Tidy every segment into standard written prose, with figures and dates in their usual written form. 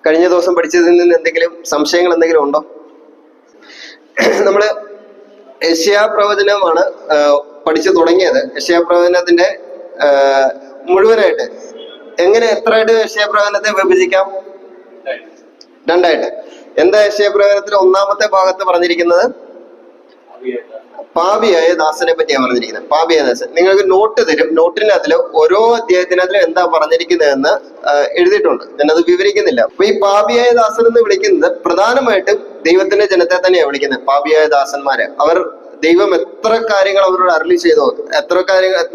കഴിഞ്ഞ ദിവസം പഠിച്ചതിൽ നിന്ന് എന്തെങ്കിലും സംശയങ്ങൾ എന്തെങ്കിലും ഉണ്ടോ? നമ്മള് യെശയ്യാ പ്രവചനമാണ് പഠിച്ചു തുടങ്ങിയത്. യെശയ്യാ പ്രവചനത്തിന്റെ മുഴുവനായിട്ട് എത്രയായിട്ട് യെശയ്യാ പ്രവചനത്തെ വിഭജിക്കാം? രണ്ടായിട്ട്. എന്താ യെശയ്യാ പ്രവചനത്തിൽ ഒന്നാമത്തെ ഭാഗത്ത് പറഞ്ഞിരിക്കുന്നത്? പാപിയായ ദാസനെ പറ്റിയാണ് പറഞ്ഞിരിക്കുന്നത്. പാപിയായ ദാസൻ. നിങ്ങൾക്ക് നോട്ട് തരും. നോട്ടിനകത്തില് ഓരോ അധ്യായത്തിനകത്തിലും എന്താ പറഞ്ഞിരിക്കുന്നതെന്ന് എഴുതിയിട്ടുണ്ട്. ഞാനത് വിവരിക്കുന്നില്ല. അപ്പൊ ഈ പാപിയായ ദാസൻ എന്ന് വിളിക്കുന്നത് പ്രധാനമായിട്ടും ദൈവത്തിന്റെ ജനത്തെ തന്നെയാണ് വിളിക്കുന്നത്. പാപിയായ ദാസന്മാരെ. അവർ ദൈവം എത്ര കാര്യങ്ങൾ അവരോട് അരുളി ചെയ്തോ,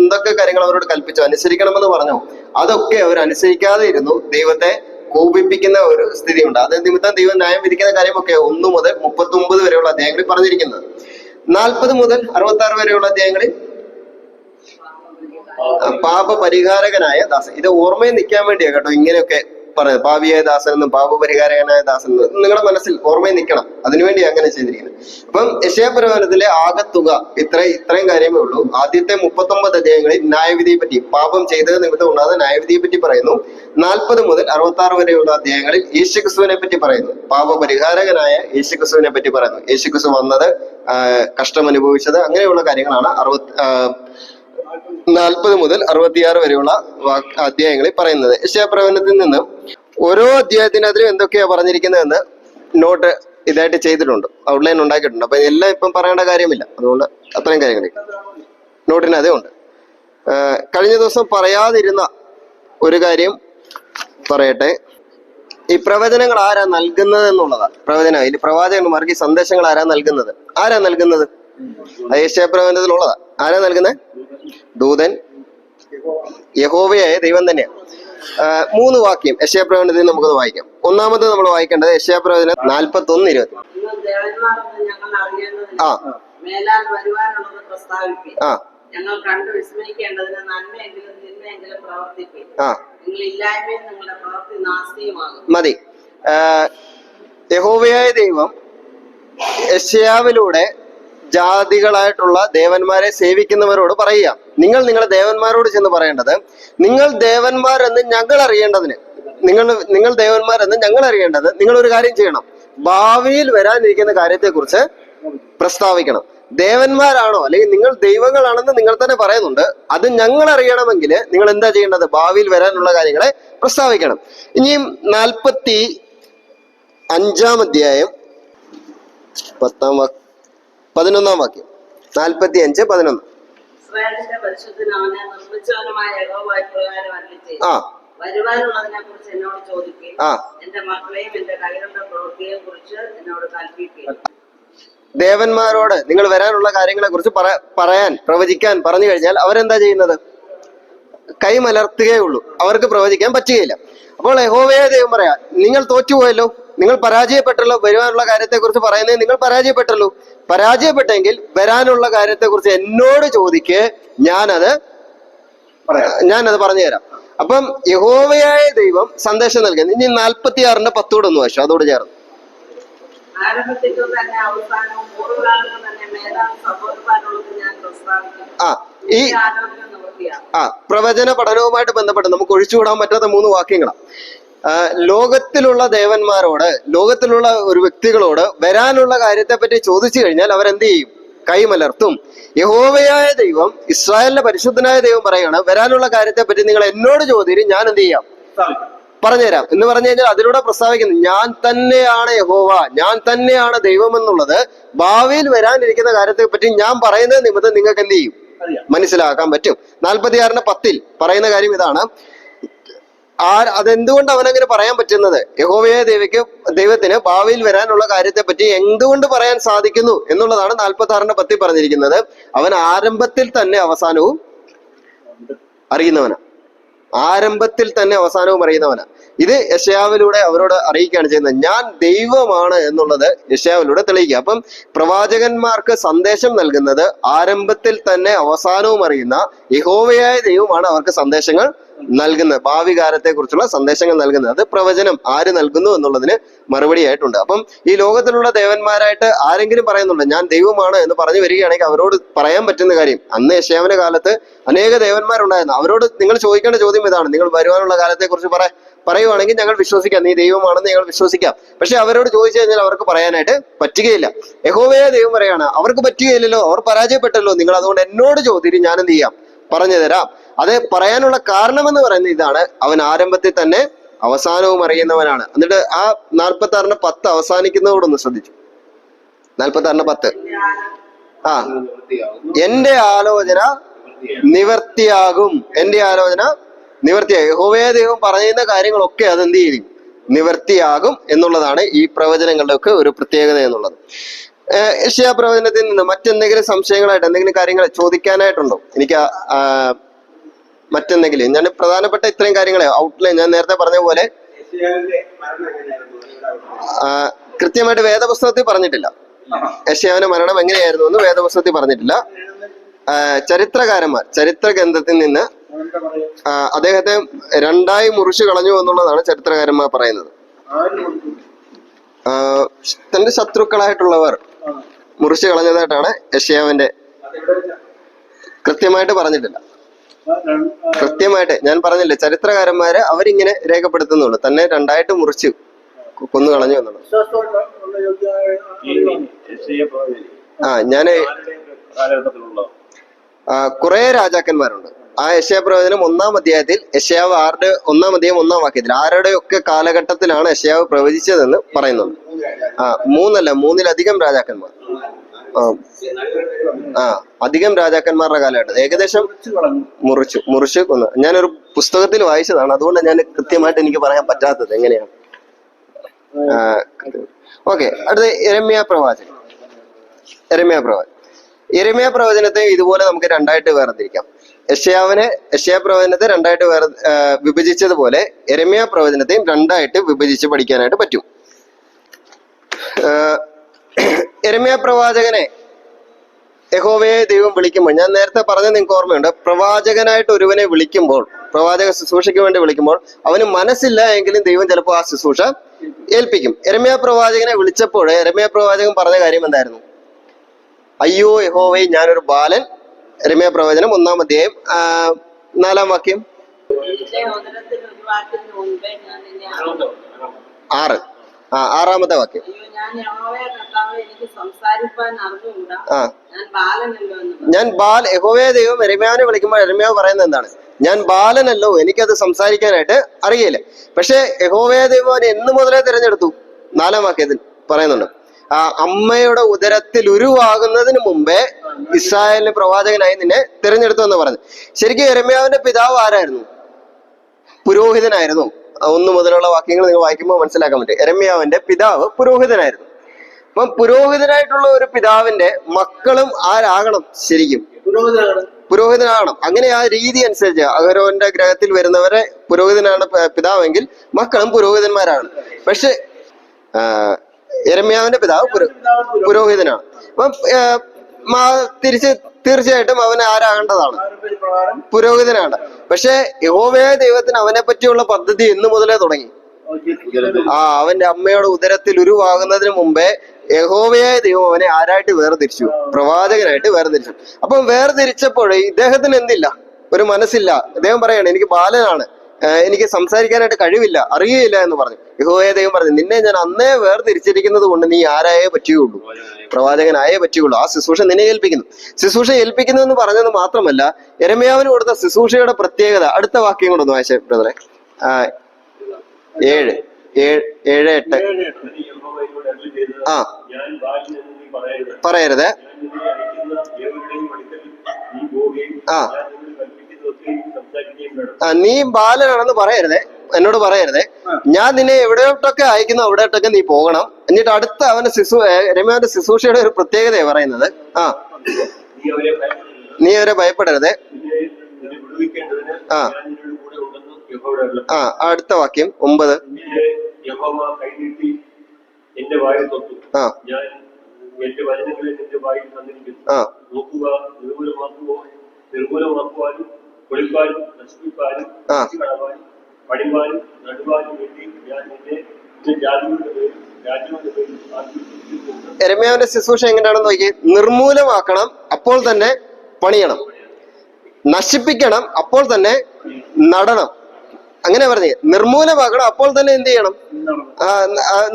എന്തൊക്കെ കാര്യങ്ങൾ അവരോട് കൽപ്പിച്ചോ, അനുസരിക്കണമെന്ന് പറഞ്ഞോ, അതൊക്കെ അവർ അനുസരിക്കാതെ ഇരുന്നു ദൈവത്തെ കോപിപ്പിക്കുന്ന ഒരു സ്ഥിതിയുണ്ട്. അത് നിമിത്തം ദൈവം ന്യായം വിധിക്കുന്ന കാര്യമൊക്കെ 1 മുതൽ 39 വരെയുള്ള അധ്യായങ്ങളിൽ പറഞ്ഞിരിക്കുന്നത്. 40 മുതൽ 66 വരെയുള്ള അധ്യായങ്ങളിൽ പാപ പരിഹാരകനായ ദാസൻ. ഇത് ഓർമ്മയിൽ നിൽക്കാൻ വേണ്ടിയാ കേട്ടോ ഇങ്ങനെയൊക്കെ പറയുന്നത്. പാപിയായ ദാസൻ എന്നും പാപ പരിഹാരകനായ ദാസൻ എന്നും നിങ്ങളുടെ മനസ്സിൽ ഓർമ്മയിൽ നിൽക്കണം. അതിനുവേണ്ടി അങ്ങനെ ചെയ്തിരിക്കുന്നത്. അപ്പം യെശയ്യാ പ്രവചനത്തിലെ ആകത്തുക ഇത്രയും കാര്യമേ ഉള്ളൂ. ആദ്യത്തെ 39 അധ്യായങ്ങളിൽ ന്യായവിധിയെ പറ്റി, പാപം ചെയ്തത് നിമിത്തം ഉണ്ടാകുന്ന ന്യായവിധിയെ പറ്റി പറയുന്നു. 40 മുതൽ 66 വരെയുള്ള അധ്യായങ്ങളിൽ യേശുക്രിസ്തുവിനെ പറ്റി പറയുന്നു. പാപ പരിഹാരകനായ യേശുക്രിസ്തുവിനെ പറ്റി പറയുന്നു. യേശുക്രിസ്തു വന്നത്, കഷ്ടം അനുഭവിച്ചത്, അങ്ങനെയുള്ള കാര്യങ്ങളാണ് 40 മുതൽ 66 വരെയുള്ള അധ്യായങ്ങളിൽ പറയുന്നത്. യെശയ്യാ പ്രവചനത്തിൽ നിന്ന് ഓരോ അധ്യായത്തിനകത്തിലും എന്തൊക്കെയാ പറഞ്ഞിരിക്കുന്നതെന്ന് നോട്ട് ഇതായിട്ട് ചെയ്തിട്ടുണ്ട്, ഔട്ട്ലൈൻ ഉണ്ടാക്കിയിട്ടുണ്ട്. അപ്പൊ എല്ലാം ഇപ്പം പറയേണ്ട കാര്യമില്ല. അതുകൊണ്ട് അത്രയും കാര്യങ്ങൾ നോട്ടിനകത്തേ ഉണ്ട്. കഴിഞ്ഞ ദിവസം പറയാതിരുന്ന ഒരു കാര്യം പറയട്ടെ. ഈ പ്രവചനങ്ങൾ ആരാ നൽകുന്നത് എന്നുള്ളതാണ്. ഇതിൽ പ്രവാചകന്മാർക്ക് ഈ സന്ദേശങ്ങൾ ആരാ നൽകുന്നത്? യെശയ്യാ പ്രവചനത്തിലുള്ളതാ. ആരാ നൽകുന്നത്? ദൂതൻ, യഹോവയായ ദൈവം തന്നെയാണ്. 3 വാക്യം യെശയ്യാ പ്രവചനത്തിൽ നമുക്കത് വായിക്കാം. ഒന്നാമത് നമ്മൾ വായിക്കേണ്ടത് യെശയ്യാ പ്രവചനം 41:20. ഞങ്ങൾ കണ്ടു വിസ്മയിക്കേണ്ടതിന് നന്മയെങ്കിലും തിന്മയെങ്കിലും പ്രവർത്തിക്കും. നിങ്ങൾ ഇല്ലായ്മയും നിങ്ങളുടെ പ്രവൃത്തി നാസ്തിയുമാകും. മതി. യഹോവയായ ദൈവം യെശയ്യാവിലൂടെ ജാതികളായിട്ടുള്ള ദേവന്മാരെ സേവിക്കുന്നവരോട് പറയുക, നിങ്ങൾ നിങ്ങളുടെ ദേവന്മാരോട് ചെന്ന് പറയേണ്ടത്, നിങ്ങൾ ദേവന്മാരെന്ന് ഞങ്ങൾ അറിയേണ്ടതിന്, നിങ്ങൾ ദേവന്മാരെന്ന് ഞങ്ങൾ അറിയേണ്ടത് നിങ്ങൾ ഒരു കാര്യം ചെയ്യണം. ഭാവിയിൽ വരാനിരിക്കുന്ന കാര്യത്തെക്കുറിച്ച് പ്രസ്താവിക്കണം. ദേവന്മാരാണോ അല്ലെങ്കിൽ നിങ്ങൾ ദൈവങ്ങളാണെന്ന് നിങ്ങൾ തന്നെ പറയുന്നുണ്ട്. അത് ഞങ്ങൾ അറിയണമെങ്കിൽ നിങ്ങൾ എന്താ ചെയ്യേണ്ടത്? ഭാവിയിൽ വരാനുള്ള കാര്യങ്ങളെ പ്രസ്താവിക്കണം. ഇനിയും 45-ാം അധ്യായം 11-ാം വാക്യം. 45:11. വരുവാനുള്ളതിനെ കുറിച്ച് എന്നോട് ചോദിക്കുകയും എന്റെ മക്കളെയും എന്റെ കൈകളുടെ പ്രവൃത്തിയെ കുറിച്ച് എന്നോട് കൽപ്പിക്കുകയും. ദേവന്മാരോട് നിങ്ങൾ വരാനുള്ള കാര്യങ്ങളെ കുറിച്ച് പ്രവചിക്കാൻ പറഞ്ഞു കഴിഞ്ഞാൽ അവരെന്താ ചെയ്യുന്നത്? കൈമലർത്തുകയുള്ളൂ. അവർക്ക് പ്രവചിക്കാൻ പറ്റുകയില്ല. അപ്പോൾ യഹോവയായ ദൈവം പറയാ, നിങ്ങൾ തോറ്റുപോയല്ലോ, നിങ്ങൾ പരാജയപ്പെട്ടല്ലോ. വരുവാനുള്ള കാര്യത്തെ കുറിച്ച് പറയുന്നത് നിങ്ങൾ പരാജയപ്പെട്ടെങ്കിൽ വരാനുള്ള കാര്യത്തെ കുറിച്ച് എന്നോട് ചോദിക്ക്, ഞാനത് പറഞ്ഞുതരാം. അപ്പം യഹോവയായ ദൈവം സന്ദേശം നൽകുന്നത്. ഇനി 46-ന്റെ 10 കൂടെ ഒന്ന് വായിച്ചു, അതോട് ചേർന്ന്. പ്രവചന പഠനവുമായിട്ട് ബന്ധപ്പെട്ട് നമുക്ക് ഒഴിച്ചുകൂടാൻ പറ്റാത്ത 3 വാക്യങ്ങളാണ്. ലോകത്തിലുള്ള ദേവന്മാരോട്, ലോകത്തിലുള്ള ഒരു വ്യക്തികളോട് വരാനുള്ള കാര്യത്തെ പറ്റി ചോദിച്ചു കഴിഞ്ഞാൽ അവരെന്ത് ചെയ്യും? കൈമലർത്തും. യഹോവയായ ദൈവം, ഇസ്രായേലിന്റെ പരിശുദ്ധനായ ദൈവം പറയാണ്, വരാനുള്ള കാര്യത്തെ പറ്റി നിങ്ങൾ എന്നോട് ചോദിച്ചു, ഞാൻ എന്ത് ചെയ്യാം? പറഞ്ഞുതരാം എന്ന് പറഞ്ഞു കഴിഞ്ഞാൽ അതിലൂടെ പ്രസ്താവിക്കുന്നു, ഞാൻ തന്നെയാണ് യഹോവ, ഞാൻ തന്നെയാണ് ദൈവം എന്നുള്ളത് ഭാവിയിൽ വരാനിരിക്കുന്ന കാര്യത്തെ പറ്റി ഞാൻ പറയുന്നത് നിമിത്തം നിങ്ങൾക്ക് എന്ത് ചെയ്യും? മനസ്സിലാക്കാൻ പറ്റും. 46-10 പറയുന്ന കാര്യം ഇതാണ്. അതെന്തുകൊണ്ട് അവനങ്ങനെ പറയാൻ പറ്റുന്നത്? യഹോവയായ ദൈവത്തിന് ഭാവിയിൽ വരാനുള്ള കാര്യത്തെ പറ്റി എന്തുകൊണ്ട് പറയാൻ സാധിക്കുന്നു എന്നുള്ളതാണ് 46-10 പറഞ്ഞിരിക്കുന്നത്. അവൻ ആരംഭത്തിൽ തന്നെ അവസാനവും അറിയുന്നവനാ. ഇത് യെശയ്യാവിലൂടെ അവരോട് അറിയിക്കുകയാണ് ചെയ്യുന്നത്. ഞാൻ ദൈവമാണ് എന്നുള്ളത് യെശയ്യാവിലൂടെ തെളിയിക്കുക. അപ്പം പ്രവാചകന്മാർക്ക് സന്ദേശം നൽകുന്നത് ആരംഭത്തിൽ തന്നെ അവസാനവും അറിയുന്ന യഹോവയായ ദൈവമാണ് അവർക്ക് സന്ദേശങ്ങൾ നൽകുന്നത്, ഭാവി കാലത്തെ കുറിച്ചുള്ള സന്ദേശങ്ങൾ നൽകുന്നത്. അത് പ്രവചനം ആര് നൽകുന്നു എന്നുള്ളതിന് മറുപടിയായിട്ടുണ്ട്. അപ്പം ഈ ലോകത്തിലുള്ള ദേവന്മാരായിട്ട് ആരെങ്കിലും പറയുന്നുണ്ട് ഞാൻ ദൈവമാണ് എന്ന് പറഞ്ഞു വരികയാണെങ്കിൽ അവരോട് പറയാൻ പറ്റുന്ന കാര്യം, അന്ന് യെശയ്യാവിന്റെ കാലത്ത് അനേക ദേവന്മാരുണ്ടായിരുന്നു. അവരോട് നിങ്ങൾ ചോദിക്കേണ്ട ചോദ്യം ഇതാണ്, നിങ്ങൾ വരുവാനുള്ള കാലത്തെ കുറിച്ച് പറയുവാണെങ്കിൽ ഞങ്ങൾ വിശ്വസിക്കാം, നീ ദൈവമാണെന്ന് ഞങ്ങൾ വിശ്വസിക്കാം. പക്ഷെ അവരോട് ചോദിച്ചു കഴിഞ്ഞാൽ അവർക്ക് പറയാനായിട്ട് പറ്റുകയില്ല. യഹോവയെ ദൈവം പറയാണ് അവർക്ക് പറ്റുകയില്ലല്ലോ, അവർ പരാജയപ്പെട്ടല്ലോ, നിങ്ങൾ അതുകൊണ്ട് എന്നോട് ചോദിച്ചിട്ട് ഞാൻ എന്ത് ചെയ്യാം, പറഞ്ഞു തരാം. അത് പറയാനുള്ള കാരണം എന്ന് പറയുന്നത് ഇതാണ്, അവൻ ആരംഭത്തിൽ തന്നെ അവസാനവും അറിയുന്നവനാണ്. എന്നിട്ട് ആ 46:10 അവസാനിക്കുന്നതോടൊന്ന് ശ്രദ്ധിച്ചു. 46:10 ആ എന്റെ ആലോചന നിവർത്തിയാകും, എന്റെ ആലോചന നിവർത്തിയാകും. യഹോവയെ ദൈവം പറയുന്ന കാര്യങ്ങളൊക്കെ അതെന്ത് ചെയ്യും, നിവർത്തിയാകും എന്നുള്ളതാണ് ഈ പ്രവചനങ്ങളുടെ ഒക്കെ ഒരു പ്രത്യേകത എന്നുള്ളത്. യെശയ്യാ പ്രവചനത്തിൽ നിന്ന് മറ്റെന്തെങ്കിലും സംശയങ്ങളായിട്ട് എന്തെങ്കിലും കാര്യങ്ങൾ ചോദിക്കാനായിട്ടുണ്ടോ? എനിക്ക് മറ്റെന്തെങ്കിലും, ഞാൻ പ്രധാനപ്പെട്ട ഇത്രയും കാര്യങ്ങളെ ഔട്ട്ലൈൻ ഞാൻ നേരത്തെ പറഞ്ഞ പോലെ കൃത്യമായിട്ട് വേദപുസ്തകത്തിൽ പറഞ്ഞിട്ടില്ല. യെശയ്യാവിന്റെ മരണം എങ്ങനെയായിരുന്നു എന്ന് വേദപുസ്തകത്തിൽ പറഞ്ഞിട്ടില്ല. ചരിത്രകാരന്മാർ ചരിത്ര ഗ്രന്ഥത്തിൽ നിന്ന് അദ്ദേഹത്തെ 2 മുറിച്ചു കളഞ്ഞു എന്നുള്ളതാണ് ചരിത്രകാരന്മാർ പറയുന്നത്. തന്റെ ശത്രുക്കളായിട്ടുള്ളവർ മുറിച്ചു കളഞ്ഞതായിട്ടാണ് യെശയ്യാവിന്റെ, കൃത്യമായിട്ട് പറഞ്ഞിട്ടില്ല. കൃത്യമായിട്ട് ഞാൻ പറഞ്ഞില്ലേ, ചരിത്രകാരന്മാര് അവരിങ്ങനെ രേഖപ്പെടുത്തുന്നുള്ളൂ, തന്നെ 2 മുറിച്ചു കൊന്നു കളഞ്ഞു എന്നുള്ളത്. ഞാന് കുറെ രാജാക്കന്മാരുണ്ട്. ആ യെശയ്യാ പ്രവചനം 1-ാം അധ്യായത്തിൽ യെശയ്യാവ് 1-ാം അധ്യായം 1-ാം വാക്യത്തിൽ ആരുടെയൊക്കെ കാലഘട്ടത്തിലാണ് യെശയ്യാവ് പ്രവചിച്ചതെന്ന് പറയുന്നുണ്ട്. 3-ലധികം രാജാക്കന്മാർ, അധികം രാജാക്കന്മാരുടെ കാലഘട്ടം ഏകദേശം മുറിച്ചു കൊന്നു. ഞാനൊരു പുസ്തകത്തിൽ വായിച്ചതാണ്, അതുകൊണ്ട് ഞാൻ കൃത്യമായിട്ട് എനിക്ക് പറയാൻ പറ്റാത്തത് എങ്ങനെയാണ്. ഓക്കെ, അടുത്ത യെരമ്യാ പ്രവാചകൻ. യെരമ്യാ പ്രവചനത്തെ ഇതുപോലെ നമുക്ക് 2ആയിട്ട് വേർതിരിക്കാം. യെശയ്യാ പ്രവചനത്തെ 2ആയിട്ട് വിഭജിച്ചതുപോലെ യെരമ്യാ പ്രവചനത്തെയും 2ആയിട്ട് വിഭജിച്ച് പഠിക്കാനായിട്ട് പറ്റും. യെരമ്യാ പ്രവാചകനെ യഹോവയെ ദൈവം വിളിക്കുമ്പോൾ, ഞാൻ നേരത്തെ പറഞ്ഞത് നിങ്ങൾക്ക് ഓർമ്മയുണ്ട്, പ്രവാചകനായിട്ട് ഒരുവനെ വിളിക്കുമ്പോൾ, പ്രവാചക ശുശ്രൂഷയ്ക്ക് വേണ്ടി വിളിക്കുമ്പോൾ അവന് മനസ്സില്ല എങ്കിലും ദൈവം ചിലപ്പോൾ ആ ശുശ്രൂഷ ഏൽപ്പിക്കും. യെരമ്യാ പ്രവാചകനെ വിളിച്ചപ്പോൾ യെരമ്യാ പ്രവാചകൻ പറഞ്ഞ കാര്യം എന്തായിരുന്നു? അയ്യോ യഹോവേ ഞാനൊരു ബാലൻ. യെരമ്യാ പ്രവചനം 1-ാം അധ്യായം 4-ാം വാക്യം 6-ാമത്തെ വാക്യം. ഞാൻ യഹോവയെ ദൈവം യെരമ്യാവിനെ വിളിക്കുമ്പോൾ യെരമ്യാവ് പറയുന്നത് എന്താണ്? ഞാൻ ബാലനല്ലോ, എനിക്കത് സംസാരിക്കാനായിട്ട് അറിയില്ല. പക്ഷെ യഹോവയെ ദൈവം അവനെ എന്ന് മുതലേ തിരഞ്ഞെടുത്തു? 4-ാം വാക്യത്തിൽ പറയുന്നുണ്ട്, അമ്മയുടെ ഉദരത്തിൽ ഉരുവാകുന്നതിന് മുമ്പേ ഇസ്രായേലിന്റെ പ്രവാചകനായി നിന്നെ തിരഞ്ഞെടുത്തു എന്ന് പറഞ്ഞു. ശരിക്കും യെരമ്യാവിന്റെ പിതാവ് ആരായിരുന്നു? പുരോഹിതനായിരുന്നു. 1 മുതലുള്ള വാക്യങ്ങൾ നിങ്ങൾ വായിക്കുമ്പോൾ മനസ്സിലാക്കാൻ പറ്റും. യെരമ്യാവിന്റെ പിതാവ് പുരോഹിതനായിരുന്നു. അപ്പം പുരോഹിതനായിട്ടുള്ള ഒരു പിതാവിന്റെ മക്കളും ആരാകണം? ശരിക്കും പുരോഹിതനാകണം. അങ്ങനെ ആ രീതി അനുസരിച്ച് അഹരോന്റെ ഗ്രഹത്തിൽ വരുന്നവരെ പുരോഹിതനാണ് പിതാവെങ്കിൽ മക്കളും പുരോഹിതന്മാരാണ്. പക്ഷെ യെരമ്യാവിന്റെ പിതാവ് പുരോഹിതനാണ്. അപ്പം തീർച്ചയായിട്ടും അവൻ ആരാകേണ്ടതാണ്? പുരോഹിതനാണ്. പക്ഷെ യഹോവയായ ദൈവത്തിന് അവനെ പറ്റിയുള്ള പദ്ധതി എന്ന് മുതലേ തുടങ്ങി. അവന്റെ അമ്മയുടെ ഉദരത്തിൽ ഉരുവാകുന്നതിന് മുമ്പേ യഹോവയായ ദൈവം അവനെ ആരായിട്ട് വേർതിരിച്ചു? പ്രവാചകനായിട്ട് വേർതിരിച്ചു. അപ്പം വേർതിരിച്ചപ്പോൾ ഇദ്ദേഹത്തിന് എന്തില്ല? ഒരു മനസ്സില്ല. അദ്ദേഹം പറയാണ് എനിക്ക് ബാലനാണ്, എനിക്ക് സംസാരിക്കാനായിട്ട് കഴിവില്ല, അറിയുകയില്ല എന്ന് പറഞ്ഞു. യഹോവയായ ദൈവം പറഞ്ഞു, നിന്നെ ഞാൻ അന്നേ വേർതിരിച്ചിരിക്കുന്നത് കൊണ്ട് നീ ആരായേ പറ്റുകയുള്ളൂ? പ്രവാചകനായേ പറ്റുകയുള്ളൂ. ആ ശുശ്രൂഷ നിന്നെ ഏൽപ്പിക്കുന്നു. ശുശ്രൂഷ ഏൽപ്പിക്കുന്നു എന്ന് പറഞ്ഞത് മാത്രമല്ല, യെരമ്യാവിന് കൊടുത്ത ശുശ്രൂഷയുടെ പ്രത്യേകത അടുത്ത വാക്യം കൊണ്ടൊന്ന് വായിച്ചേ ബ്രദറെ. 7, 8 പറയരുത്. നീ ബാലനാണെന്ന് പറയരുതേ, എന്നോട് പറയരുതേ. ഞാൻ നിന്നെ എവിടെയോട്ടൊക്കെ അയക്കുന്നു അവിടെയോട്ടൊക്കെ നീ പോകണം. എന്നിട്ട് അടുത്ത അവന്റെ യെരമ്യാവിന്റെ ശുശ്രൂഷയുടെ ഒരു പ്രത്യേകതയാണ് പറയുന്നത്. നീ അവരെ ഭയപ്പെടരുത്. അടുത്ത വാക്യം 9. ഒളിപ്പാനും നശിപ്പിപ്പാനും ആ കളവാനും പടിവാനും നടുവാനും വേണ്ടി ഞാൻ നിന്നെ ജാതികളുടെ പേരും രാജ്യങ്ങളുടെ പേരും ആത്മീയ യെരമ്യാവിന്റെ ശുശ്രൂഷ എങ്ങനെയാണെന്ന് നോക്കി. നിർമൂലമാക്കണം, അപ്പോൾ തന്നെ പണിയണം. നശിപ്പിക്കണം, അപ്പോൾ തന്നെ നടണം. അങ്ങനെ പറഞ്ഞേ. നിർമൂലമാക്കണം, അപ്പോൾ തന്നെ എന്ത് ചെയ്യണം?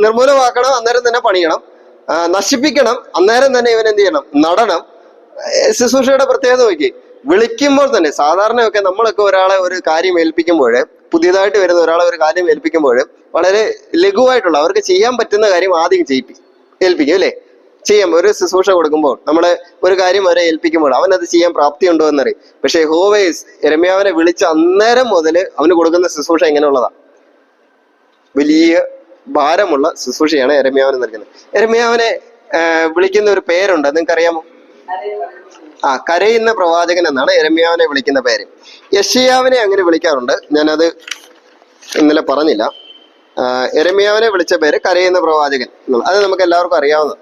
നിർമൂലമാക്കണം, അന്നേരം തന്നെ പണിയണം. നശിപ്പിക്കണം, അന്നേരം തന്നെ ഇവൻ എന്ത് ചെയ്യണം? നടണം. ശുശ്രൂഷയുടെ പ്രത്യേകത നോക്കി. വിളിക്കുമ്പോൾ തന്നെ സാധാരണയൊക്കെ നമ്മളൊക്കെ ഒരാളെ ഒരു കാര്യം ഏൽപ്പിക്കുമ്പോൾ, പുതിയതായിട്ട് വരുന്ന ഒരാളെ ഒരു കാര്യം ഏൽപ്പിക്കുമ്പോൾ വളരെ ലഘുവായിട്ടുള്ള അവർക്ക് ചെയ്യാൻ പറ്റുന്ന കാര്യം ആദ്യം ഏൽപ്പിക്കും അല്ലേ? ചെയ്യാം. ഒരു ശുശ്രൂഷ കൊടുക്കുമ്പോൾ നമ്മളെ ഒരു കാര്യം അവരെ ഏൽപ്പിക്കുമ്പോൾ അവൻ അത് ചെയ്യാൻ പ്രാപ്തി ഉണ്ടോ എന്നറിയും. പക്ഷെ യഹോവ യെരമ്യാവിനെ വിളിച്ച അന്നേരം മുതൽ അവന് കൊടുക്കുന്ന ശുശ്രൂഷ എങ്ങനെയുള്ളതാ? വലിയ ഭാരമുള്ള ശുശ്രൂഷയാണ് യെരമ്യാവിന് നൽകുന്നത്. യെരമ്യാവിനെ വിളിക്കുന്ന ഒരു പേരുണ്ട്, നിങ്ങൾക്ക് അറിയാമോ? കരയുന്ന പ്രവാചകൻ എന്നാണ് യെരമ്യാവിനെ വിളിക്കുന്ന പേര്. യെശയ്യാവിനെ അങ്ങനെ വിളിക്കാറുണ്ട്, ഞാനത് ഇന്നലെ പറഞ്ഞില്ല. യെരമ്യാവിനെ വിളിച്ച പേര് കരയുന്ന പ്രവാചകൻ, അത് നമുക്ക് എല്ലാവർക്കും അറിയാവുന്നത്.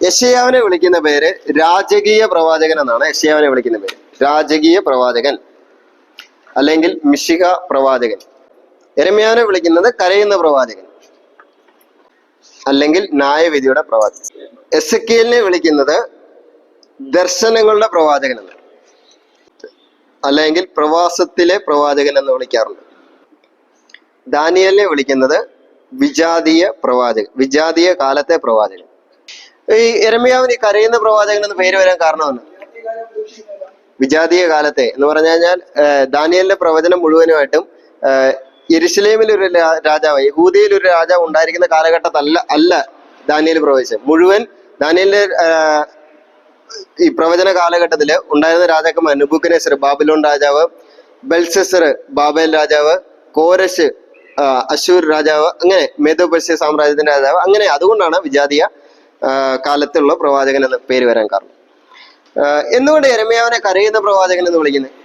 യെശയ്യാവിനെ വിളിക്കുന്ന പേര് രാജകീയ പ്രവാചകൻ എന്നാണ്. യെശയ്യാവിനെ വിളിക്കുന്ന പേര് രാജകീയ പ്രവാചകൻ അല്ലെങ്കിൽ മിശിഹ പ്രവാചകൻ. യെരമ്യാവിനെ വിളിക്കുന്നത് കരയുന്ന പ്രവാചകൻ അല്ലെങ്കിൽ ന്യായവിധിയുടെ പ്രവാചകൻ. എസെക്കിയേലിനെ വിളിക്കുന്നത് ദർശനങ്ങളുടെ പ്രവാചകൻ എന്ന്, അല്ലെങ്കിൽ പ്രവാസത്തിലെ പ്രവാചകൻ എന്ന് വിളിക്കാറുണ്ട്. ദാനിയേലിനെ വിളിക്കുന്നത് വിജാതീയ പ്രവാചകൻ, വിജാതീയ കാലത്തെ പ്രവാചകൻ. ഈ യെരമ്യാവിന് ഈ കരയുന്ന പ്രവാചകൻ എന്ന് പേര് വരാൻ കാരണമാണ് വിജാതീയ കാലത്തെ എന്ന് പറഞ്ഞു കഴിഞ്ഞാൽ ദാനിയേലിന്റെ പ്രവചനം മുഴുവനുമായിട്ടും യെരുശലേമിൽ ഒരു രാജാവ്, യഹൂദയിൽ ഒരു രാജാവ് ഉണ്ടായിരിക്കുന്ന കാലഘട്ടത്തല്ല ദാനിയേൽ പ്രവചിച്ചത്. മുഴുവൻ ദാനിയേലിന്റെ ഈ പ്രവചന കാലഘട്ടത്തില് ഉണ്ടായിരുന്ന രാജാക്കന്മാർ നെബൂഖദ്നേസർ ബാബിലോൺ രാജാവ്, ബെൽഷസ്സർ ബാബേൽ രാജാവ്, കോരശ് അശൂർ രാജാവ്, അങ്ങനെ മേദോ പെർഷ്യ സാമ്രാജ്യത്തിന്റെ രാജാവ്, അങ്ങനെ അതുകൊണ്ടാണ് വിജാതീയ കാലത്തുള്ള പ്രവാചകൻ എന്ന് പേര് വരാൻ കാരണം. എന്തുകൊണ്ട് യെരമ്യാവിനെ കരയുന്ന പ്രവാചകൻ എന്ന് വിളിക്കുന്നത്?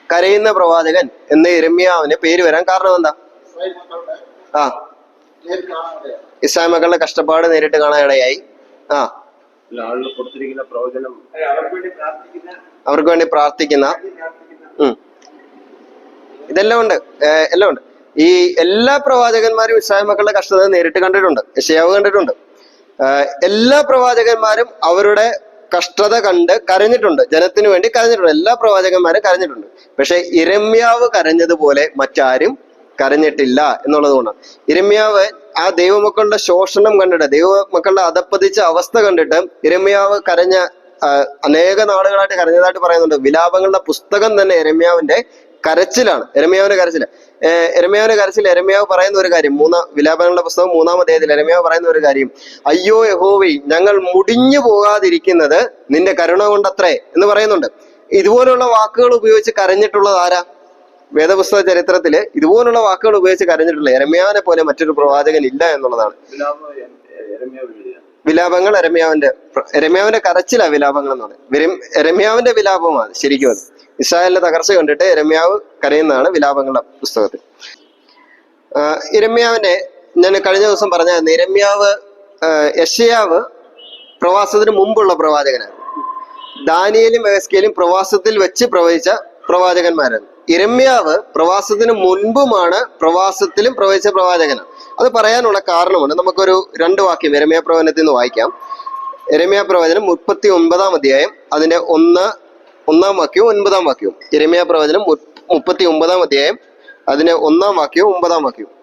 കരയുന്ന പ്രവാചകൻ എന്ന് യെരമ്യാവിന് പേര് വരാൻ കാരണം എന്താ? ഇസ്രായേൽ മക്കളുടെ കഷ്ടപ്പാട് നേരിട്ട് കാണാൻ ഇടയായി. കൊടുത്തിരിക്കുന്ന പ്രവചനം അവർക്ക് വേണ്ടി പ്രാർത്ഥിക്കുന്ന ഇതെല്ലാം ഉണ്ട്, എല്ലാം ഉണ്ട്. ഈ എല്ലാ പ്രവാചകന്മാരും ഇസ്രായേൽ മക്കളുടെ കഷ്ടത നേരിട്ട് കണ്ടിട്ടുണ്ട്. യെശയ്യാവ് കണ്ടിട്ടുണ്ട്. എല്ലാ പ്രവാചകന്മാരും അവരുടെ കഷ്ടത കണ്ട് കരഞ്ഞിട്ടുണ്ട്, ജനത്തിന് വേണ്ടി കരഞ്ഞിട്ടുണ്ട്. എല്ലാ പ്രവാചകന്മാരും കരഞ്ഞിട്ടുണ്ട്. പക്ഷെ യിരെമ്യാവ് കരഞ്ഞതുപോലെ മറ്റാരും കരഞ്ഞിട്ടില്ല എന്നുള്ളത് കൊണ്ടാണ്. യിരെമ്യാവ് ആ ദൈവമക്കളുടെ ശോഷണം കണ്ടിട്ട്, ദൈവമക്കളുടെ അധപ്പതിച്ച അവസ്ഥ കണ്ടിട്ട് യിരെമ്യാവ് കരഞ്ഞ അനേക നാളുകളായിട്ട് കരഞ്ഞതായിട്ട് പറയുന്നുണ്ട്. വിലാപങ്ങളുടെ പുസ്തകം തന്നെ യെരമ്യാവിന്റെ കരച്ചിലാണ്. യെരമ്യാവിന്റെ കരച്ചിൽ യെരമ്യാവ് പറയുന്ന ഒരു കാര്യം, വിലാപങ്ങളുടെ പുസ്തകം 3-ാം അധ്യായത്തിൽ യെരമ്യാവ് പറയുന്ന ഒരു കാര്യം, അയ്യോ യഹോവേ, ഞങ്ങൾ മുടിഞ്ഞു പോകാതിരിക്കുന്നത് നിന്റെ കരുണ കൊണ്ടത്രേ എന്ന് പറയുന്നുണ്ട്. ഇതുപോലുള്ള വാക്കുകൾ ഉപയോഗിച്ച് കരഞ്ഞിട്ടുള്ളത് ആരാ? വേദപുസ്തക ചരിത്രത്തില് ഇതുപോലുള്ള വാക്കുകൾ ഉപയോഗിച്ച് കരഞ്ഞിട്ടുള്ള യെരമ്യാവിനെ പോലെ മറ്റൊരു പ്രവാചകൻ ഇല്ല എന്നുള്ളതാണ്. വിലാപങ്ങൾ യെരമ്യാവിന്റെ കരച്ചിലാ വിലാപങ്ങൾ എന്ന് പറയുന്നത്. യെരമ്യാവിന്റെ വിലാപമാണ് ശരിക്കും അത്. ഇസ്രായേലിന്റെ തകർച്ച കണ്ടിട്ട് യെരമ്യാവ് കരയുന്നതാണ് വിലാപങ്ങളുടെ പുസ്തകത്തിൽ. യെരമ്യാവിനെ ഞാൻ കഴിഞ്ഞ ദിവസം പറഞ്ഞായിരുന്നു. യെശയ്യാവ് പ്രവാസത്തിന് മുമ്പുള്ള പ്രവാചകനാണ്. ദാനിയേലും എഹെസ്കേലും പ്രവാസത്തിൽ വെച്ച് പ്രവചിച്ച പ്രവാചകന്മാരാണ്. യിരെമ്യാവ് പ്രവാസത്തിന് മുൻപുമാണ് പ്രവാസത്തിലും പ്രവചിച്ച പ്രവാചകനാണ്. അത് പറയാനുള്ള കാരണമുണ്ട്. നമുക്കൊരു 2 വാക്യം യെരമ്യാ പ്രവചനത്തിൽ നിന്ന് വായിക്കാം. യെരമ്യാ പ്രവചനം 39-ാം അധ്യായം അതിന്റെ 1-ാം വാക്യവും 9-ാം വാക്യവും. യെരമ്യാ പ്രവചനം 39-ാം അധ്യായം അതിന്റെ 1-ാം വാക്യവും 9-ാം വാക്യവും.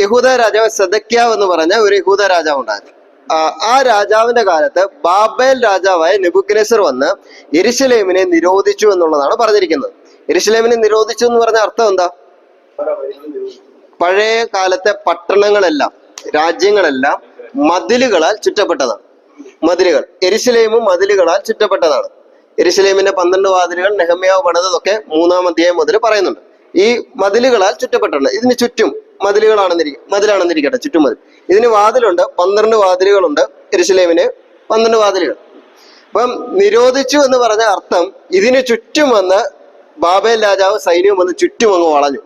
യഹൂദ രാജാവ് സെദക്യാവ് എന്ന് പറഞ്ഞ ഒരു യഹൂദ രാജാവ് ഉണ്ടായിരുന്നു. ആ രാജാവിന്റെ കാലത്ത് ബാബേൽ രാജാവായ നെബൂഖദ്നേസർ വന്ന് യെരുശലേമിനെ നിരോധിച്ചു എന്നുള്ളതാണ് പറഞ്ഞിരിക്കുന്നത്. യെരുശലേമിനെ നിരോധിച്ചു എന്ന് പറഞ്ഞ അർത്ഥം എന്താ? പഴയ കാലത്തെ പട്ടണങ്ങളെല്ലാം, രാജ്യങ്ങളെല്ലാം മതിലുകളാൽ ചുറ്റപ്പെട്ടതാണ്. യെരുശലേമും മതിലുകളാൽ ചുറ്റപ്പെട്ടതാണ്. യെരുശലേമിന്റെ 12 വാതിലുകൾ നെഹമ്യാവ് പണിതൊക്കെ 3-ാം അധ്യായം മുതൽ പറയുന്നുണ്ട്. ഈ മതിലുകളാൽ ചുറ്റപ്പെട്ടുണ്ട്. ഇതിന് ചുറ്റും മതിലാണെന്നിരിക്കട്ടെ, ചുറ്റുമതിൽ. ഇതിന് വാതിലുണ്ട്, 12 വാതിലുകളുണ്ട്. യെരുശലേമിന് 12 വാതിലുകൾ. അപ്പം നിരോധിച്ചു എന്ന് പറഞ്ഞ അർത്ഥം ഇതിന് ചുറ്റും വന്ന് ബാബേൽ രാജാവ് സൈന്യവും വന്ന് ചുറ്റും അങ്ങ് വളഞ്ഞു.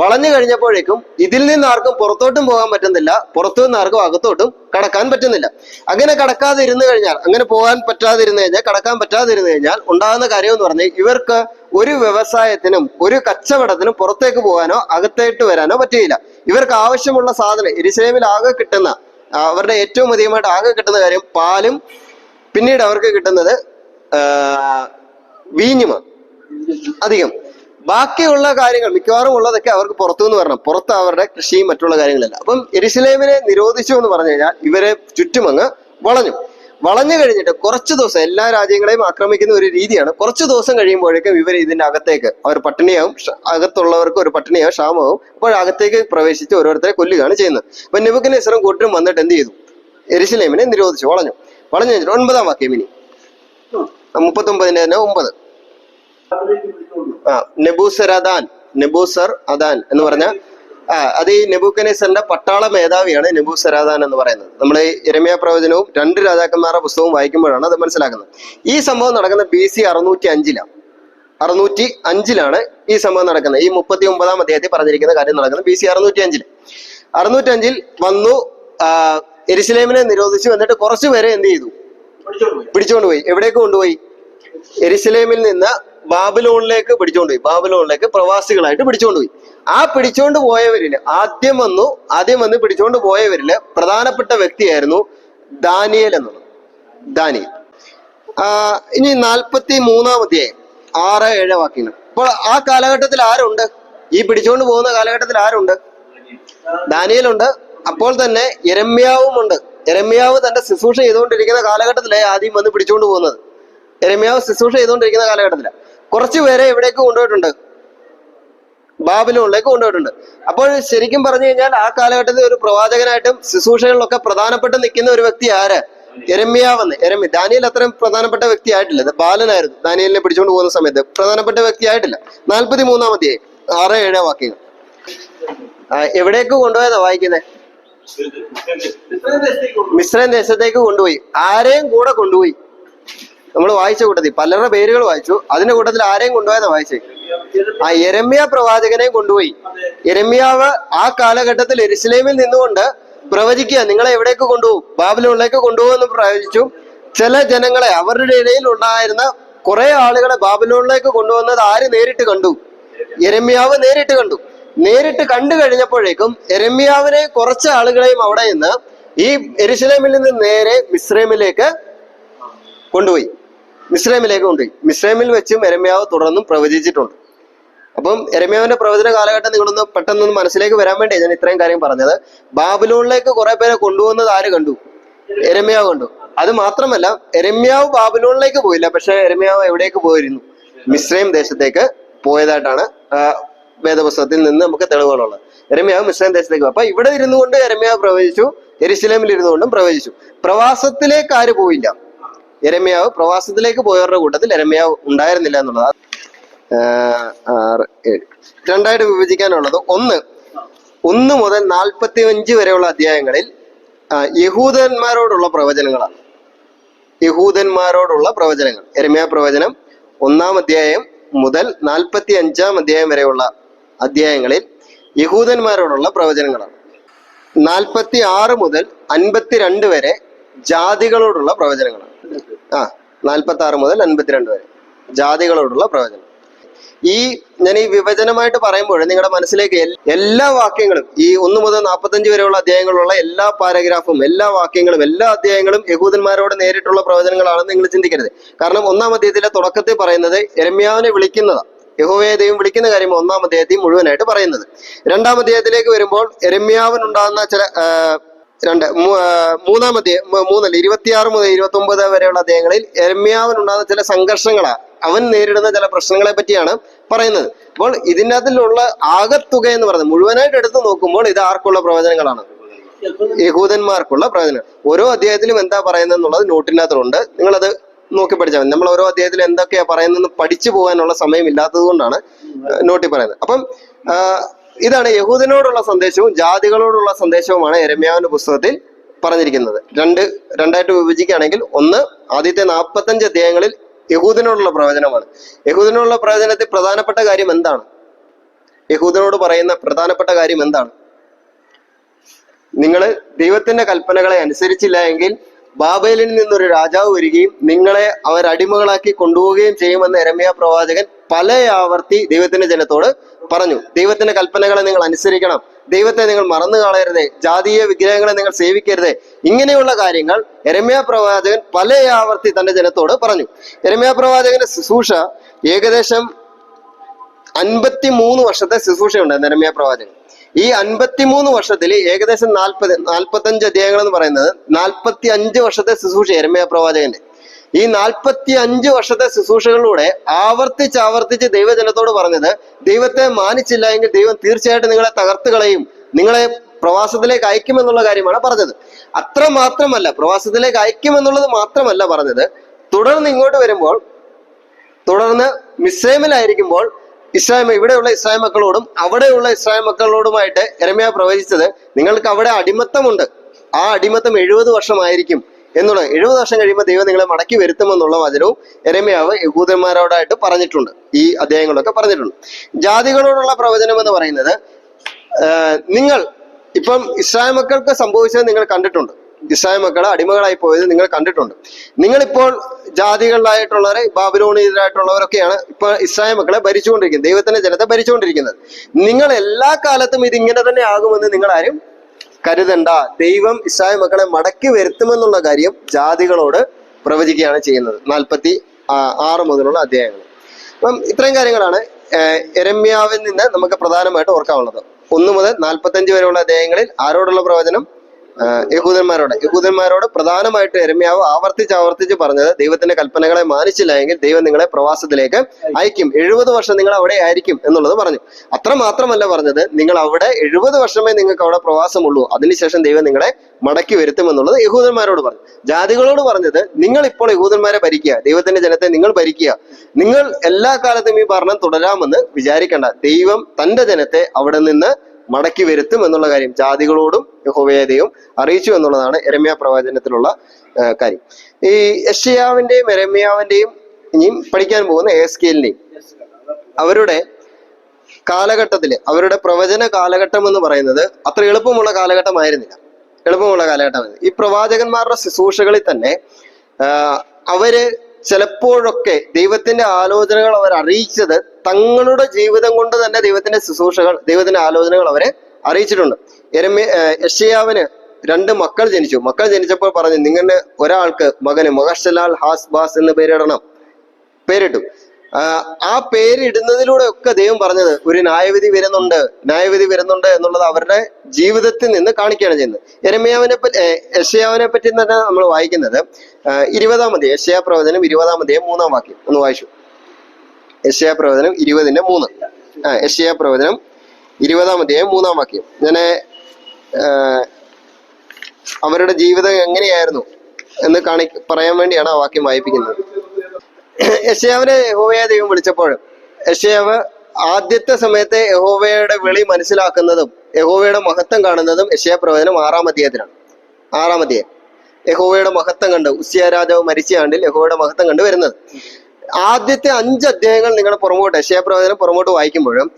വളഞ്ഞു കഴിഞ്ഞപ്പോഴേക്കും ഇതിൽ നിന്ന് ആർക്കും പുറത്തോട്ടും പോകാൻ പറ്റുന്നില്ല, പുറത്തു നിന്ന് ആർക്കും അകത്തോട്ടും കടക്കാൻ പറ്റുന്നില്ല. അങ്ങനെ കടക്കാതിരുന്നു കഴിഞ്ഞാൽ, അങ്ങനെ പോകാൻ പറ്റാതിരുന്നു കഴിഞ്ഞാൽ, കടക്കാൻ പറ്റാതിരുന്നു കഴിഞ്ഞാൽ ഉണ്ടാകുന്ന കാര്യം എന്ന് പറഞ്ഞാൽ ഇവർക്ക് ഒരു വ്യവസായത്തിനും ഒരു കച്ചവടത്തിനും പുറത്തേക്ക് പോകാനോ അകത്തേട്ട് വരാനോ പറ്റുകയില്ല. ഇവർക്ക് ആവശ്യമുള്ള സാധനം യെരൂശലേമിൽ ആകെ കിട്ടുന്ന, അവരുടെ ഏറ്റവും അധികമായിട്ട് ആകെ കിട്ടുന്ന കാര്യം പാലും പിന്നീട് അവർക്ക് കിട്ടുന്നത് വീഞ്ഞുമാണ് അധികം. ബാക്കിയുള്ള കാര്യങ്ങൾ മിക്കവാറും ഉള്ളതൊക്കെ അവർക്ക് പുറത്തുനിന്ന് വരണം. പുറത്ത് അവരുടെ കൃഷിയും മറ്റുള്ള കാര്യങ്ങളല്ല. അപ്പം യെരൂശലേമിനെ നിരോധിച്ചു എന്ന് പറഞ്ഞു കഴിഞ്ഞാൽ ഇവരെ ചുറ്റുമങ്ങ് വളഞ്ഞു കഴിഞ്ഞിട്ട് കുറച്ച് ദിവസം, എല്ലാ രാജ്യങ്ങളെയും ആക്രമിക്കുന്ന ഒരു രീതിയാണ്. കുറച്ച് ദിവസം കഴിയുമ്പോഴേക്കും ഇവർ ഇതിന്റെ അകത്തേക്ക് അവർ പട്ടിണിയാവും, അകത്തുള്ളവർക്ക് ഒരു പട്ടിണിയാവും, ക്ഷാമവും. അപ്പോൾ അകത്തേക്ക് പ്രവേശിച്ച് ഓരോരുത്തരെ കൊല്ലുകയാണ് ചെയ്യുന്നത്. അപ്പൊ നെബൂഖദ്നേസറും കൂട്ടരും വന്നിട്ട് എന്ത് ചെയ്തു? യെരൂശലേമിനെ നിരോധിച്ചു, വളഞ്ഞു കഴിഞ്ഞിട്ട് 9-ാം വാക്യം ഇനി 39-9 നെബൂസർ അദാൻ എന്ന് പറഞ്ഞ അത് ഈ നെബൂഖദ്നേസറിന്റെ പട്ടാള മേധാവിയാണ് നെബൂസരാദാൻ എന്ന് പറയുന്നത്. നമ്മൾ യിരെമ്യാ പ്രവചനവും 2 രാജാക്കന്മാരുടെ പുസ്തകവും വായിക്കുമ്പോഴാണ് അത് മനസ്സിലാക്കുന്നത്. ഈ സംഭവം നടക്കുന്നത് BC 605-ലാണ് ഈ സംഭവം നടക്കുന്നത്. ഈ 39-ാം അധ്യായത്തിൽ പറഞ്ഞിരിക്കുന്ന കാര്യം നടക്കുന്നത് BC 605 വന്നു. യെരൂശലേമിനെ നിരോധിച്ചു. എന്നിട്ട് കുറച്ചു പേരെ എന്ത് ചെയ്തു? പിടിച്ചുകൊണ്ടുപോയി. എവിടേക്ക് കൊണ്ടുപോയി? യെരൂശലേമിൽ നിന്ന് ബാബിലോണിലേക്ക് പിടിച്ചുകൊണ്ടുപോയി. ബാബിലോണിലേക്ക് പ്രവാസികളായിട്ട് പിടിച്ചുകൊണ്ടുപോയി. ആ പിടിച്ചുകൊണ്ട് പോയവരില് ആദ്യം വന്ന് പിടിച്ചുകൊണ്ട് പോയവരില് പ്രധാനപ്പെട്ട വ്യക്തിയായിരുന്നു ദാനിയേൽ എന്നുള്ളത്. ദാനിയേൽ. ഇനി 43-ാം അധ്യായം 6-7 വാക്യങ്ങൾ. അപ്പോൾ ആ കാലഘട്ടത്തിൽ ആരുണ്ട്? ഈ പിടിച്ചുകൊണ്ട് പോകുന്ന കാലഘട്ടത്തിൽ ആരുണ്ട്? ദാനിയേലുണ്ട്. അപ്പോൾ തന്നെ യിരെമ്യാവും ഉണ്ട്. യിരെമ്യാവ് തന്റെ ശുശ്രൂഷ ചെയ്തുകൊണ്ടിരിക്കുന്ന കാലഘട്ടത്തിലെ ആദ്യം വന്ന് പിടിച്ചുകൊണ്ട് പോകുന്നത്. യിരെമ്യാവ് ശുശ്രൂഷ ചെയ്തുകൊണ്ടിരിക്കുന്ന കാലഘട്ടത്തിലാണ്. കുറച്ചു പേരെ എവിടേക്ക് കൊണ്ടുപോയിട്ടുണ്ട്? ബാബിലോണിലേക്ക് കൊണ്ടുപോയിട്ടുണ്ട്. അപ്പോൾ ശരിക്കും പറഞ്ഞു കഴിഞ്ഞാൽ ആ കാലഘട്ടത്തിൽ ഒരു പ്രവാചകനായിട്ടും ശുശ്രൂഷകളിലൊക്കെ പ്രധാനപ്പെട്ട് നിൽക്കുന്ന ഒരു വ്യക്തി ആര്? യിരെമ്യാവെന്ന്. ദാനിയേൽ അത്രയും പ്രധാനപ്പെട്ട വ്യക്തി ആയിട്ടില്ല. ഇത് ബാലനായിരുന്നു. ദാനിയേലിനെ പിടിച്ചുകൊണ്ട് പോകുന്ന സമയത്ത് പ്രധാനപ്പെട്ട വ്യക്തി ആയിട്ടില്ല. 43-ാം അധ്യായം 6-7 വാക്യങ്ങൾ. എവിടേക്ക് കൊണ്ടുപോയതാ വായിക്കുന്നത്? മിസ്രൈം ദേശത്തേക്ക് കൊണ്ടുപോയി. ആരെയും കൂടെ കൊണ്ടുപോയി. നമ്മൾ വായിച്ച കൂട്ടത്തിൽ പലരുടെ പേരുകൾ വായിച്ചു. അതിന്റെ കൂട്ടത്തിൽ ആരെയും കൊണ്ടുപോയതാ വായിച്ചേ? യിരെമ്യാ പ്രവാചകനെയും കൊണ്ടുപോയി. യിരെമ്യാവ് ആ കാലഘട്ടത്തിൽ യെരൂശലേമിൽ നിന്നുകൊണ്ട് പ്രവചിക്കുക, നിങ്ങളെ എവിടേക്ക് കൊണ്ടുപോകും? ബാബിലോണിലേക്ക് കൊണ്ടുപോകുമെന്ന് പ്രവചിച്ചു. ചില ജനങ്ങളെ, അവരുടെ ഇടയിൽ ഉണ്ടായിരുന്ന കുറെ ആളുകളെ ബാബിലോണിലേക്ക് കൊണ്ടുവന്നത് ആര് നേരിട്ട് കണ്ടു? യിരെമ്യാവ് നേരിട്ട് കണ്ടു. നേരിട്ട് കണ്ടു കഴിഞ്ഞപ്പോഴേക്കും യിരെമ്യാവിനെ കുറച്ച് ആളുകളെയും അവിടെ നിന്ന് ഈ യെരൂശലേമിൽ നിന്ന് നേരെ മിസ്രൈമിലേക്ക് കൊണ്ടുപോയി. മിസ്രൈമിൽ വെച്ചും യിരെമ്യാവ് തുടർന്നും പ്രവചിച്ചിട്ടുണ്ട്. അപ്പം യിരെമ്യാവിന്റെ പ്രവചന കാലഘട്ടം നിങ്ങളൊന്ന് പെട്ടെന്നൊന്ന് മനസ്സിലേക്ക് വരാൻ വേണ്ടി ഞാൻ ഇത്രയും കാര്യം പറഞ്ഞത്. ബാബിലോണിലേക്ക് കുറെ പേരെ കൊണ്ടുപോകുന്നത് ആര് കണ്ടു? യിരെമ്യാവ് കണ്ടു. അത് മാത്രമല്ല, യിരെമ്യാവ് ബാബിലോണിലേക്ക് പോയില്ല. പക്ഷെ യിരെമ്യാവ് എവിടേക്ക് പോയിരുന്നു? മിസ്രൈം ദേശത്തേക്ക് പോയതായിട്ടാണ് വേദപുസ്തകത്തിൽ നിന്ന് നമുക്ക് തെളിവുകളുള്ളത്. യിരെമ്യാവ് മിസ്രൈം ദേശത്തേക്ക്. അപ്പൊ ഇവിടെ ഇരുന്നു കൊണ്ട് യിരെമ്യാവ് പ്രവചിച്ചു, യെരൂശലേമിൽ ഇരുന്നുകൊണ്ടും പ്രവചിച്ചു. പ്രവാസത്തിലേക്ക് ആര് പോയില്ല? യിരെമ്യാവ്. പ്രവാസത്തിലേക്ക് പോയവരുടെ കൂട്ടത്തിൽ യിരെമ്യാവ് ഉണ്ടായിരുന്നില്ല എന്നുള്ളത്. 2 വിഭജിക്കാനുള്ളത്. 1 മുതൽ 45 വരെയുള്ള അധ്യായങ്ങളിൽ യഹൂദന്മാരോടുള്ള പ്രവചനങ്ങളാണ്. യിരെമ്യാ പ്രവചനം 1-ാം അധ്യായം മുതൽ 45-ാം അധ്യായം വരെയുള്ള അധ്യായങ്ങളിൽ യഹൂദന്മാരോടുള്ള പ്രവചനങ്ങളാണ്. 46 മുതൽ 52 വരെ ജാതികളോടുള്ള പ്രവചനങ്ങളാണ്. 46 മുതൽ 52 വരെ ജാതികളോടുള്ള പ്രവചനം. ഞാൻ ഈ വിഭജനമായിട്ട് പറയുമ്പോൾ നിങ്ങളുടെ മനസ്സിലേക്ക് എല്ലാ വാക്യങ്ങളും, ഈ 1 മുതൽ 45 വരെയുള്ള അധ്യായങ്ങളുള്ള എല്ലാ പാരഗ്രാഫും, എല്ലാ വാക്യങ്ങളും, എല്ലാ അധ്യായങ്ങളും യഹൂദന്മാരോട് നേരിട്ടുള്ള പ്രവചനങ്ങളാണെന്ന് നിങ്ങൾ ചിന്തിക്കരുത്. കാരണം 1-ാം അധ്യായത്തിലെ തുടക്കത്തിൽ പറയുന്നത് യിരെമ്യാവിനെ വിളിക്കുന്നതാണ്. യഹോവയെ ദൈവം വിളിക്കുന്ന കാര്യം 1-ാം അധ്യായത്തിൽ മുഴുവനായിട്ട് പറയുന്നത്. 2-ാം അധ്യായത്തിലേക്ക് വരുമ്പോൾ യിരെമ്യാവിനുണ്ടാകുന്ന ചില 3-ാം അധ്യായം 26 മുതൽ 29 വരെയുള്ള അധ്യായങ്ങളിൽ യിരെമ്യാവിനുണ്ടാകുന്ന ചില സംഘർഷങ്ങളാണ്, അവൻ നേരിടുന്ന ചില പ്രശ്നങ്ങളെ പറ്റിയാണ് പറയുന്നത്. അപ്പോൾ ഇതിനകത്തിലുള്ള ആകത്തുക എന്ന് പറയുന്നത് മുഴുവനായിട്ട് എടുത്തു നോക്കുമ്പോൾ ഇത് ആർക്കുള്ള പ്രവചനങ്ങളാണ്? യഹൂദന്മാർക്കുള്ള പ്രവചനം. ഓരോ അധ്യായത്തിലും എന്താ പറയുന്നത് എന്നുള്ളത് നോട്ടിനകത്തുണ്ട്. നിങ്ങളത് നോക്കി പഠിച്ചാൽ മതി. നമ്മൾ ഓരോ അധ്യായത്തിൽ എന്തൊക്കെയാ പറയുന്നതെന്ന് പഠിച്ചു പോകാനുള്ള സമയം ഇല്ലാത്തത് കൊണ്ടാണ് നോട്ടി പറയുന്നത്. അപ്പം ഇതാണ് യഹൂദനോടുള്ള സന്ദേശവും ജാതികളോടുള്ള സന്ദേശവുമാണ് യിരെമ്യാവിന്റെ പുസ്തകത്തിൽ പറഞ്ഞിരിക്കുന്നത്. രണ്ടായിട്ട് വിഭജിക്കുകയാണെങ്കിൽ, 1 ആദ്യത്തെ 45 അധ്യായങ്ങളിൽ യഹൂദനോടുള്ള പ്രവചനമാണ്. യഹൂദനോടുള്ള പ്രവചനത്തിൽ പ്രധാനപ്പെട്ട കാര്യം എന്താണ്? യഹൂദനോട് പറയുന്ന പ്രധാനപ്പെട്ട കാര്യം എന്താണ്? നിങ്ങൾ ദൈവത്തിന്റെ കൽപ്പനകളെ അനുസരിച്ചില്ല എങ്കിൽ ബാബേലിൽ നിന്നൊരു രാജാവ് വരികയും നിങ്ങളെ അവർ അടിമകളാക്കി കൊണ്ടുപോവുകയും ചെയ്യുമെന്ന് യെരമ്യാ പ്രവാചകൻ പല ആവർത്തി ദൈവത്തിന്റെ ജനത്തോട് പറഞ്ഞു. ദൈവത്തിന്റെ കൽപ്പനകളെ നിങ്ങൾ അനുസരിക്കണം, ദൈവത്തെ നിങ്ങൾ മറന്നു കളയരുതേ, ജാതീയ വിഗ്രഹങ്ങളെ നിങ്ങൾ സേവിക്കരുതേ, ഇങ്ങനെയുള്ള കാര്യങ്ങൾ യെരമ്യാ പ്രവാചകൻ പല ആവർത്തി തന്റെ ജനത്തോട് പറഞ്ഞു. യെരമ്യാ പ്രവാചകന്റെ ശുശ്രൂഷ ഏകദേശം 53 വർഷത്തെ ശുശ്രൂഷയുണ്ട് യെരമ്യാ പ്രവാചകൻ. ഈ 53 വർഷത്തിൽ ഏകദേശം 45 അധ്യായങ്ങൾ എന്ന് പറയുന്നത് 45 വർഷത്തെ ശുശ്രൂഷ യെരമ്യാ പ്രവാചകന്റെ. ഈ 45 വർഷത്തെ ശുശ്രൂഷകളിലൂടെ ആവർത്തിച്ച് ദൈവജനത്തോട് പറഞ്ഞത്, ദൈവത്തെ മാനിച്ചില്ല എങ്കിൽ ദൈവം തീർച്ചയായിട്ടും നിങ്ങളെ തകർത്ത് കളയും, നിങ്ങളെ പ്രവാസത്തിലേക്ക് അയക്കുമെന്നുള്ള കാര്യമാണ് പറഞ്ഞത്. അത്ര മാത്രമല്ല, പ്രവാസത്തിലേക്ക് അയക്കുമെന്നുള്ളത് മാത്രമല്ല പറഞ്ഞത്, തുടർന്ന് ഇങ്ങോട്ട് വരുമ്പോൾ, തുടർന്ന് മിസ്രൈമിലായിരിക്കുമ്പോൾ ഇവിടെയുള്ള ഇസ്രായേൽ മക്കളോടും അവിടെയുള്ള ഇസ്രായേൽ മക്കളോടുമായിട്ട് യെരമ്യാ പ്രവചിച്ചത്, നിങ്ങൾക്ക് അവിടെ അടിമത്തമുണ്ട്, ആ അടിമത്തം 70 വർഷമായിരിക്കും എന്നുള്ളത്. 70 വർഷം കഴിയുമ്പോൾ ദൈവം നിങ്ങളെ മടക്കി വരുത്തുമെന്നുള്ള വചനവും യെരമ്യാവ് യഹൂദന്മാരോടായിട്ട് പറഞ്ഞിട്ടുണ്ട്, ഈ അധ്യായങ്ങളൊക്കെ പറഞ്ഞിട്ടുണ്ട്. ജാതികളോടുള്ള പ്രവചനം എന്ന് പറയുന്നത്, നിങ്ങൾ ഇപ്പം ഇസ്രായേൽ മക്കൾക്ക് സംഭവിച്ചത് നിങ്ങൾ കണ്ടിട്ടുണ്ട്, ഇസ്രായേൽ മക്കൾ അടിമകളായി പോയത് നിങ്ങൾ കണ്ടിട്ടുണ്ട്. നിങ്ങളിപ്പോൾ ജാതികളിലായിട്ടുള്ളവരെ, ബാബിലോണിയരായിട്ടുള്ളവരൊക്കെയാണ് ഇപ്പൊ ഇസ്രായേൽ മക്കളെ ഭരിച്ചുകൊണ്ടിരിക്കുന്നത്, ദൈവത്തിന്റെ ജനത്തെ ഭരിച്ചുകൊണ്ടിരിക്കുന്നത്. നിങ്ങൾ എല്ലാ കാലത്തും ഇതിങ്ങനെ തന്നെ ആകുമെന്ന് നിങ്ങൾ ആരും കരുതണ്ട. ദൈവം ഇസ്രായേൽ മക്കളെ മടക്കി വരുത്തുമെന്നുള്ള കാര്യം ജാതികളോട് പ്രവചിക്കുകയാണ് ചെയ്യുന്നത് 46 മുതലുള്ള അധ്യായങ്ങൾ. അപ്പം ഇത്രയും കാര്യങ്ങളാണ് യെരമ്യാവിൽ നിന്ന് നമുക്ക് പ്രധാനമായിട്ട് ഓർക്കാനുള്ളത്. 1 മുതൽ 45 വരെയുള്ള അധ്യായങ്ങളിൽ ആരോടുള്ള പ്രവചനം? യഹൂദന്മാരോട് പ്രധാനമായിട്ട് യെരമ്യാവ് ആവർത്തിച്ച് പറഞ്ഞത്, ദൈവത്തിന്റെ കൽപ്പനകളെ മാനിച്ചില്ല എങ്കിൽ ദൈവം നിങ്ങളെ പ്രവാസത്തിലേക്ക് അയക്കും, 70 വർഷം നിങ്ങൾ അവിടെ ആയിരിക്കും എന്നുള്ളത് പറഞ്ഞു. അത്ര മാത്രമല്ല പറഞ്ഞത്, നിങ്ങൾ അവിടെ 70 വർഷമേ നിങ്ങൾക്ക് അവിടെ പ്രവാസമുള്ളൂ, അതിനുശേഷം ദൈവം നിങ്ങളെ മടക്കി വരുത്തും എന്നുള്ളത് യഹൂദന്മാരോട് പറഞ്ഞു. ജാതികളോട് പറഞ്ഞത്, നിങ്ങൾ ഇപ്പോൾ യഹൂദന്മാരെ ഭരിക്കുക, ദൈവത്തിന്റെ ജനത്തെ നിങ്ങൾ ഭരിക്കുക, നിങ്ങൾ എല്ലാ കാലത്തും ഈ ഭരണം തുടരാമെന്ന് വിചാരിക്കേണ്ട, ദൈവം തന്റെ ജനത്തെ അവിടെ നിന്ന് മടക്കി വരുത്തും എന്നുള്ള കാര്യം ജാതികളോടും യഹോവയെ ദൈവം അറിയിച്ചു എന്നുള്ളതാണ് യെരമ്യാ പ്രവചനത്തിലുള്ള കാര്യം. ഈ യെശയ്യാവിന്റെയും യെരമ്യാവിന്റെയും ഇനിയും പഠിക്കാൻ പോകുന്ന എഹെസ്കേലിന്റെയും അവരുടെ കാലഘട്ടത്തില്, അവരുടെ പ്രവചന കാലഘട്ടം എന്ന് പറയുന്നത് അത്ര എളുപ്പമുള്ള കാലഘട്ടമായിരുന്നില്ല. ഈ പ്രവാചകന്മാരുടെ ശുശ്രൂഷകളിൽ തന്നെ അവര് ചിലപ്പോഴൊക്കെ ദൈവത്തിന്റെ ആലോചനകൾ അവർ അറിയിച്ചത് തങ്ങളുടെ ജീവിതം കൊണ്ട് തന്നെ ദൈവത്തിന്റെ ശുശ്രൂഷകൾ, ദൈവത്തിന്റെ ആലോചനകൾ അവരെ അറിയിച്ചിട്ടുണ്ട്. യെശയ്യാവിന് 2 മക്കൾ ജനിച്ചു. മക്കൾ ജനിച്ചപ്പോൾ പറഞ്ഞു, നിങ്ങളുടെ ഒരാൾക്ക് മകന് മഹശലാൽ ഹാസ്ബാസ് എന്ന് പേരിട്ടു. ആ പേരിടുന്നതിലൂടെ ഒക്കെ ദൈവം പറഞ്ഞത്, ഒരു ന്യായവിധി വരുന്നുണ്ട് എന്നുള്ളത് അവരുടെ ജീവിതത്തിൽ നിന്ന് കാണിക്കുകയാണ് ചെയ്യുന്നത്. യെശയ്യാവിനെ പറ്റി തന്നെ നമ്മൾ വായിക്കുന്നത് 20-ാം അധ്യായം, യെശയ്യാ പ്രവചനം 20-ാം അധ്യായം 3-ാം വാക്യം ഒന്ന് വായിച്ചു. യെശയ്യാ പ്രവചനം 20:3. യെശയ്യാ പ്രവചനം 20-ാം അധ്യായം 3-ാം വാക്യം. ഞാൻ അവരുടെ ജീവിതം എങ്ങനെയായിരുന്നു എന്ന് പറയാൻ വേണ്ടിയാണ് ആ വാക്യം വായിപ്പിക്കുന്നത്. യെശയ്യാവിനെ യഹോവയെ ദൈവം വിളിച്ചപ്പോൾ യെശയ്യാവ് ആദ്യത്തെ സമയത്തെ യഹോവയുടെ വിളി മനസ്സിലാക്കുന്നതും യഹോവയുടെ മഹത്വം കാണുന്നതും യെശയ്യാ പ്രവചനം 6-ാം അധ്യായത്തിലാണ്. 6-ാം അധ്യായം യഹോവയുടെ മഹത്വം കണ്ട്, ഉസ്സിയാ രാജാവ് മരിച്ച ആണ്ടിൽ യഹോവയുടെ മഹത്വം കണ്ട് വരുന്നത്. ആദ്യത്തെ 5 അധ്യായങ്ങൾ നിങ്ങൾ യെശയ്യാ പ്രവചനം പുറമോട്ട് വായിക്കുമ്പോഴും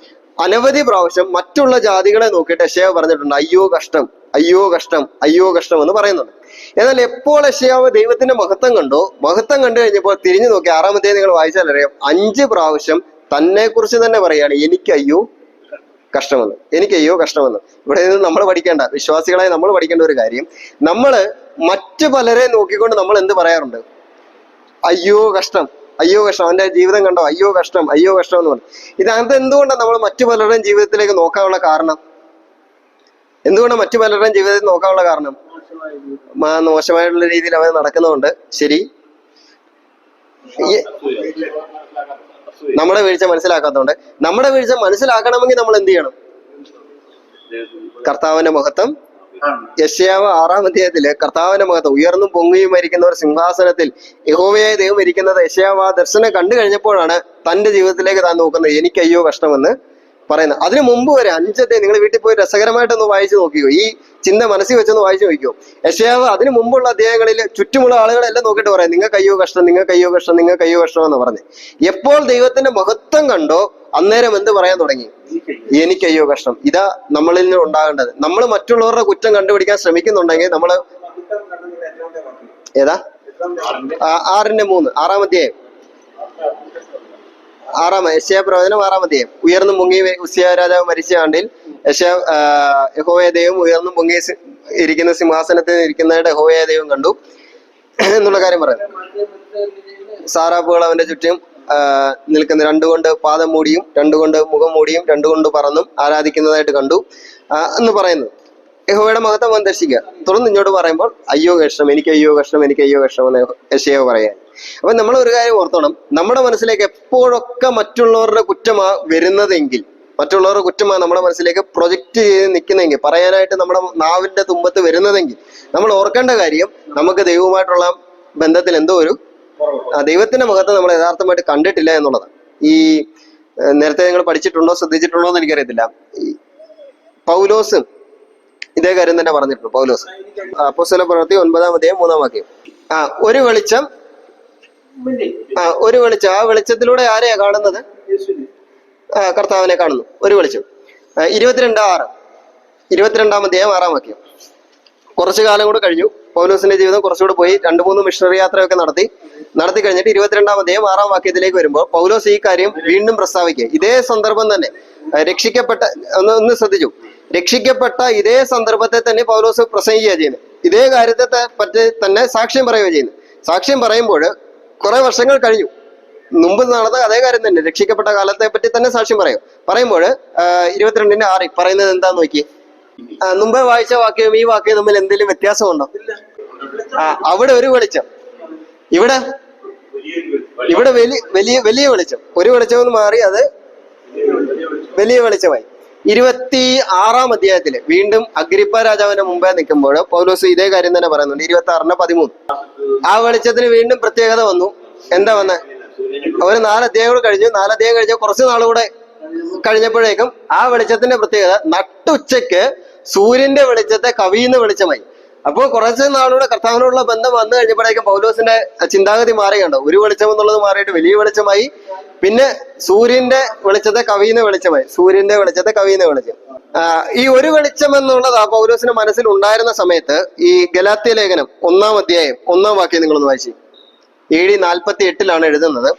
അനവധി പ്രാവശ്യം മറ്റുള്ള ജാതികളെ നോക്കിയിട്ട് യെശയ്യാവ് പറഞ്ഞിട്ടുണ്ട്, അയ്യോ കഷ്ടം, അയ്യോ കഷ്ടം, അയ്യോ കഷ്ടം എന്ന് പറയുന്നുണ്ട്. എന്നാൽ എപ്പോൾ യെശയ്യാവ് ദൈവത്തിന്റെ മഹത്വം കണ്ടു കഴിഞ്ഞപ്പോൾ തിരിഞ്ഞു നോക്കി 6-ാം അധ്യായം നിങ്ങൾ വായിച്ചാൽ അറിയാം, 5 പ്രാവശ്യം തന്നെ കുറിച്ച് തന്നെ പറയാണ്, എനിക്ക് അയ്യോ കഷ്ടമെന്ന്, എനിക്ക് അയ്യോ കഷ്ടമെന്ന്. ഇവിടെ നിന്ന് നമ്മൾ പഠിക്കേണ്ട, വിശ്വാസികളായി നമ്മൾ പഠിക്കേണ്ട ഒരു കാര്യം, നമ്മള് മറ്റു പലരെ നോക്കിക്കൊണ്ട് നമ്മൾ എന്ത് പറയാറുണ്ട്? അയ്യോ കഷ്ടം, അയ്യോ കഷ്ടം, അവന്റെ ജീവിതം കണ്ടോ, അയ്യോ കഷ്ടം, അയ്യോ കഷ്ടം എന്ന് പറഞ്ഞു. ഇതങ്ങനത്തെ എന്തുകൊണ്ടാണ് നമ്മൾ മറ്റു പലരുടെയും ജീവിതത്തിലേക്ക് നോക്കാനുള്ള കാരണം? എന്തുകൊണ്ടാണ് മറ്റു പലരുടെയും ജീവിതത്തിൽ നോക്കാനുള്ള കാരണം? മോശമായിട്ടുള്ള രീതിയിൽ അവർ നടക്കുന്നുണ്ട്. ശരി, നമ്മുടെ വീഴ്ച മനസ്സിലാക്കാത്തതുകൊണ്ട്. നമ്മുടെ വീഴ്ച മനസ്സിലാക്കണമെങ്കിൽ നമ്മൾ എന്ത് ചെയ്യണം? കർത്താവിന്റെ മഹത്വം, യെശയ്യാവ് 6-ാം അധ്യായത്തില് കർത്താവിന്റെ മഹത്വം, ഉയർന്നും പൊങ്ങിയും ഇരിക്കുന്ന ഒരു സിംഹാസനത്തിൽ യഹോവയായ ദൈവം ഇരിക്കുന്നത് യെശയ്യാവ് ആ ദർശനം കണ്ടു കഴിഞ്ഞപ്പോഴാണ് തന്റെ ജീവിതത്തിലേക്ക് താൻ നോക്കുന്നത്, എനിക്ക് അയ്യോ കഷ്ടമെന്ന് പറയുന്നത്. അതിനു മുമ്പ് വരെ 5 അധ്യായം നിങ്ങൾ വീട്ടിൽ പോയി രസകരമായിട്ടൊന്ന് വായിച്ചു നോക്കിയോ, ഈ ചിന്ത മനസ്സിൽ വെച്ചൊന്ന് വായിച്ചു നോക്കിയോ. യെശയ്യാവ് അതിനു മുമ്പുള്ള അധ്യായങ്ങളിൽ ചുറ്റുമുള്ള ആളുകളെല്ലാം നോക്കിയിട്ട് പറയാം, നിങ്ങൾക്ക് അയ്യോ കഷ്ടം, നിങ്ങൾക്ക് അയ്യോ കഷ്ടം, നിങ്ങൾക്ക് അയ്യോ കഷ്ടം എന്ന് പറഞ്ഞ്. എപ്പോൾ ദൈവത്തിന്റെ മഹത്വം കണ്ടോ അന്നേരം എന്ത് പറയാൻ തുടങ്ങി? എനിക്കയ്യോ കഷ്ടം. ഇതാ നമ്മളിൽ നിന്ന് ഉണ്ടാകേണ്ടത്. നമ്മൾ മറ്റുള്ളവരുടെ കുറ്റം കണ്ടുപിടിക്കാൻ ശ്രമിക്കുന്നുണ്ടെങ്കിൽ നമ്മള് ഏതാ 6:3 6-ാം അധ്യായം യെശയ്യാ പ്രവചനം 6-ാം അധ്യായം. ഉയർന്നു മുങ്ങി ഉസ്സിയാ രാജാവ് മരിച്ച ആണ്ടിൽ യഹോവയെ ദൈവം ഉയർന്നു മുങ്ങി ഇരിക്കുന്ന സിംഹാസനത്തിൽ ഇരിക്കുന്നവരുടെ യഹോവയെ ദൈവം കണ്ടു എന്നുള്ള കാര്യം പറയുന്നത്. സാറാപ്പുകൾ അവന്റെ ചുറ്റും നിൽക്കുന്ന 2 കൊണ്ട് പാദം മൂടിയും 2 കൊണ്ട് മുഖം മൂടിയും 2 കൊണ്ട് പറന്നും ആരാധിക്കുന്നതായിട്ട് കണ്ടു എന്ന് പറയുന്നു. യഹോവയുടെ മഹത്വം അവൻ ദർശിക്കുക. തുടർന്ന് ഇങ്ങോട്ട് പറയുമ്പോൾ അയ്യോ കഷ്ടം, എനിക്ക് അയ്യോ കഷ്ടം, എനിക്ക് അയ്യോ കഷ്ടം എന്ന് യെശയ്യാവ് പറയാൻ. അപ്പൊ നമ്മൾ ഒരു കാര്യം ഓർത്തോണം, നമ്മുടെ മനസ്സിലേക്ക് എപ്പോഴൊക്കെ മറ്റുള്ളവരുടെ കുറ്റമാ വരുന്നതെങ്കിൽ, മറ്റുള്ളവരുടെ കുറ്റമാണ് നമ്മുടെ മനസ്സിലേക്ക് പ്രൊജക്റ്റ് ചെയ്ത് നിൽക്കുന്നെങ്കിൽ, പറയാനായിട്ട് നമ്മുടെ നാവിന്റെ തുമ്പത്ത് വരുന്നതെങ്കിൽ, നമ്മൾ ഓർക്കേണ്ട കാര്യം നമുക്ക് ദൈവവുമായിട്ടുള്ള ബന്ധത്തിൽ എന്തോ ഒരു ദൈവത്തിന്റെ മഹത്വം നമ്മൾ യഥാർത്ഥമായിട്ട് കണ്ടിട്ടില്ല എന്നുള്ളതാണ്. ഈ നേരത്തെ നിങ്ങൾ പഠിച്ചിട്ടുണ്ടോ ശ്രദ്ധിച്ചിട്ടുണ്ടോ എന്ന് എനിക്കറിയത്തില്ല. ഈ പൗലോസും ഇതേ കാര്യം തന്നെ പറഞ്ഞിട്ടുണ്ട്. പൗലോസ് അപ്പോസ്തല പ്രവൃത്തി 9-ാം അധ്യായം 3-ാം വാക്യം. ഒരു വെളിച്ചം, ഒരു വെളിച്ചം, ആ വെളിച്ചത്തിലൂടെ ആരെയാ കാണുന്നത്? കർത്താവിനെ കാണുന്നു. ഒരു വെളിച്ചം. 22-ാം അധ്യായം 6-ാം വാക്യം. കുറച്ചു കാലം കൂടെ കഴിഞ്ഞു, പൗലോസിന്റെ ജീവിതം കുറച്ചുകൂടെ പോയി, 2-3 മിഷണറി യാത്രയൊക്കെ നടത്തി കഴിഞ്ഞിട്ട് 22-ാം അധ്യായം 6-ാം വാക്യത്തിലേക്ക് വരുമ്പോൾ പൗലോസ് ഈ കാര്യം വീണ്ടും പ്രസ്താവിക്കുക. ഇതേ സന്ദർഭം തന്നെ രക്ഷിക്കപ്പെട്ട ഒന്ന് ശ്രദ്ധിച്ചു, രക്ഷിക്കപ്പെട്ട ഇതേ സന്ദർഭത്തെ തന്നെ പൗലോസ് പ്രസംഗിക്കുക ചെയ്യുന്നത്. ഇതേ കാര്യത്തെ പറ്റി തന്നെ സാക്ഷ്യം പറയുകയും ചെയ്യുന്നു. സാക്ഷ്യം പറയുമ്പോൾ കുറെ വർഷങ്ങൾ കഴിഞ്ഞു, മുമ്പ് നടന്ന അതേ കാര്യം തന്നെ, രക്ഷിക്കപ്പെട്ട കാലത്തെ പറ്റി തന്നെ സാക്ഷ്യം പറയുമ്പോൾ 22-6 പറയുന്നത് എന്താന്ന് നോക്കിയേ. മുമ്പേ വായിച്ച വാക്യവും ഈ വാക്യവും തമ്മിൽ എന്തെങ്കിലും വ്യത്യാസമുണ്ടോ? അവിടെ ഒരു വെളിച്ചം, ഇവിടെ വലിയ വെളിച്ചം. ഒരു വെളിച്ചം എന്ന് മാറി അത് വലിയ വെളിച്ചമായി. 26-ാം അധ്യായത്തില് വീണ്ടും അഗ്രിപ്പ രാജാവിന്റെ മുമ്പേ നിൽക്കുമ്പോൾ പൗലോസ് ഇതേ കാര്യം തന്നെ പറയുന്നുണ്ട്. 26-13 ആ വെളിച്ചത്തിന് വീണ്ടും പ്രത്യേകത വന്നു. എന്താ വന്നത്? ഒരു 4 അധ്യായങ്ങൾ കഴിഞ്ഞു. 4 അധ്യായം കഴിഞ്ഞ കുറച്ച് നാളുകൂടെ കഴിഞ്ഞപ്പോഴേക്കും ആ വെളിച്ചത്തിന്റെ പ്രത്യേകത നട്ടുച്ചയ്ക്ക് സൂര്യന്റെ വെളിച്ചത്തെ കവിയുന്ന വെളിച്ചമായി. അപ്പോൾ കുറച്ച് നാളുകൂടെ കർത്താവിനോടുള്ള ബന്ധം വന്നു കഴിഞ്ഞപ്പോഴേക്കും പൗലോസിന്റെ ചിന്താഗതി മാറിയുണ്ടോ. ഒരു വെളിച്ചം എന്നുള്ളത് മാറിയിട്ട് വലിയ വെളിച്ചമായി. പിന്നെ സൂര്യന്റെ വെളിച്ചത്തെ കവിയുന്ന വെളിച്ചമായി. സൂര്യന്റെ വെളിച്ചത്തെ കവിയുന്ന വെളിച്ചം. ഈ ഒരു വെളിച്ചം എന്നുള്ളത് ആ പൗലോസിന്റെ മനസ്സിൽ ഉണ്ടായിരുന്ന സമയത്ത് ഈ ഗലാത്യ ലേഖനം 1-ാം അധ്യായം 1-ാം വാക്യം നിങ്ങളൊന്ന് വായിച്ചു. AD 48-ലാണ് എഴുതുന്നത്.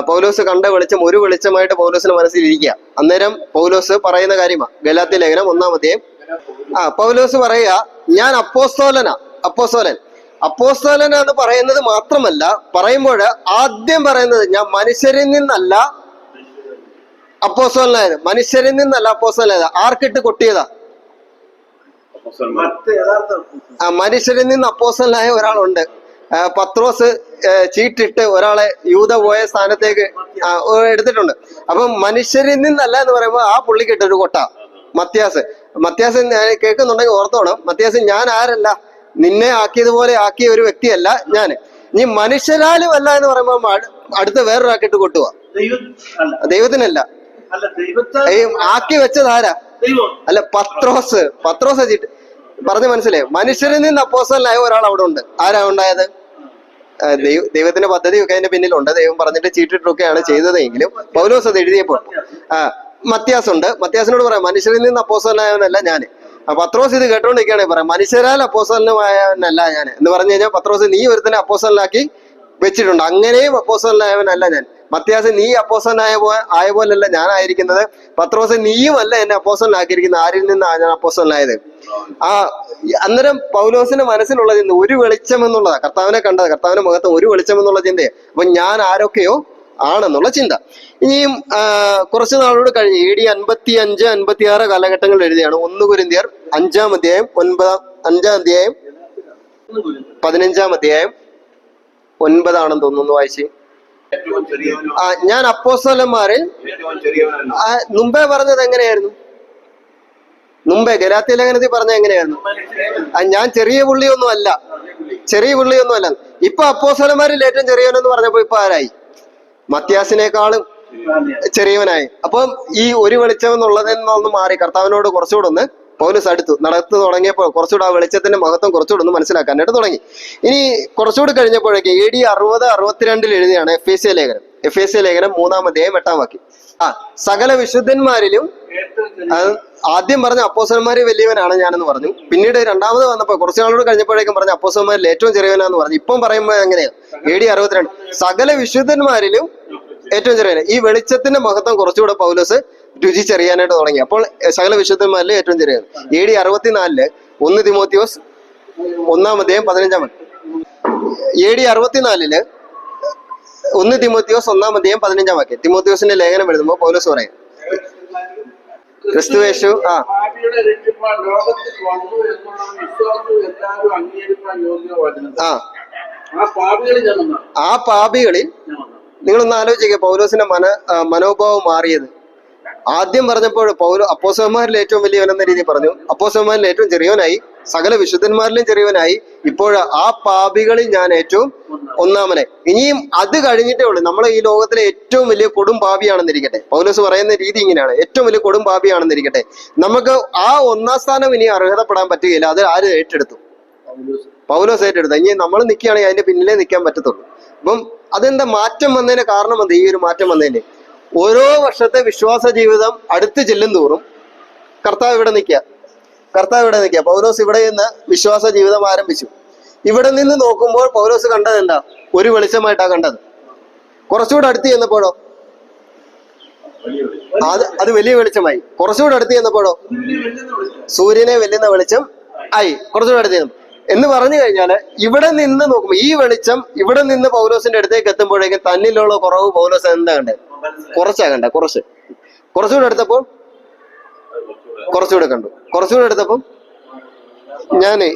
പൗലോസ് കണ്ട വെളിച്ചം ഒരു വെളിച്ചമായിട്ട് പൗലോസിന്റെ മനസ്സിൽ ഇരിക്കുക. അന്നേരം പൗലോസ് പറയുന്ന കാര്യമാണ് ഗലാത്യ ലേഖനം 1-ാം അധ്യായം. പൗലോസ് പറയുക, ഞാൻ അപ്പോസ്തലൻ എന്ന് പറയുന്നത് മാത്രമല്ല, പറയുമ്പോൾ ആദ്യം പറയുന്നത് ഞാൻ മനുഷ്യരിൽ നിന്നല്ല അപ്പോസ്തലനായത്. മനുഷ്യരിൽ നിന്നല്ല അപ്പോസ്തലനായത്. ആർക്കിട്ട് കൊട്ടിയതാ? മനുഷ്യരിൽ നിന്ന് അപ്പോസ്തലനായ ഒരാളുണ്ട്. പത്രോസ് ചീട്ടിട്ട് ഒരാളെ യൂദ പോയ സ്ഥാനത്തേക്ക് എടുത്തിട്ടുണ്ട്. അപ്പം മനുഷ്യരിൽ നിന്നല്ല എന്ന് പറയുമ്പോൾ ആ പുള്ളിക്കിട്ടൊരു കൊട്ട മത്യാസ് കേൾക്കുന്നുണ്ടെങ്കിൽ ഓർത്തോണം. മത്യാസ് ഞാൻ ആരല്ല, നിന്നെ ആക്കിയതുപോലെ ആക്കിയ ഒരു വ്യക്തിയല്ല ഞാൻ. നീ മനുഷ്യരാലും അല്ല എന്ന് പറയുമ്പോൾ അടുത്ത വേറൊരാക്കിട്ട് കൊട്ടുക. ദൈവത്തിനല്ല, ആക്കി വെച്ചതാരാ? അല്ല, പത്രോസ് ചീട്ട് പറഞ്ഞു മനസ്സിലായോ? മനുഷ്യരിൽ നിന്ന് അപ്പോസ്തലനായ ഒരാൾ അവിടെ ഉണ്ട്. ആരാ ഉണ്ടായത്? ദൈവത്തിന്റെ പദ്ധതിയൊക്കെ അതിന്റെ പിന്നിലുണ്ട്. ദൈവം പറഞ്ഞിട്ട് ചീട്ടിട്ടൊക്കെയാണ് ചെയ്തതെങ്കിലും പൗലോസ് അത് എഴുതിയപ്പോൾ മത്യാസ് ഉണ്ട്. മത്യാസിനോട് പറയാം, മനുഷ്യരിൽ നിന്ന് അപ്പോസ്തലനായവനല്ല ഞാൻ. പത്രോസ് ഇത് കേട്ടോണ്ടിരിക്കുകയാണെങ്കിൽ പറയാം, മനുഷ്യരാൽ അപ്പോസ്തലനായവനല്ല ഞാൻ എന്ന് പറഞ്ഞു കഴിഞ്ഞാൽ പത്രോസ് നീ ഒരുത്തനെ അപ്പോസ്തലനാക്കി വെച്ചിട്ടുണ്ട്. അങ്ങനെയും അപ്പോസ്തലനായവനല്ല ഞാൻ. മത്യാസ് നീ അപ്പോസ്തലനായ പോലല്ല ഞാനായിരിക്കുന്നത്. പത്രോസ് നീയും അല്ല എന്നെ അപ്പോസ്തലനാക്കിയിരിക്കുന്നത്. ആരിൽ നിന്നാണ് ഞാൻ അപ്പോസ്തലനായത്? അന്നേരം പൗലോസിന്റെ മനസ്സിലുള്ളത് ഒരു വെളിച്ചം എന്നുള്ളതാ. കർത്താവിനെ കണ്ടത്, കർത്താവിന്റെ മുഖത്ത് ഒരു വെളിച്ചം എന്നുള്ള ചിന്തയെ. അപ്പൊ ഞാൻ ആരൊക്കെയോ ആണെന്നുള്ള ചിന്ത. ഇനിയും കുറച്ചു നാളോട് കഴിഞ്ഞ് AD 55, 56 കാലഘട്ടങ്ങളിൽ എഴുതിയാണ് 1 കൊരിന്ത്യർ 5-ാം അധ്യായം 5-ാം അധ്യായം 15-ാം അധ്യായം 9 ആണെന്ന് തോന്നുന്നു. വായിച്ച് ഞാൻ അപ്പോസ്തലന്മാരിൽ മുമ്പേ പറഞ്ഞത് എങ്ങനെയായിരുന്നു? മുമ്പേ ഗലാത്യ ലേഖനത്തിൽ പറഞ്ഞ എങ്ങനെയായിരുന്നു? ഞാൻ ചെറിയ പുള്ളിയൊന്നും അല്ല. ഇപ്പൊ അപ്പോസ്തലന്മാരിൽ ഏറ്റവും ചെറിയവനെന്ന് പറഞ്ഞപ്പോ ഇപ്പൊ ആരായി? മത്യാസിനേക്കാളും ചെറിയവനായി. അപ്പം ഈ ഒരു വെളിച്ചം എന്നുള്ളതിൽ നിന്നൊന്ന് മാറി കർത്താവിനോട് കുറച്ചുകൂടെ ഒന്ന് പൗലോസ് നടത്തു തുടങ്ങിയപ്പോൾ കുറച്ചുകൂടെ ആ വെളിച്ചത്തിന്റെ മഹത്വം കുറച്ചുകൂടെ ഒന്ന് മനസ്സിലാക്കാനായിട്ട് തുടങ്ങി. ഇനി കുറച്ചുകൂടി കഴിഞ്ഞപ്പോഴേക്ക് AD 60-62 എഴുതിയാണ് എഫേസ്യ ലേഖനം. എഫേസ്യ ലേഖനം 3-ാം അധ്യായം 8-ാം വാക്യം. സകല വിശുദ്ധന്മാരിലും ആദ്യം പറഞ്ഞ അപ്പോസ്തലന്മാര് വലിയവനാണ് ഞാനെന്ന് പറഞ്ഞു. പിന്നീട് രണ്ടാമത് വന്നപ്പോ കുറച്ചു നാളോട് കഴിഞ്ഞപ്പോഴേക്കും പറഞ്ഞ അപ്പോസ്തലന്മാരിൽ ഏറ്റവും ചെറിയവനാന്ന് പറഞ്ഞു. ഇപ്പം പറയുമ്പോൾ എങ്ങനെയാ? AD 62 സകല വിശുദ്ധന്മാരിലും ഏറ്റവും ചെറിയവൻ. ഈ വെളിച്ചത്തിന്റെ മഹത്വം കുറച്ചുകൂടെ പൗലോസ് രുചിച്ചറിയാനായിട്ട് തുടങ്ങി. അപ്പോൾ സകല വിശുദ്ധന്മാരിൽ ഏറ്റവും ചെറിയവൻ. AD 64 1 തിമോത്തിയോസ് 1-ാം അധ്യായം 15-ാം വാക്യം. AD 64 1 തിമോത്തിയോസ് 1-ാം അധ്യായം 15-ാം വാക്യം. തിമോത്തിയോസിന്റെ ലേഖനം എഴുതുമ്പോൾ പൗലോസ് പറയാം ക്രിസ്തുവേശു ആ പാപികളിൽ നിങ്ങളൊന്ന് ആലോചിക്കുക പൗലോസിന്റെ മനോഭാവം മാറിയത്. ആദ്യം പറഞ്ഞപ്പോൾ അപ്പോസ്തലന്മാരിൽ ഏറ്റവും വലിയവനെന്ന രീതിയിൽ പറഞ്ഞു, അപ്പോസ്തലന്മാരിൽ ഏറ്റവും ചെറിയവനായി, സകല വിശുദ്ധന്മാരിലും ചെറിയവനായി. ഇപ്പോൾ ആ പാപികളിൽ ഞാൻ ഏറ്റവും ഒന്നാമനെ. ഇനിയും അത് കഴിഞ്ഞിട്ടേ ഉള്ളൂ. നമ്മൾ ഈ ലോകത്തിലെ ഏറ്റവും വലിയ കൊടും പാപിയാണെന്നിരിക്കട്ടെ, പൗലോസ് പറയുന്ന രീതി ഇങ്ങനെയാണ്, ഏറ്റവും വലിയ കൊടും പാപിയാണെന്നിരിക്കട്ടെ, നമുക്ക് ആ 1-ാം സ്ഥാനം ഇനി അർഹതപ്പെടാൻ പറ്റുകയില്ല. അത് ആര് ഏറ്റെടുത്തു? പൗലോസ് ഏറ്റെടുത്തു. ഇനി നമ്മൾ നിൽക്കുകയാണെങ്കിൽ അതിന്റെ പിന്നിലേ നിൽക്കാൻ പറ്റത്തുള്ളൂ. അപ്പം അതെന്താ മാറ്റം വന്നതിന് കാരണം എന്ത്? ഈ ഒരു മാറ്റം വന്നതിന് ഓരോ വർഷത്തെ വിശ്വാസ ജീവിതം അടുത്ത് ചെല്ലും തോറും കർത്താവ് ഇവിടെ നിൽക്കുക. പൗലോസ് ഇവിടെ നിന്ന് വിശ്വാസ ജീവിതം ആരംഭിച്ചു. ഇവിടെ നിന്ന് നോക്കുമ്പോൾ പൗലോസ് കണ്ടത് എന്താ? ഒരു വെളിച്ചമായിട്ടാ കണ്ടത്. കുറച്ചുകൂടെ അടുത്ത് ചെന്നപ്പോഴോ അത് വലിയ വെളിച്ചമായി. കുറച്ചുകൂടെ അടുത്ത് ചെന്നപ്പോഴോ സൂര്യനെ വെല്ലുന്ന വെളിച്ചം ആയി. കുറച്ചുകൂടെ അടുത്ത് ചെന്നപ്പോ എന്ന് പറഞ്ഞു കഴിഞ്ഞാല് ഇവിടെ നിന്ന് നോക്കുമ്പോ ഈ വെളിച്ചം ഇവിടെ നിന്ന് പൗലോസിന്റെ അടുത്തേക്ക് എത്തുമ്പോഴേക്കും തന്നിലുള്ള കുറവ് പൗലോസ് എന്താ കണ്ടത്? കുറച്ചുകൂടെ എടുത്തപ്പോൾ കുറച്ചുകൂടെ കണ്ടു. കുറച്ചുകൂടെ എടുത്തപ്പോൾ ഞാന്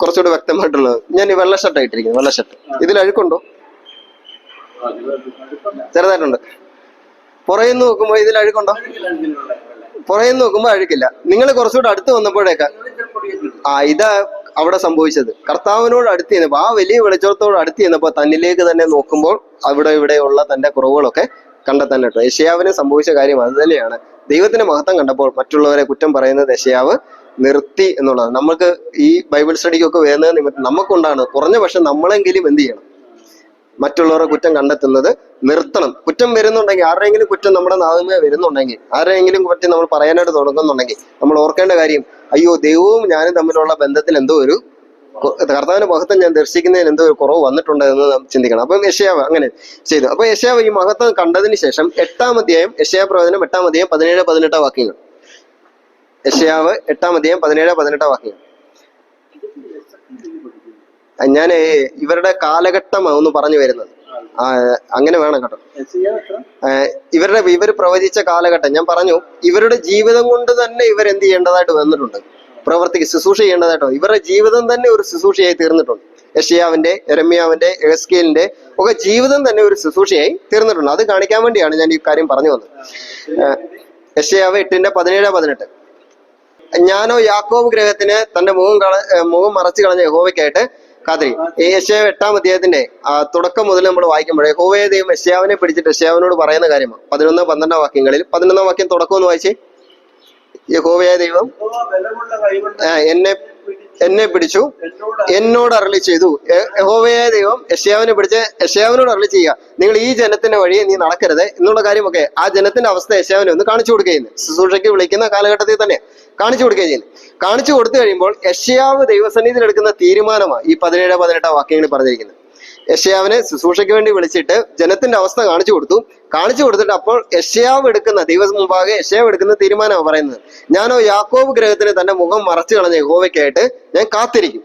കുറച്ചുകൂടെ വ്യക്തമായിട്ടുള്ളത്, ഞാൻ ഈ വെള്ള ഷർട്ട് ഇട്ടിരിക്കുന്നു. വെള്ള ഷർട്ട് ഇതിൽ അഴുക്കുണ്ടോ? ചെറുതായിട്ടുണ്ട്. പുറയുന്ന് നോക്കുമ്പോ ഇതിൽ അഴുക്കുണ്ടോ? പുറയുന്ന് നോക്കുമ്പോ അഴുക്കില്ല. നിങ്ങൾ കുറച്ചുകൂടെ അടുത്ത് വന്നപ്പോഴേക്കാ ഇതാ അവിടെ സംഭവിച്ചത്. കർത്താവിനോട് അടുത്ത് ചെന്നപ്പോ, ആ വലിയ വെളിച്ചത്തോട് അടുത്ത് ചെന്നപ്പോ തന്നിലേക്ക് തന്നെ നോക്കുമ്പോൾ ഇവിടെയുള്ള തന്റെ കുറവുകളൊക്കെ കണ്ടെത്താൻ കേട്ടോ. യെശയ്യാവിന് സംഭവിച്ച കാര്യം അത് തന്നെയാണ്. ദൈവത്തിന്റെ മഹത്വം കണ്ടപ്പോൾ മറ്റുള്ളവരെ കുറ്റം പറയുന്നത് യെശയ്യാവ് നിർത്തി എന്നുള്ളത്. നമുക്ക് ഈ ബൈബിൾ സ്റ്റഡിക്കൊക്കെ വരുന്നത് നിമിത്തം നമുക്കുണ്ടാണ്. കുറഞ്ഞ പക്ഷെ നമ്മളെങ്കിലും എന്ത് ചെയ്യണം? മറ്റുള്ളവരുടെ കുറ്റം കണ്ടെത്തുന്നത് നിർത്തണം. കുറ്റം വരുന്നുണ്ടെങ്കിൽ, ആരുടെയെങ്കിലും കുറ്റം നമ്മുടെ നാവിന്മേ വരുന്നുണ്ടെങ്കിൽ, ആരുടെയെങ്കിലും പറ്റി നമ്മൾ പറയാനായിട്ട് തുടങ്ങുന്നുണ്ടെങ്കിൽ നമ്മൾ ഓർക്കേണ്ട കാര്യം, അയ്യോ ദൈവവും ഞാനും തമ്മിലുള്ള ബന്ധത്തിൽ എന്തോ ഒരു കർത്താവിന്റെ മഹത്വം ഞാൻ ദർശിക്കുന്നതിൽ എന്തോ ഒരു കുറവ് വന്നിട്ടുണ്ട് എന്ന് ചിന്തിക്കണം. അപ്പം യെശയ്യാവ് അങ്ങനെ ചെയ്തു. അപ്പൊ യെശയ്യാവ് ഈ മഹത്വം കണ്ടതിന് ശേഷം 8-ാം അധ്യായം, യെശയ്യാ പ്രവചനം 8-ാം അധ്യായം 17-18 വാക്യങ്ങൾ. യെശയ്യാവ് 8-ാം അധ്യായം 17-18 വാക്യങ്ങൾ. ഞാൻ ഇവരുടെ കാലഘട്ടം ഒന്ന് പറഞ്ഞു വരുന്നത്, അങ്ങനെ വേണം കേട്ടോ. ഇവർ പ്രവചിച്ച കാലഘട്ടം ഞാൻ പറഞ്ഞു. ഇവരുടെ ജീവിതം കൊണ്ട് തന്നെ ഇവരെന്ത് ചെയ്യേണ്ടതായിട്ട് വന്നിട്ടുണ്ട്? ശുശ്രൂഷ ചെയ്യേണ്ടതായിട്ടോ. ഇവരുടെ ജീവിതം തന്നെ ഒരു ശുശ്രൂഷയായി തീർന്നിട്ടുണ്ട്. യെശയ്യാവിന്റെ, യെരമ്യാവിന്റെ, എഹെസ്കേലിന്റെ ഒക്കെ ജീവിതം തന്നെ ഒരു ശുശ്രൂഷയായി തീർന്നിട്ടുണ്ട്. അത് കാണിക്കാൻ വേണ്ടിയാണ് ഞാൻ ഈ കാര്യം പറഞ്ഞു വന്നത്. യെശയ്യാവ് 8:17-18. ഞാനോ യാക്കോബ് ഗൃഹത്തിന് തന്റെ മുഖം മറച്ചു കളഞ്ഞ യഹോവയ്ക്കായിട്ട് കാത്തിരിക്കും. യെശയ്യാവ് 8-ാം അധ്യായത്തിന്റെ തുടക്കം മുതൽ നമ്മൾ വായിക്കുമ്പോൾ യഹോവയെ ദൈവം യെശയ്യാവിനെ പിടിച്ചിട്ട് യെശയ്യാവിനോട് പറയുന്ന കാര്യമാണ്. 11-12 വാക്യങ്ങളിൽ 11-ാം വാക്യം തുടക്കം ഒന്ന് വായിച്ചേ. യഹോവയായ ദൈവം എന്നെ പിടിച്ചു, എന്നോട് അരുളി ചെയ്തു. യഹോവയായ ദൈവം യെശയ്യാവിനെ പിടിച്ച് യെശയ്യാവിനോട് അരുളി ചെയ്യുക, നിങ്ങൾ ഈ ജനത്തിന്റെ വഴിയെ നീ നടക്കരുത് എന്നുള്ള കാര്യമൊക്കെ ആ ജനത്തിന്റെ അവസ്ഥ യെശയ്യാവിനെ ഒന്ന് കാണിച്ചു കൊടുക്കുകയെന്ന്. ശുശ്രൂഷയ്ക്ക് വിളിക്കുന്ന കാലഘട്ടത്തിൽ തന്നെ കാണിച്ചു കൊടുക്കുകയും ചെയ്യുന്നു. കാണിച്ചു കൊടുത്തു കഴിയുമ്പോൾ യെശയ്യാവ് ദൈവസന്നിധിയിൽ എടുക്കുന്ന തീരുമാനമാണ് ഈ 17-18 വാക്യങ്ങളിൽ പറഞ്ഞിരിക്കുന്നത്. യെശയ്യാവിനെ ശുശ്രൂഷയ്ക്ക് വേണ്ടി വിളിച്ചിട്ട് ജനത്തിന്റെ അവസ്ഥ കാണിച്ചു കൊടുത്തിട്ട് അപ്പോൾ യെശയ്യാവ് എടുക്കുന്ന ദിവസം മുമ്പാകെ യെശയ്യാവ് എടുക്കുന്ന തീരുമാനമാണ് പറയുന്നത്. ഞാനോ യാക്കോബ് ഗൃഹത്തിന് തന്റെ മുഖം മറച്ചു കളഞ്ഞ യഹോവയ്ക്കായിട്ട് ഞാൻ കാത്തിരിക്കും.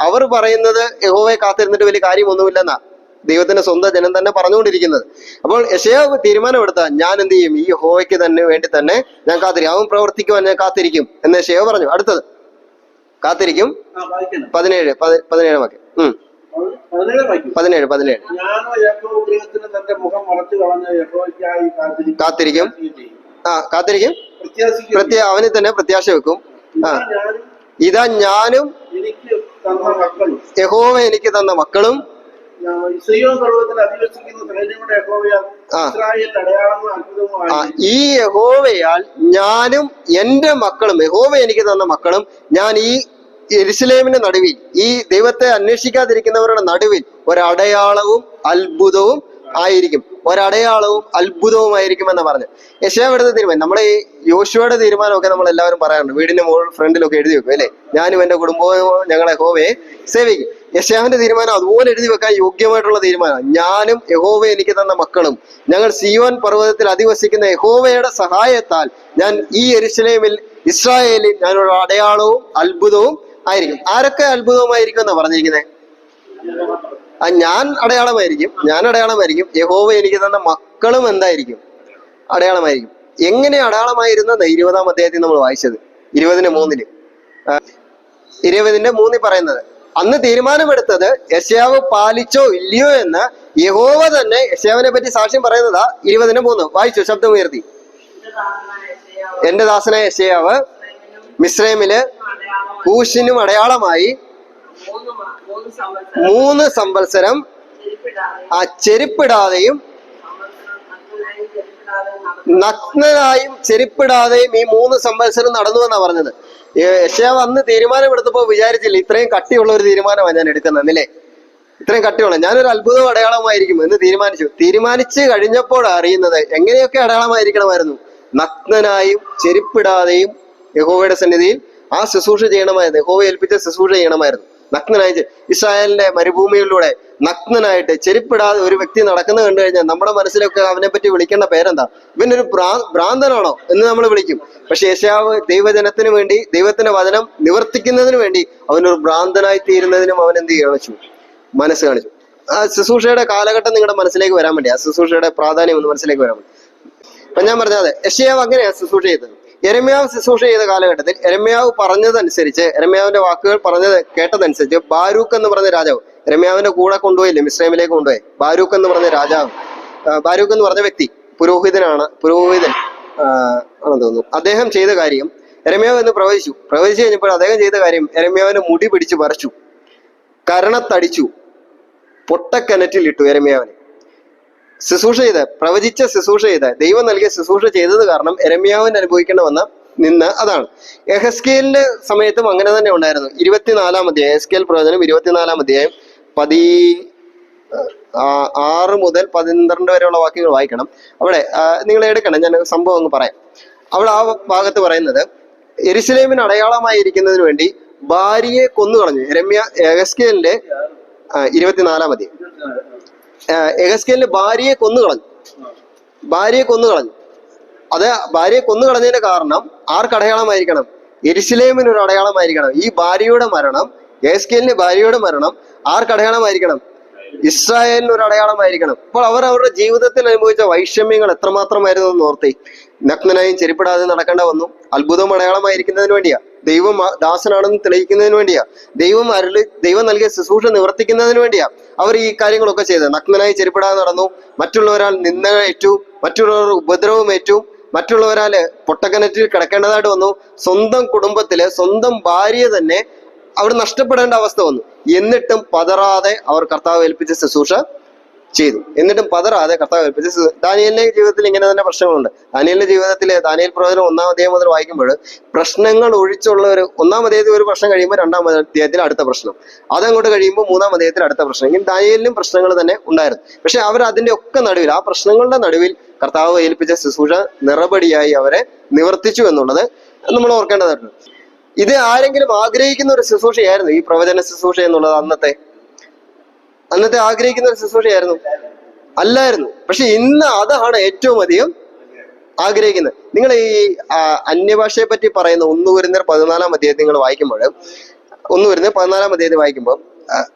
അവർ പറയുന്നത് യഹോവയെ കാത്തിരുന്നിട്ട് വലിയ കാര്യമൊന്നുമില്ലെന്നാ ദൈവത്തിന്റെ സ്വന്തം ജനം തന്നെ പറഞ്ഞുകൊണ്ടിരിക്കുന്നത്. അപ്പോൾ യെശയ്യാവ് തീരുമാനമെടുത്ത ഞാൻ എന്ത് ചെയ്യും? ഈ യഹോവയ്ക്ക് തന്നെ വേണ്ടി തന്നെ ഞാൻ കാത്തിരിക്കും, അവൻ പ്രവർത്തിക്കുവാൻ ഞാൻ കാത്തിരിക്കും എന്ന് യെശയ്യാവ് പറഞ്ഞു. അടുത്തത് കാത്തിരിക്കും 17 വാക്യം. 17 കാത്തിരിക്കും. അവന് തന്നെ പ്രത്യാശ വെക്കും. ഇതാ ഞാനും യഹോവ എനിക്ക് തന്ന മക്കളും ഇസ്രായേൽ പർവ്വതത്തിൽ അധിവസിക്കുന്ന സൈന്യങ്ങളുടെ യഹോവയാൽ ഇസ്രായേൽ അടയാളങ്ങളും അത്ഭുതവുമായി. ഈ യഹോവയാൽ ഞാനും എന്റെ മക്കളും, യഹോവ എനിക്ക് തന്ന മക്കളും, ഞാൻ ഈ യെരുശലേമിന്റെ നടുവിൽ, ഈ ദൈവത്തെ അന്വേഷിക്കാതിരിക്കുന്നവരുടെ നടുവിൽ ഒരടയാളവും അത്ഭുതവും ആയിരിക്കും, ഒരടയാളവും അത്ഭുതവുമായിരിക്കും എന്ന് പറഞ്ഞു. യെശയ്യാവ് എടുത്ത തീരുമാനം, നമ്മുടെ ഈ യോശുവയുടെ തീരുമാനമൊക്കെ നമ്മൾ എല്ലാവരും പറയാറുണ്ട്, വീടിന്റെ ഫ്രണ്ടിലൊക്കെ എഴുതി വെക്കും അല്ലെ, ഞാനും എന്റെ കുടുംബവും ഞങ്ങളെ യഹോവയെ സേവിക്കും. യെശയ്യാവിന്റെ തീരുമാനം അതുപോലെ എഴുതി വെക്കാൻ യോഗ്യമായിട്ടുള്ള തീരുമാനം. ഞാനും യഹോവ എനിക്ക് തന്ന മക്കളും, ഞങ്ങൾ സിയോൻ പർവ്വതത്തിൽ അധിവസിക്കുന്ന യഹോവയുടെ സഹായത്താൽ ഞാൻ ഈ യെരുശലേമിൽ ഇസ്രായേലിൽ ഞാനൊരു അടയാളവും അത്ഭുതവും ആയിരിക്കും. ആരൊക്കെ അത്ഭുതവുമായിരിക്കും എന്നാ പറഞ്ഞിരിക്കുന്നത്? ഞാൻ അടയാളമായിരിക്കും, ഞാൻ അടയാളമായിരിക്കും. യഹോവ എനിക്ക് തന്ന മക്കളും എന്തായിരിക്കും? അടയാളമായിരിക്കും. എങ്ങനെ അടയാളമായിരുന്ന 20-ാം അധ്യായത്തിൽ നമ്മൾ വായിച്ചത്, 20:3 20:3 പറയുന്നത്, അന്ന് തീരുമാനമെടുത്തത് യെശയ്യാവ് പാലിച്ചോ ഇല്ലയോ എന്ന് യഹോവ തന്നെ യെശയ്യാവിനെ പറ്റി സാക്ഷ്യം പറയുന്നതാ. 20:3 വായിച്ചു, ശബ്ദം ഉയർത്തി. എന്റെ ദാസനായ യെശയ്യാവ് മിസ്രൈമില് കൂശിനും അടയാളമായി 3 സംവത്സരം ചെരുപ്പിടാതെയും നഗ്നനായും ചെരുപ്പിടാതെയും ഈ 3 സംവത്സരം നടന്നു എന്നാ പറഞ്ഞത്. യെശയ്യാവ് അന്ന് തീരുമാനമെടുത്തപ്പോ വിചാരിച്ചില്ല ഇത്രയും കട്ടിയുള്ള ഒരു തീരുമാനമാണ് ഞാൻ എടുക്കുന്നല്ലേ, ഇത്രയും കട്ടിയുള്ള, ഞാനൊരു അത്ഭുതം അടയാളമായിരിക്കും എന്ന് തീരുമാനിച്ചു കഴിഞ്ഞപ്പോൾ അറിയുന്നത് എങ്ങനെയൊക്കെ അടയാളമായിരിക്കണമായിരുന്നു. നഗ്നനായും ചെരുപ്പിടാതെയും യഹോവയുടെ സന്നിധിയിൽ ആ ശുശ്രൂഷ ചെയ്യണമായിരുന്നു, യഹോവ ഏൽപ്പിച്ച ശുശ്രൂഷ ചെയ്യണമായിരുന്നു. നഗ്നനായി ഇസ്രായേലിന്റെ മരുഭൂമിയിലൂടെ നഗ്നനായിട്ട് ചെരുപ്പിടാതെ ഒരു വ്യക്തി നടക്കുന്നത് കണ്ടു കഴിഞ്ഞാൽ നമ്മുടെ മനസ്സിലൊക്കെ അവനെ പറ്റി വിളിക്കേണ്ട പേരെന്താ? ഇവനൊരു ഭ്രാന്തനാണോ എന്ന് നമ്മൾ വിളിക്കും. പക്ഷെ യെശയ്യാവ് ദൈവജനത്തിന് വേണ്ടി, ദൈവത്തിന്റെ വചനം നിവർത്തിക്കുന്നതിന് വേണ്ടി അവനൊരു ഭ്രാന്തനായി തീരുന്നതിനും അവൻ എന്ത് കാണിച്ചു? മനസ്സ് കാണിച്ചു. ആ ശുശ്രൂഷയുടെ കാലഘട്ടം നിങ്ങളുടെ മനസ്സിലേക്ക് വരാൻ വേണ്ടി, ആ ശുശ്രൂഷയുടെ പ്രാധാന്യം ഒന്ന് മനസ്സിലേക്ക് വരാൻ വേണ്ടി. അപ്പൊ ഞാൻ പറഞ്ഞത് യെശയ്യാവ് അങ്ങനെയാ ശുശ്രൂഷ ചെയ്തത്. യെരമ്യാവ് ശുശ്രൂഷ ചെയ്ത കാലഘട്ടത്തിൽ യെരമ്യാവ് പറഞ്ഞതനുസരിച്ച്, യെരമ്യാവിന്റെ വാക്കുകൾ കേട്ടതനുസരിച്ച് ബാരൂക്ക് എന്ന് പറഞ്ഞ രാജാവ്, യെരമ്യാവിന്റെ കൂടെ കൊണ്ടുപോയില്ലേ മിസ്രൈമിലേക്ക് കൊണ്ടുപോയി, ബാരൂക്ക് എന്ന് പറഞ്ഞ രാജാവ്, ബാരൂക്ക് എന്ന് പറഞ്ഞ വ്യക്തി പുരോഹിതൻ ആണെന്ന് തോന്നുന്നു. അദ്ദേഹം ചെയ്ത കാര്യം, യെരമ്യാവ് എന്ന് പ്രവചിച്ചു കഴിഞ്ഞപ്പോൾ അദ്ദേഹം ചെയ്ത കാര്യം, യെരമ്യാവിന്റെ മുടി പിടിച്ചു പറിച്ചു, കരണത്തടിച്ചു, പൊട്ടക്കിണറ്റിൽ ഇട്ടു. യെരമ്യാവിനെ ശുശ്രൂഷ ശുശ്രൂഷ ചെയ്ത് ദൈവം നൽകിയ ശുശ്രൂഷ ചെയ്തത് കാരണം യെരമ്യാവിന് അനുഭവിക്കേണ്ട വന്ന അതാണ്. യെഹെസ്കേലിന്റെ സമയത്തും അങ്ങനെ തന്നെ ഉണ്ടായിരുന്നു. 24-ാം അധ്യായം, യെഹെസ്കേൽ പ്രവചനം 24-ാം അധ്യായം 6 മുതൽ 12 വരെയുള്ള വാക്യങ്ങൾ വായിക്കണം. അവിടെ നിങ്ങൾ എടുക്കണം, ഞാൻ സംഭവം അങ്ങ് പറയാം. അവിടെ ആ ഭാഗത്ത് പറയുന്നത്, യെരുശലേമിന് അടയാളമായിരിക്കുന്നതിന് വേണ്ടി ഭാര്യയെ കൊന്നുകളഞ്ഞു. യെഹെസ്കേലിന്റെ 24-ാം അധ്യായം, യെഹെസ്കേലിന്റെ ഭാര്യയെ കൊന്നുകളഞ്ഞു. അത് ഭാര്യയെ കൊന്നുകളഞ്ഞതിന്റെ കാരണം ആർക്ക് അടയാളമായിരിക്കണം? യെരുശലേമിന് ഒരു അടയാളമായിരിക്കണം. ഈ ഭാര്യയുടെ മരണം, യെഹെസ്കേലിന്റെ ഭാര്യയുടെ മരണം ആർക്ക് അടയാളമായിരിക്കണം? ഇസ്രായേലിന് ഒരു അടയാളമായിരിക്കണം. അപ്പോൾ അവർ അവരുടെ ജീവിതത്തിൽ അനുഭവിച്ച വൈഷമ്യങ്ങൾ എത്രമാത്രമായിരുന്നു എന്ന് ഓർത്തേ. നഗ്നനായും ചെരുപ്പിടാതെ നടക്കേണ്ട വന്നു. അത്ഭുതം അടയാളമായിരിക്കുന്നതിന് വേണ്ടിയാ, ദൈവം ദാസനാണെന്ന് തെളിയിക്കുന്നതിന് വേണ്ടിയാ, ദൈവം നൽകിയ ശുശ്രൂഷ നിവർത്തിക്കുന്നതിന് വേണ്ടിയാ അവർ ഈ കാര്യങ്ങളൊക്കെ ചെയ്തത്. നഗ്നനായി ചെരുപ്പിടാതെ നടന്നു, മറ്റുള്ളവരാൽ നിന്ദ ഏറ്റു, മറ്റുള്ളവർ ഉപദ്രവം ഏറ്റു, മറ്റുള്ളവരാല് പൊട്ടക്കിണറ്റിൽ കിടക്കേണ്ടതായിട്ട് വന്നു. സ്വന്തം കുടുംബത്തില് സ്വന്തം ഭാര്യ തന്നെ അവർ നഷ്ടപ്പെടേണ്ട അവസ്ഥ വന്നു. എന്നിട്ടും പതറാതെ അവർ കർത്താവ് ഏൽപ്പിച്ച ശുശ്രൂഷ ചെയ്തു. ദാനിയേലിന്റെ ജീവിതത്തിൽ ഇങ്ങനെ തന്നെ പ്രശ്നങ്ങളുണ്ട്. ദാനിയേലിന്റെ ജീവിതത്തിലെ ദാനിയേൽ പ്രവചനം 1-ാം അധ്യായം മുതൽ വായിക്കുമ്പോൾ പ്രശ്നങ്ങൾ ഒഴിച്ചുള്ള 1-ാം അധ്യായത്തിൽ ഒരു പ്രശ്നം കഴിയുമ്പോൾ 2-ാം അധ്യായത്തിൽ അടുത്ത പ്രശ്നം, അതങ്ങോട്ട് കഴിയുമ്പോൾ 3-ാം അധ്യായത്തിൽ അടുത്ത പ്രശ്നം. ഇങ്ങനെ ദാനിയേലിനും പ്രശ്നങ്ങൾ തന്നെ ഉണ്ടായിരുന്നു. പക്ഷെ അവർ അതിന്റെ ഒക്കെ നടുവിൽ, ആ പ്രശ്നങ്ങളുടെ നടുവിൽ കർത്താവ് ഏൽപ്പിച്ച ശുശ്രൂഷ നിറപടിയായി അവരെ നിവർത്തിച്ചു എന്നുള്ളത് നമ്മൾ ഓർക്കേണ്ടതായിട്ടുണ്ട്. ഇത് ആരെങ്കിലും ആഗ്രഹിക്കുന്ന ഒരു ശുശ്രൂഷയായിരുന്നു ഈ പ്രവചന ശുശ്രൂഷ എന്നുള്ളത്. അന്നത്തെ ആഗ്രഹിക്കുന്ന ഒരു ശുശ്രൂഷയായിരുന്നു അല്ലായിരുന്നു. പക്ഷെ ഇന്ന് അതാണ് ഏറ്റവും അധികം ആഗ്രഹിക്കുന്നത്. നിങ്ങൾ ഈ അന്യഭാഷയെ പറ്റി പറയുന്ന 1 കൊരിന്ത്യർ 14-ാം അധ്യായത്തിൽ നിങ്ങൾ വായിക്കുമ്പോൾ, 1 കൊരിന്ത്യർ 14-ാം അധ്യായത്തിൽ വായിക്കുമ്പോൾ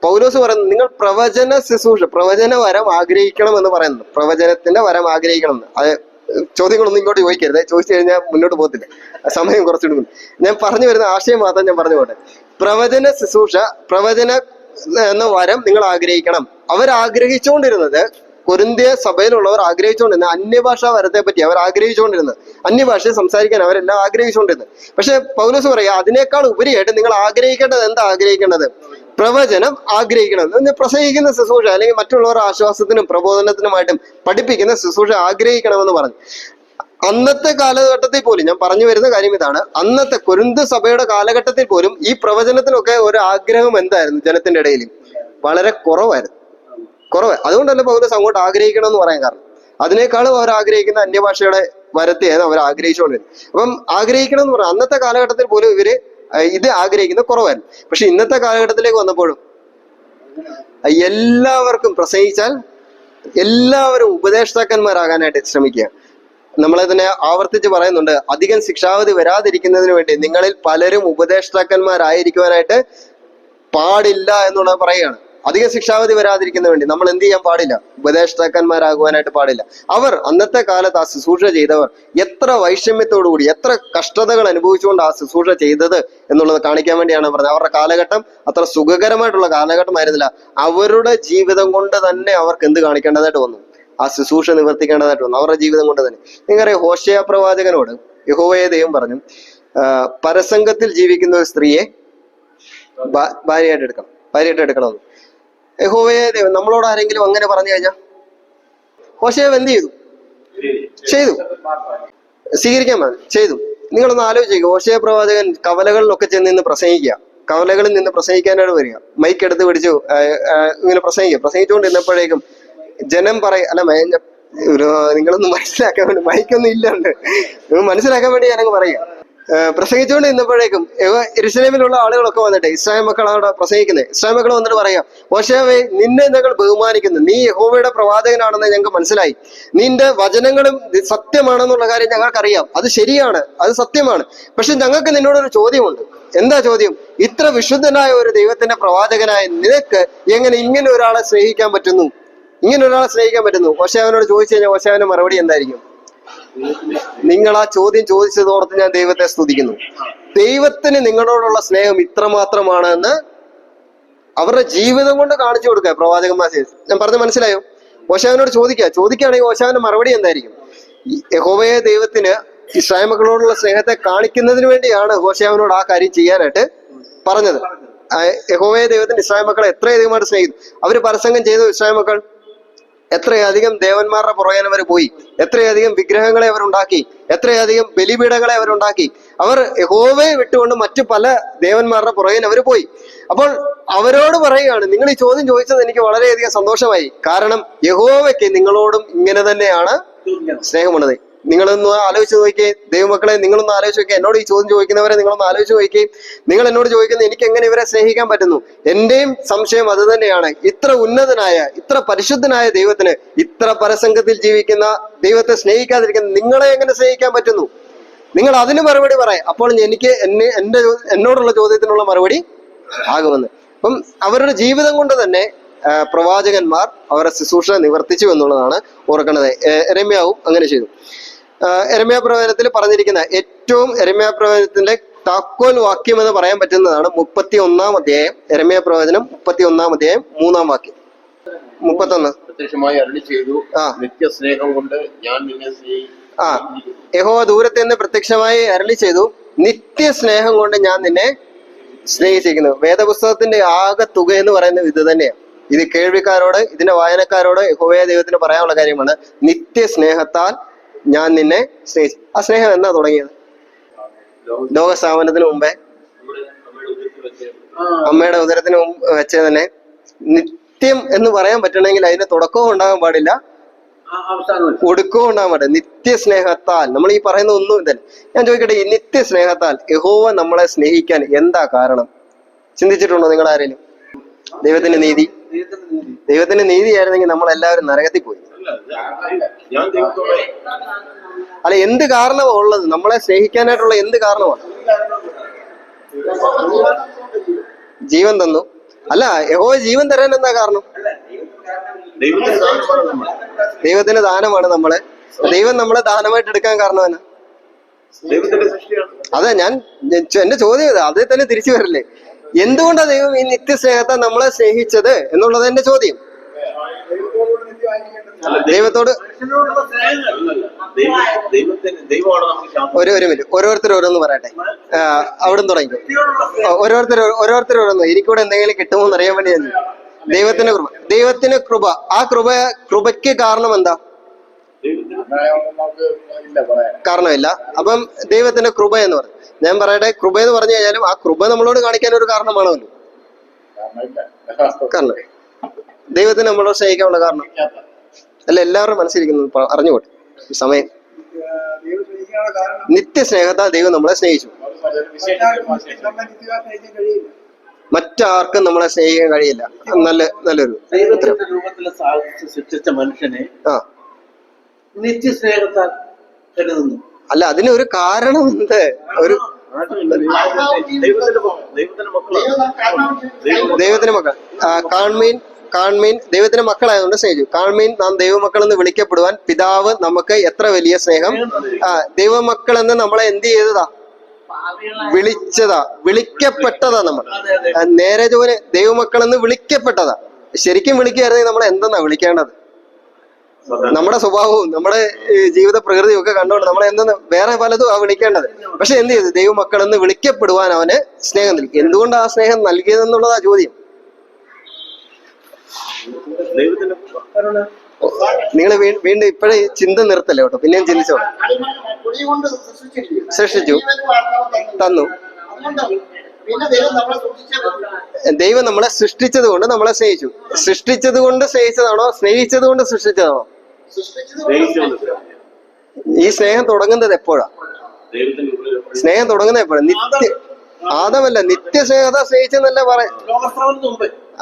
പൗലോസ് പറയുന്നത്, നിങ്ങൾ പ്രവചന ശുശ്രൂഷ, പ്രവചന വരം ആഗ്രഹിക്കണം എന്ന് പറയുന്നത്, പ്രവചനത്തിന്റെ വരം ആഗ്രഹിക്കണം എന്ന്. അത് ചോദ്യങ്ങളൊന്നും ഇങ്ങോട്ട് ചോദിക്കരുത്, ചോദിച്ചു കഴിഞ്ഞാൽ മുന്നോട്ട് പോകത്തില്ല, സമയം കുറച്ചിടുന്നു. ഞാൻ പറഞ്ഞു വരുന്ന ആശയം മാത്രം ഞാൻ പറഞ്ഞു പോട്ടെ. പ്രവചന ശുശ്രൂഷ, പ്രവചന എന്ന വരം നിങ്ങൾ ആഗ്രഹിക്കണം. അവരാഗ്രഹിച്ചുകൊണ്ടിരുന്നത്, കൊരിന്ത്യ സഭയിലുള്ളവർ ആഗ്രഹിച്ചുകൊണ്ടിരുന്നത് അന്യഭാഷാ വരത്തെ പറ്റി അവർ ആഗ്രഹിച്ചുകൊണ്ടിരുന്നത്, അന്യഭാഷയെ സംസാരിക്കാൻ അവരെല്ലാം ആഗ്രഹിച്ചുകൊണ്ടിരുന്നത്. പക്ഷെ പൗലോസ് പറയാ, അതിനേക്കാൾ ഉപരിയായിട്ട് നിങ്ങൾ ആഗ്രഹിക്കേണ്ടത് എന്താ? ആഗ്രഹിക്കേണ്ടത് പ്രവചനം ആഗ്രഹിക്കണം. പ്രസംഗിക്കുന്ന ശുശ്രൂഷ അല്ലെങ്കിൽ മറ്റുള്ളവരുടെ ആശ്വാസത്തിനും പ്രബോധനത്തിനുമായിട്ടും പഠിപ്പിക്കുന്ന ശുശ്രൂഷ ആഗ്രഹിക്കണമെന്ന് പറഞ്ഞു. അന്നത്തെ കാലഘട്ടത്തിൽ പോലും, ഞാൻ പറഞ്ഞു വരുന്ന കാര്യം ഇതാണ്, അന്നത്തെ കൊരിന്ത് സഭയുടെ കാലഘട്ടത്തിൽ പോലും ഈ പ്രവചനത്തിനൊക്കെ ഒരു ആഗ്രഹം എന്തായിരുന്നു ജനത്തിന്റെ ഇടയിൽ? വളരെ കുറവായിരുന്നു. അതുകൊണ്ടല്ലേ പൗലോസ് അങ്ങോട്ട് ആഗ്രഹിക്കണം എന്ന് പറയാൻ കാരണം. അതിനേക്കാളും അവർ ആഗ്രഹിക്കുന്ന അന്യഭാഷയുടെ വരത്തെയാണ് അവർ ആഗ്രഹിച്ചുകൊണ്ടിരുന്നത്. അപ്പം ആഗ്രഹിക്കണം എന്ന് പറയാം. അന്നത്തെ കാലഘട്ടത്തിൽ പോലും ഇവര് ഇത് ആഗ്രഹിക്കുന്നത് കുറവായിരുന്നു. പക്ഷെ ഇന്നത്തെ കാലഘട്ടത്തിലേക്ക് വന്നപ്പോഴും എല്ലാവർക്കും പ്രസംഗിച്ചാൽ എല്ലാവരും ഉപദേഷ്ടാക്കന്മാരാകാനായിട്ട് ശ്രമിക്കുക. നമ്മളെ തന്നെ ആവർത്തിച്ച് പറയുന്നുണ്ട്, അധികം ശിക്ഷാവധി വരാതിരിക്കുന്നതിന് വേണ്ടി നിങ്ങളിൽ പലരും ഉപദേഷ്ടാക്കന്മാരായിരിക്കുവാനായിട്ട് പാടില്ല എന്നുള്ളത് പറയുകയാണ്. അധിക ശിക്ഷാവധി വരാതിരിക്കുന്ന വേണ്ടി നമ്മൾ എന്ത് ചെയ്യാൻ പാടില്ല? ഉപദേഷ്ടാക്കന്മാരാകുവാനായിട്ട് പാടില്ല. അവർ അന്നത്തെ കാലത്ത് ആ ശുശ്രൂഷ ചെയ്തവർ എത്ര വൈഷമ്യത്തോടുകൂടി എത്ര കഷ്ടതകൾ അനുഭവിച്ചുകൊണ്ട് ആ ശുശ്രൂഷ ചെയ്തത് എന്നുള്ളത് കാണിക്കാൻ വേണ്ടിയാണ് പറഞ്ഞത്. അവരുടെ കാലഘട്ടം അത്ര സുഖകരമായിട്ടുള്ള കാലഘട്ടമായിരുന്നില്ല. അവരുടെ ജീവിതം കൊണ്ട് തന്നെ അവർക്ക് എന്ത് കാണിക്കേണ്ടതായിട്ട് വന്നു? ആ ശുശ്രൂഷ നിവർത്തിക്കേണ്ടതായിട്ട് വന്നു, അവരുടെ ജീവിതം കൊണ്ട് തന്നെ. നിങ്ങൾക്കറിയാം, ഹോശേയ പ്രവാചകനോട് യഹോവയെ ദൈവം പറഞ്ഞു, പരസംഗത്തിൽ ജീവിക്കുന്ന ഒരു സ്ത്രീയെ ഭാര്യയായിട്ട് എടുക്കണമെന്ന്. യഹോവയെ ദൈവം നമ്മളോട് ആരെങ്കിലും അങ്ങനെ പറഞ്ഞു കഴിഞ്ഞാൽ ഹോശേയ എന്ത് ചെയ്തു? സ്വീകരിക്കാൻ ചെയ്തു. നിങ്ങളൊന്ന് ആലോചിക്കുക, ഹോശേയ പ്രവാചകൻ കവലകളിലൊക്കെ ചെന്ന് നിന്ന് പ്രസംഗിക്കുക, കവലകളിൽ നിന്ന് പ്രസംഗിക്കാനായിട്ട് വരിക, മൈക്ക് എടുത്ത് പിടിച്ചു ഇങ്ങനെ പ്രസംഗിച്ചുകൊണ്ടിരുന്നപ്പോഴേക്കും ജനം നിങ്ങളൊന്ന് മനസ്സിലാക്കാൻ വേണ്ടി, മൈക്കൊന്നും ഇല്ലാണ്ട് മനസ്സിലാക്കാൻ വേണ്ടി ഞാനങ്ങ് പറയുക. പ്രസംഗിച്ചുകൊണ്ട് നിന്നപ്പോഴേക്കും യെരൂശലേമിലുള്ള ആളുകളൊക്കെ വന്നിട്ട്, ഇസ്രായേൽ മക്കളാണ് പ്രസംഗിക്കുന്നത്, ഇസ്രായേൽ മക്കൾ വന്നിട്ട് പറയാം, ഹോശേയവേ, നിന്നെ ഞങ്ങൾ ബഹുമാനിക്കുന്നു, നീ യഹോവയുടെ പ്രവാചകനാണെന്ന് ഞങ്ങൾക്ക് മനസ്സിലായി, നിന്റെ വചനങ്ങളും സത്യമാണെന്നുള്ള കാര്യം ഞങ്ങൾക്കറിയാം, അത് ശരിയാണ്, അത് സത്യമാണ്. പക്ഷെ ഞങ്ങൾക്ക് നിന്നോടൊരു ചോദ്യമുണ്ട്. എന്താ ചോദ്യം? ഇത്ര വിശുദ്ധനായ ഒരു ദൈവത്തിന്റെ പ്രവാചകനായ നിനക്ക് എങ്ങനെ ഇങ്ങനെ ഒരാളെ സ്നേഹിക്കാൻ പറ്റുന്നു? ഹോശേയവനോട് ചോദിച്ചു കഴിഞ്ഞാൽ ഹോശേയവന്റെ മറുപടി എന്തായിരിക്കും? നിങ്ങൾ ആ ചോദ്യം ചോദിച്ചതോടൊപ്പം ഞാൻ ദൈവത്തെ സ്തുതിക്കുന്നു. ദൈവത്തിന് നിങ്ങളോടുള്ള സ്നേഹം ഇത്രമാത്രമാണ് എന്ന് അവരുടെ ജീവിതം കൊണ്ട് കാണിച്ചു കൊടുക്കുക പ്രവാചകന്മാർ. ഞാൻ പറഞ്ഞ മനസ്സിലായോ? ഹോശേയവനോട് ചോദിക്കുകയാണെങ്കിൽ ഹോശേയവന്റെ മറുപടി എന്തായിരിക്കും? യഹോവയെ ദൈവത്തിന് ഇസ്രായേൽ മക്കളോടുള്ള സ്നേഹത്തെ കാണിക്കുന്നതിന് വേണ്ടിയാണ് ഹോശേയവനോട് ആ കാര്യം ചെയ്യാനായിട്ട് പറഞ്ഞത്. യഹോവയെ ദൈവത്തിന് ഇസ്രായേൽ മക്കളെ എത്രയധികമായിട്ട് സ്നേഹിച്ചു. അവര് പരസംഗം ചെയ്തു. ഇസ്രായേൽ മക്കൾ എത്രയധികം ദേവന്മാരുടെ പുറകെ അവർ പോയി, എത്രയധികം വിഗ്രഹങ്ങളെ അവരുണ്ടാക്കി, എത്രയധികം ബലിപീഠങ്ങളെ അവരുണ്ടാക്കി. അവർ യഹോവയെ വിട്ടുകൊണ്ട് മറ്റു പല ദേവന്മാരുടെ പുറകെ അവർ പോയി. അപ്പോൾ അവരോട് പറയുകയാണ്, നിങ്ങൾ ഈ ചോദ്യം ചോദിച്ചത് എനിക്ക് വളരെയധികം സന്തോഷമായി. കാരണം യഹോവയ്ക്ക് നിങ്ങളോടും ഇങ്ങനെ തന്നെയാണ് സ്നേഹമുള്ളത്. നിങ്ങളൊന്ന് ആലോചിച്ച് നോക്കിയേ, ദൈവമക്കളെ, നിങ്ങളൊന്ന് ആലോചിച്ച് നോക്കിയേ. എന്നോട് ഈ ചോദ്യം ചോദിക്കുന്നവരെ നിങ്ങളൊന്ന് ആലോചിച്ച് നോക്കിയേ. നിങ്ങൾ എന്നോട് ചോദിക്കുന്നത് എനിക്ക് എങ്ങനെ ഇവരെ സ്നേഹിക്കാൻ പറ്റുന്നു? എന്റെയും സംശയം അത് തന്നെയാണ്. ഇത്ര ഉന്നതനായ, ഇത്ര പരിശുദ്ധനായ ദൈവത്തിന് ഇത്ര പരസംഗത്തിൽ ജീവിക്കുന്ന ദൈവത്തെ സ്നേഹിക്കാതിരിക്കുന്ന നിങ്ങളെ എങ്ങനെ സ്നേഹിക്കാൻ പറ്റുന്നു? നിങ്ങൾ അതിന് മറുപടി പറയാം. അപ്പോൾ എനിക്ക് എന്നോടുള്ള ചോദ്യത്തിനുള്ള മറുപടി ആകുമെന്ന്. അപ്പം അവരുടെ ജീവിതം കൊണ്ട് തന്നെ പ്രവാചകന്മാർ അവരുടെ ശുശ്രൂഷ നിവർത്തിച്ചു എന്നുള്ളതാണ് ഓർക്കേണ്ടത്. യെരമ്യാവും അങ്ങനെ ചെയ്തു. യെരമ്യാ പ്രവചനത്തിൽ പറഞ്ഞിരിക്കുന്ന ഏറ്റവും യെരമ്യാ പ്രവചനത്തിന്റെ താക്കോൽ വാക്യം എന്ന് പറയാൻ പറ്റുന്നതാണ് 31-ാം അധ്യായം. യെരമ്യാ പ്രവചനം 31-ാം അധ്യായം 3-ാം വാക്യം. 31. പ്രത്യക്ഷമായി അരുളി ചെയ്തു, നിത്യസ്നേഹം കൊണ്ട് ഞാൻ നിന്നെ യഹോവ ദൂരത്ത് നിന്ന് പ്രത്യക്ഷമായി അരുളി ചെയ്തു, നിത്യസ്നേഹം കൊണ്ട് ഞാൻ നിന്നെ സ്നേഹിച്ചിരിക്കുന്നു. വേദപുസ്തകത്തിന്റെ ആകെ തുക എന്ന് പറയുന്നത് ഇത് തന്നെയാണ്. ഇത് കേൾവിക്കാരോട്, ഇതിന്റെ വായനക്കാരോട് യഹോവയെ ദൈവത്തിന് പറയാനുള്ള കാര്യമാണ്. നിത്യസ്നേഹത്താൽ ഞാൻ നിന്നെ സ്നേഹിച്ചു. ആ സ്നേഹം എന്നാ തുടങ്ങിയത്? ലോകസ്ഥാപനത്തിന് മുമ്പേ അമ്മയുടെ ഉദരത്തിന് വെച്ച് തന്നെ. നിത്യം എന്ന് പറയാൻ പറ്റണമെങ്കിൽ അതിന് തുടക്കവും ഉണ്ടാകാൻ പാടില്ല, ഒടുക്കവും ഉണ്ടാകാൻ പാടില്ല. നിത്യസ്നേഹത്താൽ നമ്മൾ ഈ പറയുന്ന ഒന്നും ഇതല്ല. ഞാൻ ചോദിക്കട്ടെ, ഈ നിത്യസ്നേഹത്താൽ യഹോവ നമ്മളെ സ്നേഹിക്കാൻ എന്താ കാരണം? ചിന്തിച്ചിട്ടുണ്ടോ നിങ്ങൾ ആരെങ്കിലും? ദൈവത്തിന്റെ നീതിയായിരുന്നെങ്കിൽ നമ്മളെല്ലാവരും നരകത്തിൽ പോയി. അല്ല, എന്ത് കാരണമാണ് ഉള്ളത്? നമ്മളെ സ്നേഹിക്കാനായിട്ടുള്ള എന്ത് കാരണമാണ്? ജീവൻ തന്നു. അല്ല, യഹോവ ജീവൻ തരാൻ എന്താ കാരണം? ദൈവത്തിന്റെ ദാനമാണ് നമ്മളെ. ദൈവം നമ്മളെ ദാനമായിട്ട് എടുക്കാൻ കാരണം എന്നാ? അതെ, എന്റെ ചോദ്യം അതേ തന്നെ തിരിച്ചു വരില്ലേ? എന്തുകൊണ്ടാണ് ദൈവം ഈ നിത്യസ്നേഹത്തെ നമ്മളെ സ്നേഹിച്ചത് എന്നുള്ളത് എന്റെ ചോദ്യം. ദൈവത്തോട് ഒരു മിനിറ്റ്, ഓരോരുത്തർ ഓരോന്ന് പറയട്ടെ. അവിടുന്ന് തുടങ്ങി. ഓരോരുത്തർ ഓരോന്ന് എനിക്കൂടെ എന്തെങ്കിലും കിട്ടുമോ എന്ന് അറിയാൻ വേണ്ടി ഞാൻ ദൈവത്തിന്റെ കൃപ ആ കൃപയ്ക്ക് കാരണം എന്താ? കാരണമില്ല. അപ്പം ദൈവത്തിന്റെ കൃപ എന്ന് പറയും. ഞാൻ പറയട്ടെ, കൃപ എന്ന് പറഞ്ഞു കഴിഞ്ഞാലും ആ കൃപ നമ്മളോട് കാണിക്കാൻ ഒരു കാരണമാണല്ലോ. കാരണം ദൈവത്തിന് നമ്മളോട് സ്നേഹിക്കാനുള്ള കാരണം അല്ല, എല്ലാവരും മനസ്സിലിരിക്കുന്നു അറിഞ്ഞുകൊട്ടെ. സമയം നിത്യസ്നേഹത്താൽ ദൈവം നമ്മളെ സ്നേഹിച്ചു. മറ്റാർക്കും നമ്മളെ സ്നേഹിക്കാൻ കഴിയില്ല. നല്ലൊരു ദൈവത്തിന്റെ രൂപത്തിൽ സൃഷ്ടിച്ച മനുഷ്യനെ നിത്യസ്നേഹത്താൽ കരുതുന്നു. അല്ല, അതിനൊരു കാരണം എന്ത്? ഒരു ദൈവത്തിന്റെ മക്കൾ കാൺമീൻ ദൈവത്തിന്റെ മക്കളായതുകൊണ്ട് സ്നേഹിച്ചു. കാൺമീൻ നാം ദൈവമക്കൾ എന്ന് വിളിക്കപ്പെടുവാൻ പിതാവ് നമുക്ക് എത്ര വലിയ സ്നേഹം. ദൈവമക്കൾ എന്ന് നമ്മളെ എന്ത് ചെയ്തതാ? വിളിച്ചതാ, വിളിക്കപ്പെട്ടതാ. നമ്മൾ നേരെ ജോന് ദൈവമക്കൾ എന്ന് വിളിക്കപ്പെട്ടതാ. ശരിക്കും വിളിക്കുകയായിരുന്നെങ്കിൽ നമ്മൾ എന്തെന്നാ വിളിക്കേണ്ടത്? നമ്മുടെ സ്വഭാവവും നമ്മുടെ ജീവിത പ്രകൃതിയും ഒക്കെ കണ്ടുകൊണ്ട് നമ്മൾ എന്തെന്ന് വേറെ പലതും ആ വിളിക്കേണ്ടത്. പക്ഷെ എന്ത് ചെയ്തു? ദൈവമക്കൾ എന്ന് വിളിക്കപ്പെടുവാൻ അവന് സ്നേഹം നൽകി. എന്തുകൊണ്ട് ആ സ്നേഹം നൽകിയതെന്നുള്ളതാ ചോദ്യം. നിങ്ങൾ വീണ്ടും ഇപ്പോഴേ ചിന്ത നിർത്തല്ലേ കേട്ടോ, പിന്നെയും ചിന്തിച്ചോളൂ. സൃഷ്ടിച്ചു, തന്നു. ദൈവം നമ്മളെ സൃഷ്ടിച്ചത് കൊണ്ട് നമ്മളെ സ്നേഹിച്ചു. സൃഷ്ടിച്ചത് കൊണ്ട് സ്നേഹിച്ചതാണോ സ്നേഹിച്ചത് കൊണ്ട് സൃഷ്ടിച്ചതാണോ? ഈ സ്നേഹം തുടങ്ങുന്നത് എപ്പോഴാ? സ്നേഹം തുടങ്ങുന്നത് എപ്പോഴാ? ആദമല്ല, നിത്യസ്നേഹത സ്നേഹിച്ചെന്നല്ല പറയാം.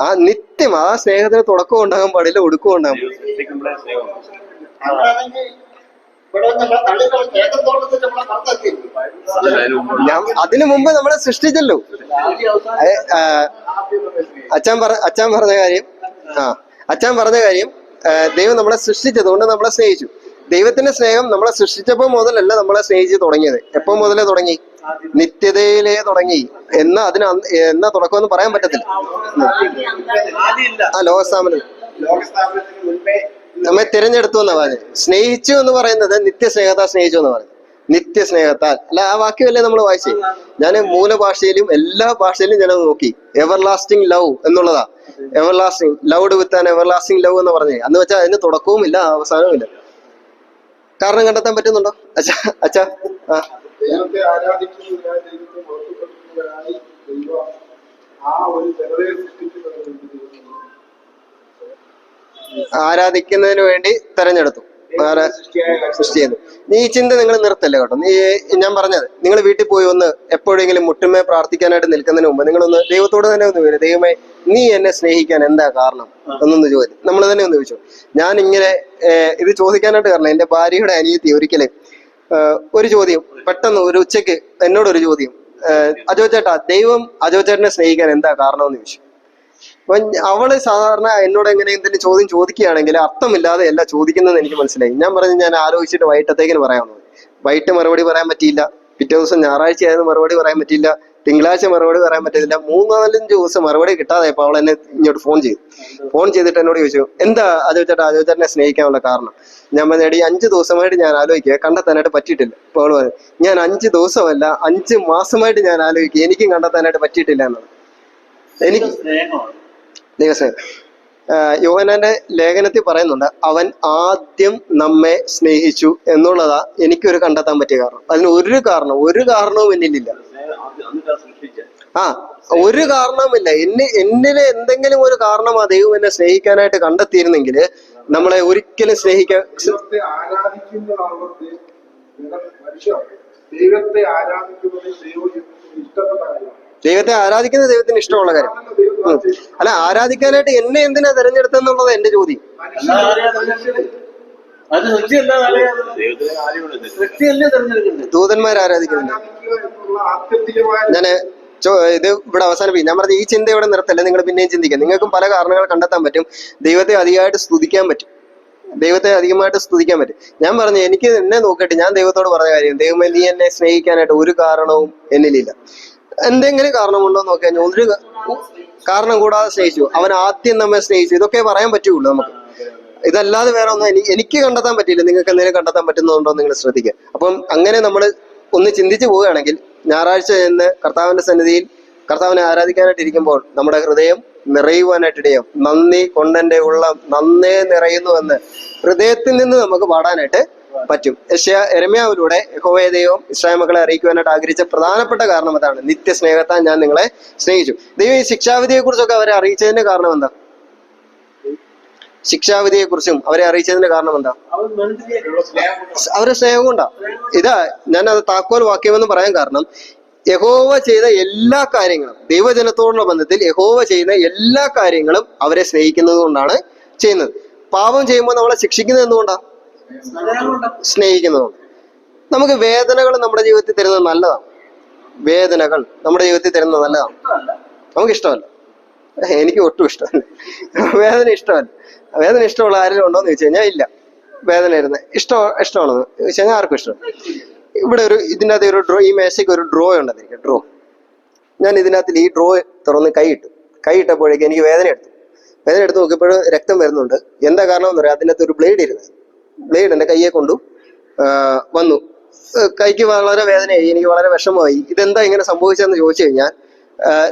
ആ നിത്യം ആ സ്നേഹത്തിന് തുടക്കം ഉണ്ടാകാൻ പാടില്ല, ഒടുക്കം ഉണ്ടാകാൻ പാടില്ല. അതിനു മുമ്പ് നമ്മളെ സൃഷ്ടിച്ചല്ലോ. അച്ഛൻ പറഞ്ഞ കാര്യം ദൈവം നമ്മളെ സൃഷ്ടിച്ചത് കൊണ്ട് നമ്മളെ സ്നേഹിച്ചു. ദൈവത്തിന്റെ സ്നേഹം നമ്മളെ സൃഷ്ടിച്ചപ്പോ മുതലല്ല നമ്മളെ സ്നേഹിച്ച് തുടങ്ങിയത്. എപ്പോ മുതലേ തുടങ്ങി? നിത്യതയിലേ തുടങ്ങി. എന്നാ തുടക്കം എന്ന് പറയാൻ പറ്റത്തില്ല. ആ ലോകസ്ഥാപനം നമ്മെ തിരഞ്ഞെടുത്തു എന്നാ പറഞ്ഞത്. സ്നേഹിച്ചു എന്ന് പറയുന്നത് നിത്യസ്നേഹത്താൽ സ്നേഹിച്ചു എന്ന് പറയുന്നത്. നിത്യസ്നേഹത്താൽ അല്ല, ആ വാക്യമല്ലേ നമ്മൾ വായിച്ചേ. ഞാൻ മൂലഭാഷയിലും എല്ലാ ഭാഷയിലും ഞാൻ നോക്കി. എവർലാസ്റ്റിംഗ് ലവ് എന്നുള്ളതാ. Everlasting loved with an everlasting love എന്ന് പറഞ്ഞേ. എന്ന് വെച്ചാൽ അതിന് തുടക്കവും ഇല്ല അവസാനവും ഇല്ല. കാരണം കണ്ടെത്താൻ പറ്റുന്നുണ്ടോ അച്ഛാ? ആരാധിക്കുന്നതിന് വേണ്ടി തെരഞ്ഞെടുത്തു. സൃഷ്ടി ചെയ്തു. ഈ ചിന്ത നിങ്ങൾ നിർത്തല്ലേ കേട്ടോ. ഞാൻ പറഞ്ഞത്, നിങ്ങൾ വീട്ടിൽ പോയി ഒന്ന് എപ്പോഴെങ്കിലും മുട്ടുമേ പ്രാർത്ഥിക്കാനായിട്ട് നിൽക്കുന്നതിന് മുമ്പ് നിങ്ങളൊന്ന് ദൈവത്തോട് തന്നെ ഒന്ന് വരും. ദൈവമേ, നീ എന്നെ സ്നേഹിക്കാൻ എന്താ കാരണം എന്നൊന്ന് ചോദിച്ചു. നമ്മൾ തന്നെ ഒന്ന് ചോദിച്ചു. ഞാൻ ഇങ്ങനെ ഇത് ചോദിക്കാനായിട്ട് കാരണം എന്റെ ഭാര്യയുടെ അനിയത്തി ഒരിക്കലും ഒരു ചോദ്യം പെട്ടെന്ന് ഒരു ഉച്ചയ്ക്ക് എന്നോടൊരു ചോദ്യം, അജോ ചേട്ടാ, ദൈവം അജോ ചേട്ടനെ സ്നേഹിക്കാൻ എന്താ കാരണം എന്ന് ചോദിച്ചു. അപ്പൊ അവള് സാധാരണ എന്നോട് എങ്ങനെ എന്തെങ്കിലും ചോദ്യം ചോദിക്കുകയാണെങ്കിൽ അർത്ഥമില്ലാതെ അല്ല ചോദിക്കുന്നതെന്ന് എനിക്ക് മനസ്സിലായി. ഞാൻ പറഞ്ഞു ഞാൻ ആലോചിച്ചിട്ട് വൈകിട്ടത്തേക്കിന് പറയാമെന്ന്. വൈകിട്ട് മറുപടി പറയാൻ പറ്റിയില്ല. പിറ്റേ ദിവസം ഞായറാഴ്ച ആയിരുന്നു മറുപടി പറയാൻ പറ്റിയില്ല. തിങ്കളാഴ്ച മറുപടി പറയാൻ പറ്റത്തില്ല. 3-4 ദിവസം മറുപടി കിട്ടാതെയപ്പോൾ അവൾ എന്നെ ഇങ്ങോട്ട് ഫോൺ ചെയ്തിട്ട് എന്നോട് ചോദിച്ചു, എന്താ അജോ ചേട്ടനെ സ്നേഹിക്കാനുള്ള കാരണം? ഞാൻ പറഞ്ഞ 5 ദിവസമായിട്ട് ഞാൻ ആലോചിക്കുക, കണ്ടെത്താനായിട്ട് പറ്റിയിട്ടില്ല. അപ്പോൾ അവള് പറഞ്ഞു, ഞാൻ 5 ദിവസമല്ല 5 മാസമായിട്ട് ഞാൻ ആലോചിക്കുക, എനിക്കും കണ്ടെത്താനായിട്ട് പറ്റിയിട്ടില്ല എന്നാണ്. എനിക്ക് ദൈവസ്നേഹം യോഹന്നാന്റെ ലേഖനത്തിൽ പറയുന്നുണ്ട്, അവൻ ആദ്യം നമ്മെ സ്നേഹിച്ചു എന്നുള്ളതാ എനിക്കൊരു കണ്ടെത്താൻ പറ്റിയ കാരണം. അതിന് ഒരു കാരണവും എന്നിലില്ല. ഒരു കാരണവുമില്ല. എന്നിലെ എന്തെങ്കിലും ഒരു കാരണമാ ദൈവം എന്നെ സ്നേഹിക്കാനായിട്ട് കണ്ടെത്തിയിരുന്നെങ്കിൽ നമ്മളെ ഒരിക്കലും സ്നേഹിക്കാൻ. ദൈവത്തെ ആരാധിക്കുന്നത് ദൈവത്തിന് ഇഷ്ടമുള്ള കാര്യം അല്ല. ആരാധിക്കാനായിട്ട് എന്നെ എന്തിനാ തെരഞ്ഞെടുത്തെന്നുള്ളത് എന്റെ ചോദ്യം. ദൂതന്മാർ ആരാധിക്കുന്നുണ്ട്. ഞാന് ഇത് ഇവിടെ അവസാനിപ്പിക്കും. ഞാൻ പറഞ്ഞ ഈ ചിന്ത ഇവിടെ നിർത്തല്ലേ, നിങ്ങൾ പിന്നെയും ചിന്തിക്കാം. നിങ്ങൾക്കും പല കാരണങ്ങൾ കണ്ടെത്താൻ പറ്റും. ദൈവത്തെ അധികമായിട്ട് സ്തുതിക്കാൻ പറ്റും. ഞാൻ പറഞ്ഞു, എനിക്ക് എന്നെ നോക്കിയിട്ട് ഞാൻ ദൈവത്തോട് പറഞ്ഞ കാര്യം, ദൈവമേ നീ എന്നെ സ്നേഹിക്കാനായിട്ട് ഒരു കാരണവും എന്നിലില്ല. എന്തെങ്കിലും കാരണമുണ്ടോ എന്ന് നോക്കിയാൽ ഒരു കാരണം കൂടാതെ സ്നേഹിച്ചു. അവൻ ആദ്യം നമ്മെ സ്നേഹിച്ചു. ഇതൊക്കെ പറയാൻ പറ്റുള്ളൂ നമുക്ക്. ഇതല്ലാതെ വേറെ ഒന്നും എനിക്ക് കണ്ടെത്താൻ പറ്റിയില്ല. നിങ്ങൾക്ക് എന്തെങ്കിലും കണ്ടെത്താൻ പറ്റുന്നുണ്ടോ നിങ്ങൾ ശ്രദ്ധിക്കുക. അപ്പം അങ്ങനെ നമ്മൾ ഒന്ന് ചിന്തിച്ചു പോവുകയാണെങ്കിൽ ഞായറാഴ്ച ചെന്ന് കർത്താവിന്റെ സന്നിധിയിൽ കർത്താവിനെ ആരാധിക്കാനായിട്ട് ഇരിക്കുമ്പോൾ നമ്മുടെ ഹൃദയം നിറയുവാനായിട്ടിടയും. നന്ദി കൊണ്ടെന്റെ ഉള്ളം നന്നേ നിറയുന്നുവെന്ന് ഹൃദയത്തിൽ നിന്ന് നമുക്ക് പാടാനായിട്ട് പറ്റും. യെരമ്യാവിലൂടെ യഹോവയെ ദൈവം ഇസ്രായേൽ മക്കളെ അറിയിക്കുവാനായിട്ട് ആഗ്രഹിച്ച പ്രധാനപ്പെട്ട കാരണം അതാണ്. നിത്യസ്നേഹത്താൽ ഞാൻ നിങ്ങളെ സ്നേഹിച്ചു. ദൈവം ഈ ശിക്ഷാവിധിയെ കുറിച്ചൊക്കെ അവരെ അറിയിച്ചതിന്റെ കാരണം എന്താ? ശിക്ഷാവിധിയെ കുറിച്ചും അവരെ അറിയിച്ചതിന്റെ കാരണം എന്താ? അവരുടെ സ്നേഹം കൊണ്ടാ. ഇതാ ഞാൻ അത് താക്കോൽ വാക്യമെന്ന് പറയാൻ കാരണം, യഹോവ ചെയ്ത എല്ലാ കാര്യങ്ങളും, ദൈവജനത്തോടുള്ള ബന്ധത്തിൽ യഹോവ ചെയ്യുന്ന എല്ലാ കാര്യങ്ങളും അവരെ സ്നേഹിക്കുന്നത് കൊണ്ടാണ് ചെയ്യുന്നത്. പാപം ചെയ്യുമ്പോൾ നമ്മളെ ശിക്ഷിക്കുന്നത് എന്തുകൊണ്ടാ? സ്നേഹിക്കുന്നതുകൊണ്ട്. നമുക്ക് വേദനകൾ നമ്മുടെ ജീവിതത്തിൽ തരുന്നത് നല്ലതാണ്. വേദനകൾ നമ്മുടെ ജീവിതത്തിൽ തരുന്നത് നല്ലതാണ്. നമുക്ക് ഇഷ്ടമല്ല, എനിക്ക് ഒട്ടും ഇഷ്ടമല്ല വേദന. ഇഷ്ടമല്ല. വേദന ഇഷ്ടമുള്ള ആരെങ്കിലും ഉണ്ടോന്ന് ചോദിച്ചു കഴിഞ്ഞാൽ ഇല്ല. വേദന ഇരുന്നത് ഇഷ്ടമാണെന്ന് ചോദിച്ചു കഴിഞ്ഞാൽ ആർക്കും ഇഷ്ടം. ഇവിടെ ഇതിൻ്റെ അകത്ത് ഒരു ഡ്രോ, ഈ മേശയ്ക്ക് ഒരു ഡ്രോ ഉണ്ടെന്നിരിക്കും. ഡ്രോ, ഞാൻ ഇതിനകത്തിൽ ഈ ഡ്രോ തുറന്ന് കൈയിട്ടപ്പോഴേക്കും എനിക്ക് വേദന എടുത്ത് നോക്കിയപ്പോൾ രക്തം വരുന്നുണ്ട്. എന്താ കാരണം എന്ന് പറയാം, അതിനകത്ത് ഒരു ബ്ലേഡ് എൻ്റെ കയ്യെ കൊണ്ടു വന്നു. കൈക്ക് വളരെ വേദനയായി, എനിക്ക് വളരെ വിഷമമായി. ഇതെന്താ ഇങ്ങനെ സംഭവിച്ചതെന്ന് ചോദിച്ചു കഴിഞ്ഞാൽ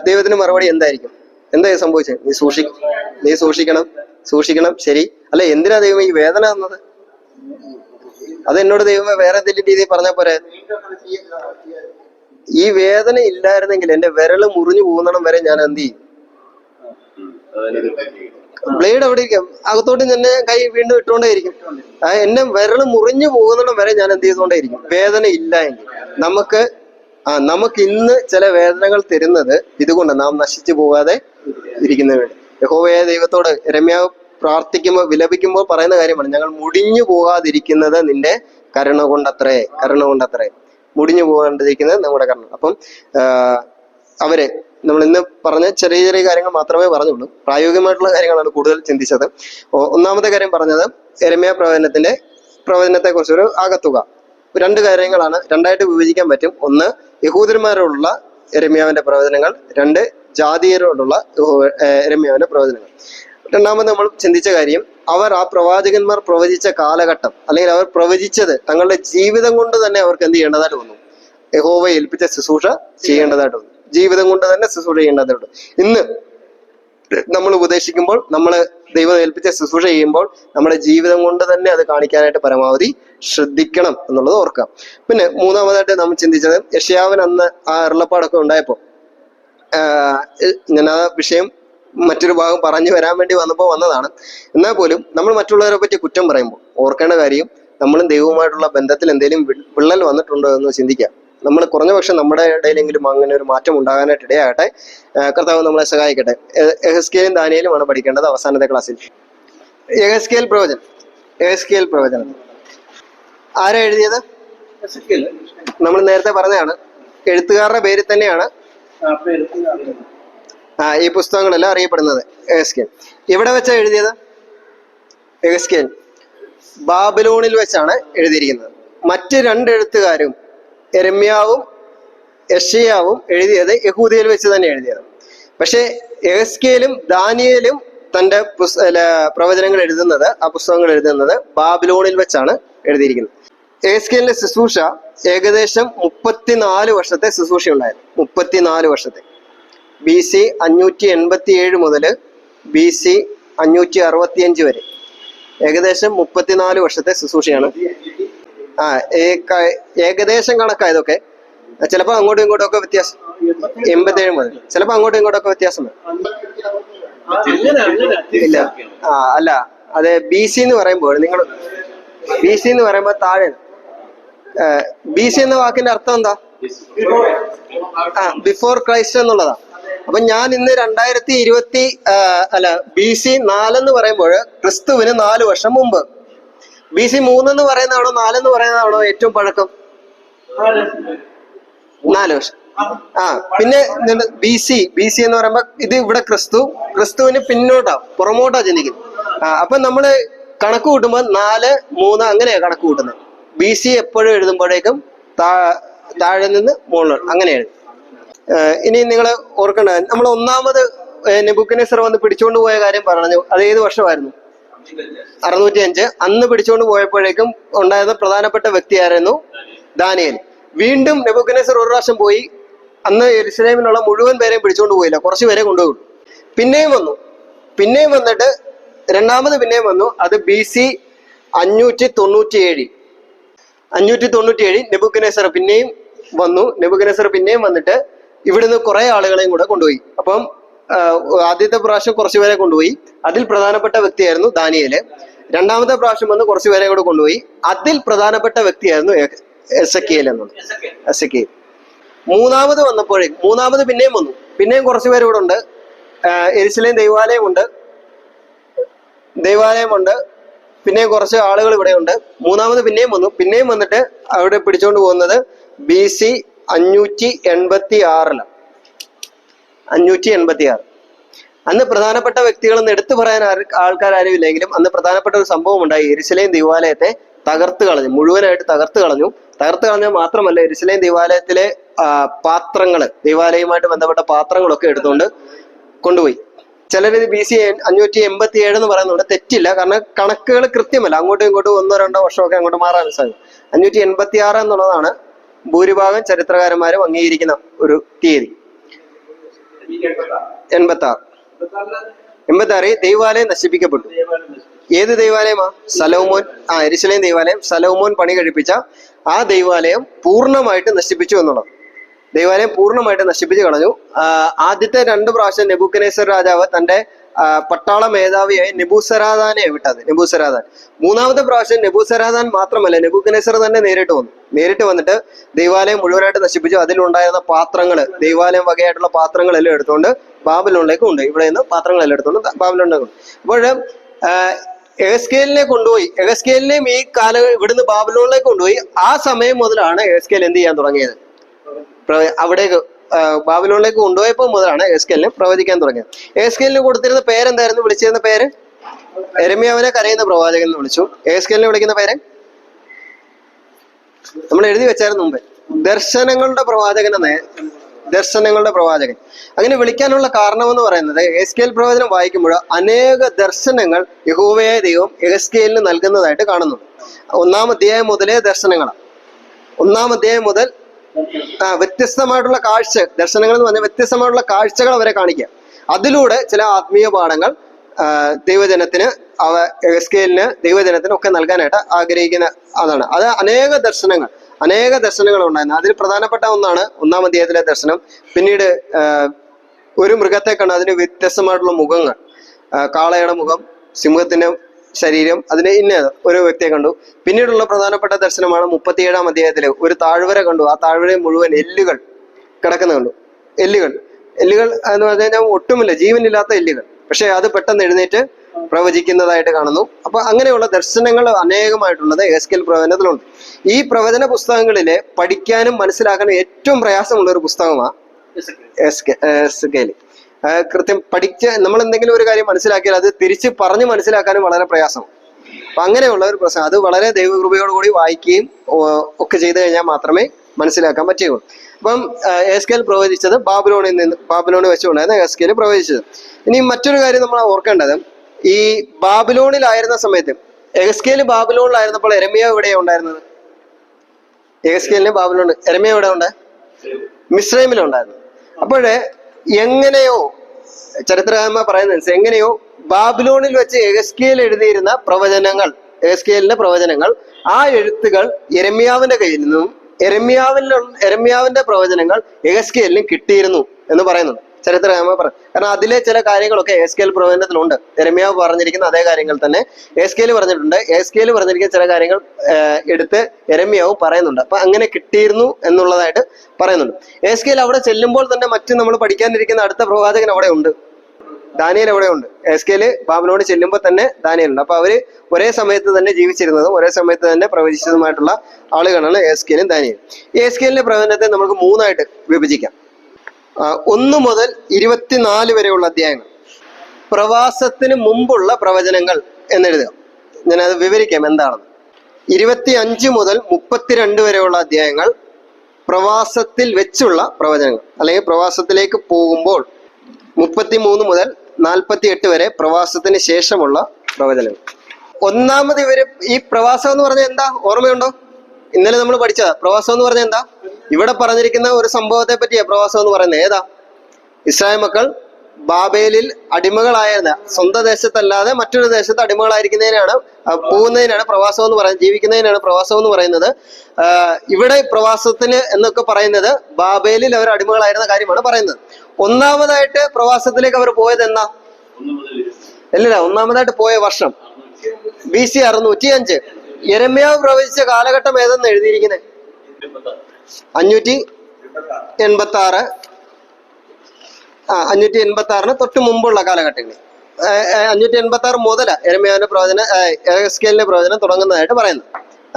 ദൈവത്തിന് മറുപടി എന്തായിരിക്കും? എന്താ സംഭവിച്ചത്? നീ സൂക്ഷിക്കണം. ശരി, അല്ല എന്തിനാ ദൈവം ഈ വേദന തന്നത്? അതെന്നോട് ദൈവമേ വേറെ എന്തെങ്കിലും രീതിയിൽ പറഞ്ഞാൽ പോരെ. ഈ വേദന ഇല്ലായിരുന്നെങ്കിൽ എന്റെ വിരല് മുറിഞ്ഞു പോകുന്നിടം വരെ ഞാൻ എന്ത് ചെയ്യും? ബ്ലേഡ് അവിടെ ഇരിക്കും, അകത്തോട്ട് തന്നെ കൈ വീണ്ടും ഇട്ടുകൊണ്ടേയിരിക്കും. എന്നെ വിരല് മുറിഞ്ഞു പോകുന്നിടം വരെ ഞാൻ എന്ത് ചെയ്തുകൊണ്ടേയിരിക്കും? വേദന ഇല്ല എങ്കിൽ നമുക്ക് ഇന്ന് ചില വേദനകൾ തരുന്നത് ഇതുകൊണ്ട്, നാം നശിച്ചു പോകാതെ ഇരിക്കുന്നതിന് വേണ്ടി. യഹോവയായ ദൈവത്തോട് യെരമ്യാവ് പ്രാർത്ഥിക്കുമ്പോൾ, വിലപിക്കുമ്പോൾ പറയുന്ന കാര്യമാണ്, ഞങ്ങൾ മുടിഞ്ഞു പോകാതിരിക്കുന്നത് നിന്റെ കരുണ കൊണ്ടത്രേ. മുടിഞ്ഞു പോകാണ്ടിരിക്കുന്നത് നമ്മുടെ കരുണ. അപ്പം അവരെ നമ്മൾ ഇന്ന് പറഞ്ഞ ചെറിയ ചെറിയ കാര്യങ്ങൾ മാത്രമേ പറഞ്ഞുള്ളൂ. പ്രായോഗികമായിട്ടുള്ള കാര്യങ്ങളാണ് കൂടുതൽ ചിന്തിച്ചത്. ഒന്നാമത്തെ കാര്യം പറഞ്ഞത് യെരമ്യാ പ്രവചനത്തെ കുറിച്ചൊരു ആകത്തുക. രണ്ട് കാര്യങ്ങളാണ്, രണ്ടായിട്ട് വിഭജിക്കാൻ പറ്റും. ഒന്ന്, യഹൂദന്മാരോടുള്ള യെരമ്യാവിന്റെ പ്രവചനങ്ങൾ. രണ്ട്, ജാതീയരോടുള്ള യെരമ്യാവിന്റെ പ്രവചനങ്ങൾ. രണ്ടാമത് നമ്മൾ ചിന്തിച്ച കാര്യം, അവർ ആ പ്രവാചകന്മാർ പ്രവചിച്ച കാലഘട്ടം, അല്ലെങ്കിൽ അവർ പ്രവചിച്ചത് തങ്ങളുടെ ജീവിതം കൊണ്ട് തന്നെ അവർക്ക് എന്ത് ചെയ്യേണ്ടതായിട്ട് വന്നു? യഹോവയെ ഏൽപ്പിച്ച ശുശ്രൂഷ ചെയ്യേണ്ടതായിട്ട് വന്നു. ജീവിതം കൊണ്ട് തന്നെ ശുശ്രൂഷ ചെയ്യേണ്ടതായിട്ട്. ഇന്ന് നമ്മൾ ഉപദേശിക്കുമ്പോൾ, നമ്മൾ ദൈവം ഏൽപ്പിച്ച ശുശ്രൂഷ ചെയ്യുമ്പോൾ നമ്മുടെ ജീവിതം കൊണ്ട് തന്നെ അത് കാണിക്കാനായിട്ട് പരമാവധി ശ്രദ്ധിക്കണം എന്നുള്ളത് ഓർക്കാം. പിന്നെ മൂന്നാമതായിട്ട് നമ്മൾ ചിന്തിച്ചത്, യെശയ്യാവിന് അന്ന് ആ അരുളപ്പാടൊക്കെ ഉണ്ടായപ്പോൾ, ഞാൻ ആ വിഷയം മറ്റൊരു ഭാഗം പറഞ്ഞു വരാൻ വേണ്ടി വന്നതാണ്. എന്നാൽ പോലും നമ്മൾ മറ്റുള്ളവരെ പറ്റി കുറ്റം പറയുമ്പോൾ ഓർക്കേണ്ട കാര്യം, നമ്മളും ദൈവവുമായിട്ടുള്ള ബന്ധത്തിൽ എന്തെങ്കിലും വിള്ളൽ വന്നിട്ടുണ്ടോ എന്ന് ചിന്തിക്കാം. നമ്മൾ കുറഞ്ഞ പക്ഷം നമ്മുടെ ഇടയിലെങ്കിലും അങ്ങനെ ഒരു മാറ്റം ഉണ്ടാകാനായിട്ട് ഇടയാകട്ടെ. കർത്താവ് നമ്മളെ സഹായിക്കട്ടെ. യെഹെസ്കേലും ദാനിയേലുമാണ് പഠിക്കേണ്ടത് അവസാനത്തെ ക്ലാസ്സിൽ. യെഹെസ്കേൽ പ്രവചനം ആരാ എഴുതിയത്? നമ്മൾ നേരത്തെ പറഞ്ഞതാണ്, എഴുത്തുകാരുടെ പേരിൽ തന്നെയാണ് ഈ പുസ്തകങ്ങളെല്ലാം അറിയപ്പെടുന്നത്. യെഹെസ്കേൽ എവിടെ വെച്ചാ എഴുതിയത്? യെഹെസ്കേൽ ബാബിലോണിൽ വെച്ചാണ് എഴുതിയിരിക്കുന്നത്. മറ്റ് രണ്ട് എഴുത്തുകാരും യെരമ്യാവും യെശയ്യാവും എഴുതിയത് യഹൂദയിൽ വെച്ച് തന്നെ എഴുതിയത്. പക്ഷെ യെഹെസ്കേലും ദാനിയേലും തന്റെ പ്രവചനങ്ങൾ എഴുതുന്നത്, ആ പുസ്തകങ്ങൾ എഴുതുന്നത് ബാബിലോണിൽ വെച്ചാണ് എഴുതിയിരിക്കുന്നത്. യെഹെസ്കേലിന്റെ ശുശ്രൂഷ ഏകദേശം 34 വർഷത്തെ ശുശ്രൂഷ ഉണ്ടായിരുന്നു. 34 വർഷത്തെ, BC 587 മുതൽ BC 565 വരെ, ഏകദേശം 34 വർഷത്തെ ശുശ്രൂഷയാണ്. ഏകദേശം കണക്കായതൊക്കെ ചിലപ്പോൾ അങ്ങോട്ടും ഇങ്ങോട്ടും ഒക്കെ വ്യത്യാസം. 87 മുതൽ ചിലപ്പോൾ അങ്ങോട്ടും ഇങ്ങോട്ടും ഒക്കെ വ്യത്യാസം ഇല്ല. അല്ല, അത് BC എന്ന് പറയുമ്പോൾ, നിങ്ങൾ BC എന്ന് പറയുമ്പോൾ താഴെ BC എന്ന വാക്കിന്റെ അർത്ഥം എന്താ? ബിഫോർ ക്രൈസ്റ്റ് എന്നുള്ളതാണ്. അപ്പൊ ഞാൻ ഇന്ന് 2020 BC 4 എന്ന് പറയുമ്പോൾ ക്രിസ്തുവിന് 4 വർഷം മുമ്പ്. BC 3 എന്ന് പറയുന്നതാണോ 4 എന്ന് പറയുന്നതാണോ ഏറ്റവും പഴക്കം? 4 വർഷം. പിന്നെ BC എന്ന് പറയുമ്പോ ഇത് ഇവിടെ ക്രിസ്തുവിന് പുറമോട്ടാ ചിന്തിക്കുന്നത്. അപ്പൊ നമ്മള് കണക്ക് കൂട്ടുമ്പോൾ 4, 3 അങ്ങനെയാ കണക്ക് കൂട്ടുന്നത്. BC എപ്പോഴും എഴുതുമ്പോഴേക്കും താഴെ നിന്ന് മുകളിൽ അങ്ങനെ എഴുതും. ഇനി നിങ്ങൾ ഓർക്കേണ്ട, നമ്മൾ ഒന്നാമത് നെബൂഖദ്നേസർ വന്ന് പിടിച്ചുകൊണ്ട് പോയ കാര്യം പറഞ്ഞു. അത് ഏത് വർഷമായിരുന്നു? 605. അന്ന് പിടിച്ചുകൊണ്ട് പോയപ്പോഴേക്കും ഉണ്ടായിരുന്ന പ്രധാനപ്പെട്ട വ്യക്തിയായിരുന്നു ദാനിയേൽ. വീണ്ടും നെബൂഖദ്നേസർ ഒരു പ്രാവശ്യം പോയി. അന്ന് യെരൂശലേമിലുള്ള മുഴുവൻ പേരെയും പിടിച്ചുകൊണ്ട് പോയില്ല, കുറച്ച് പേരെ കൊണ്ടുപോയി. പിന്നെയും വന്നിട്ട് രണ്ടാമത് പിന്നെയും വന്നു. അത് BC 597 നെബൂഖദ്നേസർ പിന്നെയും വന്നിട്ട് ഇവിടുന്ന് കുറെ ആളുകളെയും കൂടെ കൊണ്ടുപോയി. അപ്പം ആദ്യത്തെ പ്രാവശ്യം കുറച്ചു പേരെ കൊണ്ടുപോയി. അതിൽ പ്രധാനപ്പെട്ട വ്യക്തിയായിരുന്നു ദാനിയേല്. രണ്ടാമത്തെ പ്രാവശ്യം വന്ന് കുറച്ചു പേരെ കൂടെ കൊണ്ടുപോയി. അതിൽ പ്രധാനപ്പെട്ട വ്യക്തിയായിരുന്നു എസെക്കിയേൽ എസെക്കിയേൽ. മൂന്നാമത് പിന്നെയും വന്നു. പിന്നെയും കുറച്ചു പേര് ഇവിടെ ഉണ്ട്. യെരൂശലേം ദൈവാലയമുണ്ട്. പിന്നെയും കുറച്ച് ആളുകൾ ഇവിടെ ഉണ്ട്. മൂന്നാമത് പിന്നെയും വന്നു. പിന്നെയും വന്നിട്ട് അവിടെ പിടിച്ചോണ്ട് പോകുന്നത് BC 586. അന്ന് പ്രധാനപ്പെട്ട വ്യക്തികളെന്ന് എടുത്തു പറയാൻ ആൾക്കാരും ഇല്ലെങ്കിലും അന്ന് പ്രധാനപ്പെട്ട ഒരു സംഭവം ഉണ്ടായി. യെരൂശലേം ദൈവാലയത്തെ മുഴുവനായിട്ട് തകർത്ത് കളഞ്ഞു മാത്രമല്ല, യെരൂശലേം ദൈവാലയത്തിലെ പാത്രങ്ങള്, ദൈവാലയവുമായിട്ട് ബന്ധപ്പെട്ട പാത്രങ്ങളൊക്കെ എടുത്തുകൊണ്ട് കൊണ്ടുപോയി. ചിലർ BC 587 എന്ന് പറയുന്നുണ്ട്. തെറ്റില്ല, കാരണം കണക്കുകൾ കൃത്യമല്ല. അങ്ങോട്ടും ഇങ്ങോട്ടും 1-2 വർഷമൊക്കെ അങ്ങോട്ട് മാറാൻ സാധിക്കും. 586 എന്നുള്ളതാണ് ഭൂരിഭാഗം ചരിത്രകാരന്മാരും അംഗീകരിക്കുന്ന ഒരു തീയതി. 86 ദൈവാലയം നശിപ്പിക്കപ്പെട്ടു. ഏത് ദൈവാലയമാ? സലോമോൻ. യെരൂശലേം ദൈവാലയം സലോമോൻ പണി കഴിപ്പിച്ച ആ ദൈവാലയം പൂർണ്ണമായിട്ട് നശിപ്പിച്ചു എന്നുള്ളത്. ദൈവാലയം പൂർണ്ണമായിട്ട് നശിപ്പിച്ചു കളഞ്ഞു. ആദ്യത്തെ 2 പ്രാവശ്യം നെബൂഖദ്നേസർ രാജാവ് തന്റെ പട്ടാള മേധാവിയായി നെബൂസരാദാനെ വിട്ടത്. മൂന്നാമത്തെ പ്രാവശ്യം നെബൂസരാദാൻ മാത്രമല്ല, നെബൂഖദ്നേസർ തന്നെ നേരിട്ട് വന്നിട്ട് ദൈവാലയം മുഴുവനായിട്ട് നശിപ്പിച്ചു. അതിലുണ്ടായിരുന്ന പാത്രങ്ങള്, ദൈവാലയം വകയായിട്ടുള്ള പാത്രങ്ങളെല്ലാം എടുത്തുകൊണ്ട് ബാബിലോണിലേക്ക് കൊണ്ടുപോയി. ഇവിടെ നിന്ന് പാത്രങ്ങളെല്ലാം എടുത്തുകൊണ്ട് ബാബിലോണിലേക്ക് കൊണ്ടുപോയി. അപ്പോൾ യെഹെസ്കേലിനെ കൊണ്ടുപോയി. യെഹെസ്കേലിനെയും ഈ ഇവിടുന്ന് ബാബിലോണിലേക്ക് കൊണ്ടുപോയി. ആ സമയം മുതലാണ് യെഹെസ്കേൽ എന്ത് ചെയ്യാൻ തുടങ്ങിയത്? അവിടേക്ക് ബാബിലോണിലേക്ക് കൊണ്ടുപോയപ്പോൾ മുതലാണ് യെഹെസ്കേലിനെ പ്രവചിക്കാൻ തുടങ്ങിയത്. യെഹെസ്കേലിന് കൊടുത്തിരുന്ന പേരെന്തായിരുന്നു? വിളിച്ചിരുന്ന പേര് യെരമ്യാവിനെ കരയുന്ന പ്രവാചകൻ എന്ന് വിളിച്ചു. യെഹെസ്കേലിനെ വിളിക്കുന്ന പേര് നമ്മൾ എഴുതി വെച്ചായിരുന്നു മുമ്പേ, ദർശനങ്ങളുടെ പ്രവാചകൻ. അങ്ങനെ വിളിക്കാനുള്ള കാരണമെന്ന് പറയുന്നത്, യെഹെസ്കേൽ പ്രവചനം വായിക്കുമ്പോൾ അനേക ദർശനങ്ങൾ യഹോവയായ ദൈവം യെഹെസ്കേലിന് നൽകുന്നതായിട്ട് കാണുന്നു. 1-ാം അധ്യായം മുതലേ ദർശനങ്ങളാണ്. 1-ാം അധ്യായം മുതൽ വ്യത്യസ്തമായിട്ടുള്ള ദർശനങ്ങൾ എന്ന് പറഞ്ഞാൽ വ്യത്യസ്തമായിട്ടുള്ള കാഴ്ചകൾ അവരെ കാണിക്കുക. അതിലൂടെ ചില ആത്മീയ പാഠങ്ങൾ ദൈവജനത്തിന്, യെഹെസ്കേലിന്, ദൈവജനത്തിന് ഒക്കെ നൽകാനായിട്ട് ആഗ്രഹിക്കുന്ന അതാണ്. അത് അനേക ദർശനങ്ങൾ ഉണ്ടായിരുന്നു. അതിൽ പ്രധാനപ്പെട്ട ഒന്നാണ് 1-ാം അധ്യായത്തിലെ ദർശനം. പിന്നീട് ഒരു മൃഗത്തെ കണ്ട് അതിന് വ്യത്യസ്തമായിട്ടുള്ള മുഖങ്ങൾ, കാളയുടെ മുഖം, സിംഹത്തിന്റെ ശരീരം, അതിന് ഒരു വ്യക്തിയെ കണ്ടു. പിന്നീടുള്ള പ്രധാനപ്പെട്ട ദർശനമാണ് 37-ാം അധ്യായത്തില് ഒരു താഴ്വര കണ്ടു. ആ താഴ്വരയിൽ മുഴുവൻ എല്ലുകൾ കിടക്കുന്ന കണ്ടു. എല്ലുകൾ എന്ന് പറഞ്ഞു കഴിഞ്ഞാൽ ഒട്ടുമില്ല, ജീവനില്ലാത്ത എല്ലുകൾ. പക്ഷെ അത് പെട്ടെന്ന് എഴുന്നേറ്റ് പ്രവചിക്കുന്നതായിട്ട് കാണുന്നു. അപ്പൊ അങ്ങനെയുള്ള ദർശനങ്ങൾ അനേകമായിട്ടുള്ളത് യെഹെസ്കേൽ പ്രവചനത്തിലുണ്ട്. ഈ പ്രവചന പുസ്തകങ്ങളിലെ പഠിക്കാനും മനസ്സിലാക്കാനും ഏറ്റവും പ്രയാസമുള്ള ഒരു പുസ്തകമാണ് യെഹെസ്കേൽ. കൃത്യം നമ്മൾ എന്തെങ്കിലും ഒരു കാര്യം മനസ്സിലാക്കിയാൽ അത് തിരിച്ച് പറഞ്ഞ് മനസ്സിലാക്കാനും വളരെ പ്രയാസമാണ്. അപ്പൊ അങ്ങനെയുള്ള ഒരു പ്രശ്നം, അത് വളരെ ദൈവകൃപയോടുകൂടി വായിക്കുകയും ഒക്കെ ചെയ്തു കഴിഞ്ഞാൽ മാത്രമേ മനസ്സിലാക്കാൻ പറ്റുകയുള്ളൂ. അപ്പം യെഹെസ്കേൽ പ്രവചിച്ചത് ബാബിലോണിൽ വെച്ചുകൊണ്ടായിരുന്നു യെഹെസ്കേൽ പ്രവചിച്ചത്. ഇനി മറ്റൊരു കാര്യം നമ്മൾ ഓർക്കേണ്ടത്, ഈ ബാബിലോണിലായിരുന്ന സമയത്ത്, യെഹെസ്കേൽ ബാബിലോണിലായിരുന്നപ്പോൾ യെരമ്യാവ് എവിടെയാണ് ഉണ്ടായിരുന്നത്? യെഹെസ്കേലിന് ബാബിലോൺ, യെരമ്യാവ് എവിടെ ഉണ്ട്? മിസ്രൈമിലുണ്ടായിരുന്നു. അപ്പോഴേ എങ്ങനെയോ ചരിത്രകാരന്മാർ പറയുന്നത്, എങ്ങനെയോ ബാബിലോണിൽ വെച്ച് യെഹെസ്കേൽ എഴുതിയിരുന്ന യെഹെസ്കേലിന്റെ പ്രവചനങ്ങൾ, ആ എഴുത്തുകൾ യെരമ്യാവിന്റെ കയ്യിൽ നിന്നും യെരമ്യാവിന്റെ പ്രവചനങ്ങൾ യെഹെസ്കേലിനും കിട്ടിയിരുന്നു എന്ന് പറയുന്നുണ്ട് ചരിത്രകാരന്മാർ പറയും. കാരണം അതിലെ ചില കാര്യങ്ങളൊക്കെ യെഹെസ്കേൽ പ്രവചനത്തിലുണ്ട്. യെരമ്യാവ് പറഞ്ഞിരിക്കുന്ന അതേ കാര്യങ്ങൾ തന്നെ യെഹെസ്കേൽ പറഞ്ഞിട്ടുണ്ട്. യെഹെസ്കേൽ പറഞ്ഞിരിക്കുന്ന ചില കാര്യങ്ങൾ എടുത്ത് യെരമ്യാവും പറയുന്നുണ്ട്. അപ്പൊ അങ്ങനെ കിട്ടിയിരുന്നു എന്നുള്ളതായിട്ട് പറയുന്നുണ്ട്. യെഹെസ്കേൽ അവിടെ ചെല്ലുമ്പോൾ തന്നെ നമ്മൾ പഠിക്കാനിരിക്കുന്ന അടുത്ത പ്രവാചകൻ അവിടെ ഉണ്ട്, ദാനിയേൽ അവിടെ ഉണ്ട്. യെഹെസ്കേൽ ബാബിലോണിൽ ചെല്ലുമ്പോൾ തന്നെ ദാനിയേലുണ്ട്. അപ്പൊ അവര് ഒരേ സമയത്ത് തന്നെ ജീവിച്ചിരുന്നതും ഒരേ സമയത്ത് തന്നെ പ്രവചിച്ചതുമായിട്ടുള്ള ആളുകളാണ് യെഹെസ്കേലും ദാനിയേലും. യെഹെസ്കേലിന്റെ പ്രവചനത്തെ നമുക്ക് 3ആയിട്ട് വിഭജിക്കാം. 1 മുതൽ 24 വരെയുള്ള അധ്യായങ്ങൾ പ്രവാസത്തിന് മുമ്പുള്ള പ്രവചനങ്ങൾ എന്നെഴുതുക. ഞാനത് വിവരിക്കാം എന്താണെന്ന്. 25 മുതൽ 32 വരെയുള്ള അധ്യായങ്ങൾ പ്രവാസത്തിൽ വെച്ചുള്ള പ്രവചനങ്ങൾ, അല്ലെങ്കിൽ പ്രവാസത്തിലേക്ക് പോകുമ്പോൾ. 33 മുതൽ 48 വരെ പ്രവാസത്തിന് ശേഷമുള്ള പ്രവചനങ്ങൾ. ഒന്നാമത് ഈ പ്രവാസം എന്ന് പറഞ്ഞാൽ എന്താ? ഓർമ്മയുണ്ടോ? ഇന്നലെ നമ്മൾ പഠിച്ചതാ. പ്രവാസം എന്ന് പറഞ്ഞാൽ എന്താ? ഇവിടെ പറഞ്ഞിരിക്കുന്ന ഒരു സംഭവത്തെ പറ്റിയാ പ്രവാസം എന്ന് പറയുന്നത്. ഏതാ? ഇസ്രായേൽ മക്കൾ ബാബേലിൽ അടിമകളായിരുന്ന, സ്വന്തം ദേശത്തല്ലാതെ മറ്റൊരു ദേശത്ത് അടിമകളായിരിക്കുന്നതിനാണ്, പോകുന്നതിനാണ് പ്രവാസം എന്ന് പറയുന്നത്, ജീവിക്കുന്നതിനാണ് പ്രവാസം എന്ന് പറയുന്നത്. ഇവിടെ പ്രവാസത്തിന് എന്നൊക്കെ പറയുന്നത് ബാബേലിൽ അവർ അടിമകളായിരുന്ന കാര്യമാണ് പറയുന്നത്. ഒന്നാമതായിട്ട് പ്രവാസത്തിലേക്ക് അവർ പോയത് എന്നാ? അല്ലല്ല, ഒന്നാമതായിട്ട് പോയ വർഷം BC 605. യെരമ്യാവ് പ്രവചിച്ച കാലഘട്ടം ഏതെന്ന് എഴുതിയിരിക്കുന്നത്? 586. 586 തൊട്ട് മുമ്പുള്ള കാലഘട്ടങ്ങളിൽ. 586 മുതല യെരമ്യാവിന്റെ പ്രവചന, എഹെസ്കേലിന്റെ പ്രവചനം തുടങ്ങുന്നതായിട്ട് പറയുന്നു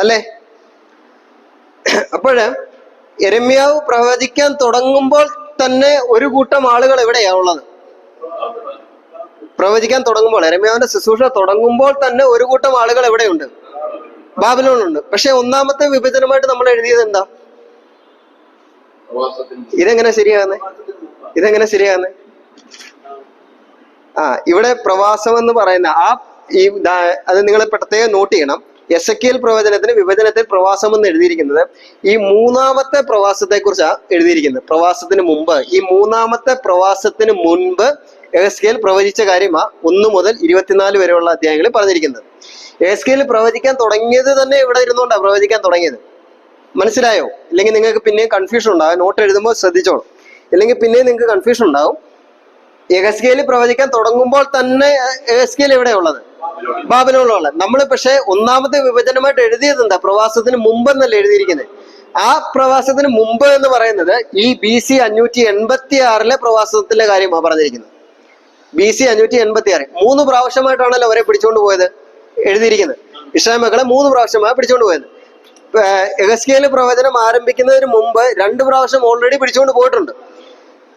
അല്ലേ? അപ്പോഴ് യെരമ്യാവ് പ്രവചിക്കാൻ തുടങ്ങുമ്പോൾ തന്നെ ഒരു കൂട്ടം ആളുകൾ എവിടെയാ ഉള്ളത്? പ്രവചിക്കാൻ തുടങ്ങുമ്പോൾ, യെരമ്യാവിന്റെ ശുശ്രൂഷ തുടങ്ങുമ്പോൾ തന്നെ ഒരു കൂട്ടം ആളുകൾ എവിടെയുണ്ട്? ബാബിലോണിലുണ്ട്. പക്ഷെ ഒന്നാമത്തെ വിഭജനമായിട്ട് നമ്മൾ എഴുതിയത് എന്താ? ഇതെങ്ങനെ ശരിയാകുന്നേ? ഇവിടെ പ്രവാസം എന്ന് പറയുന്ന അത് നിങ്ങൾ പ്രത്യേകം നോട്ട് ചെയ്യണം. എസെക്കിയേൽ പ്രവചനത്തിന് വിഭജനത്തിൽ പ്രവാസം എന്ന് എഴുതിയിരിക്കുന്നത് ഈ മൂന്നാമത്തെ പ്രവാസത്തെ കുറിച്ചാണ് എഴുതിയിരിക്കുന്നത്. പ്രവാസത്തിന് മുമ്പ്, ഈ മൂന്നാമത്തെ പ്രവാസത്തിന് മുൻപ് എഹെസ്കേൽ പ്രവചിച്ച കാര്യമാണ് 1 മുതൽ 24 വരെയുള്ള അധ്യായങ്ങളിൽ പറഞ്ഞിരിക്കുന്നത്. എഹെസ്കേൽ പ്രവചിക്കാൻ തുടങ്ങിയത് തന്നെ ഇവിടെ ഇരുന്നുകൊണ്ടാണ് പ്രവചിക്കാൻ തുടങ്ങിയത്. മനസ്സിലായോ? ഇല്ലെങ്കിൽ നിങ്ങൾക്ക് പിന്നെയും കൺഫ്യൂഷൻ ഉണ്ടാകും. നോട്ട് എഴുതുമ്പോൾ ശ്രദ്ധിച്ചോളൂ, ഇല്ലെങ്കിൽ പിന്നെയും നിങ്ങൾക്ക് കൺഫ്യൂഷൻ ഉണ്ടാവും. എഹെസ്കേൽ പ്രവചിക്കാൻ തുടങ്ങുമ്പോൾ തന്നെ എഹെസ്കേൽ എവിടെ ഉള്ളത്? ബാബിലോണിലുള്ളത്. നമ്മൾ പക്ഷെ ഒന്നാമത്തെ വിഭജനമായിട്ട് എഴുതിയത് എന്താ? പ്രവാസത്തിന് മുമ്പ് എന്നല്ല എഴുതിയിരിക്കുന്നത്. ആ പ്രവാസത്തിന് മുമ്പ് എന്ന് പറയുന്നത് ഈ BC 586 പ്രവാസത്തിലെ കാര്യമാണ് പറഞ്ഞിരിക്കുന്നത്. BC 586 3 പ്രാവശ്യമായിട്ടാണല്ലോ അവരെ പിടിച്ചുകൊണ്ട് പോയത് എഴുതിയിരിക്കുന്നത്. ഇസ്രായേൽ മക്കളെ 3 പ്രാവശ്യമാണ് പിടിച്ചുകൊണ്ട് പോയത്. എഹെസ്കേൽ പ്രവചനം ആരംഭിക്കുന്നതിന് മുമ്പ് 2 പ്രാവശ്യം ഓൾറെഡി പിടിച്ചുകൊണ്ട് പോയിട്ടുണ്ട്.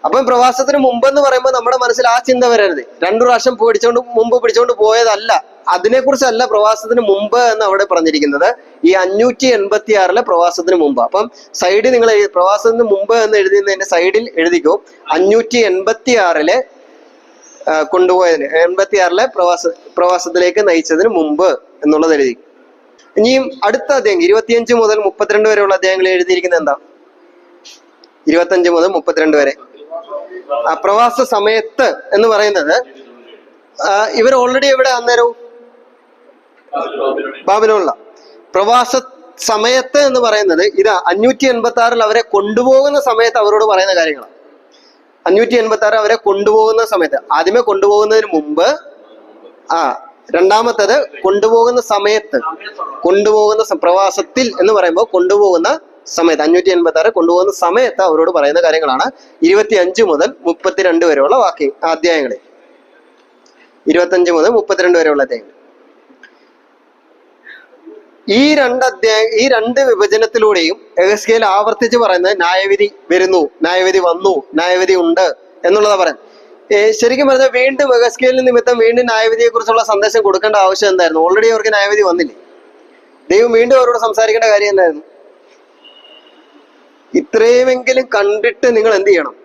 അപ്പം പ്രവാസത്തിന് മുമ്പ് എന്ന് പറയുമ്പോൾ നമ്മുടെ മനസ്സിൽ ആ ചിന്ത വരരുത്. 2 പ്രാവശ്യം മുമ്പ് പിടിച്ചുകൊണ്ട് പോയതല്ല, അതിനെക്കുറിച്ചല്ല പ്രവാസത്തിന് മുമ്പ് എന്ന് അവിടെ പറഞ്ഞിരിക്കുന്നത്. ഈ 586 പ്രവാസത്തിന് മുമ്പ്. അപ്പം സൈഡിൽ നിങ്ങൾ പ്രവാസത്തിന് മുമ്പ് എന്ന് എഴുതുന്നതിന്റെ സൈഡിൽ എഴുതിക്കോ 586 കൊണ്ടുപോയതിന്, 86 പ്രവാസത്തിലേക്ക് നയിച്ചതിന് മുമ്പ് എന്നുള്ളത് എഴുതി. ഇനിയും അടുത്ത അധ്യായം 25 മുതൽ 32 വരെയുള്ള അധ്യായങ്ങൾ എഴുതിയിരിക്കുന്നത് എന്താ? 25 മുതൽ 32 വരെ പ്രവാസ സമയത്ത് എന്ന് പറയുന്നത് ഇവർ ഓൾറെഡി എവിടെ അന്നേരവും ബാബിലോണില. പ്രവാസ സമയത്ത് എന്ന് പറയുന്നത് ഇതാ 586 അവരെ കൊണ്ടുപോകുന്ന സമയത്ത് അവരോട് പറയുന്ന കാര്യങ്ങളാണ്. 586 അവരെ കൊണ്ടുപോകുന്ന സമയത്ത്, ആദ്യമേ കൊണ്ടുപോകുന്നതിന് മുമ്പ്, രണ്ടാമത്തത് കൊണ്ടുപോകുന്ന സമയത്ത്, കൊണ്ടുപോകുന്ന പ്രവാസത്തിൽ എന്ന് പറയുമ്പോൾ കൊണ്ടുപോകുന്ന സമയത്ത് 586 കൊണ്ടുപോകുന്ന സമയത്ത് അവരോട് പറയുന്ന കാര്യങ്ങളാണ് 25 മുതൽ 32 വരെയുള്ള അധ്യായങ്ങളിൽ. 25 മുതൽ 32 വരെയുള്ള അധ്യായങ്ങൾ. ഈ രണ്ട് വിഭജനത്തിലൂടെയും എഹെസ്കേൽ ആവർത്തിച്ച് പറയുന്നത് ന്യായവിധി വരുന്നു, ന്യായവിധി വന്നു, ന്യായവിധി ഉണ്ട് എന്നുള്ളതാ പറയുന്നത്. ശരിക്കും പറഞ്ഞാൽ വീണ്ടും എഹെസ്കേൽ നിമിത്തം വീണ്ടും ന്യായവിധിയെ കുറിച്ചുള്ള സന്ദേശം കൊടുക്കേണ്ട ആവശ്യം എന്തായിരുന്നു? ഓൾറെഡി അവർക്ക് ന്യായവിധി വന്നില്ലേ? ദൈവം വീണ്ടും അവരോട് സംസാരിക്കേണ്ട കാര്യം എന്തായിരുന്നു? ഇത്രയുമെങ്കിലും കണ്ടിട്ട് നിങ്ങൾ എന്ത് ചെയ്യണം?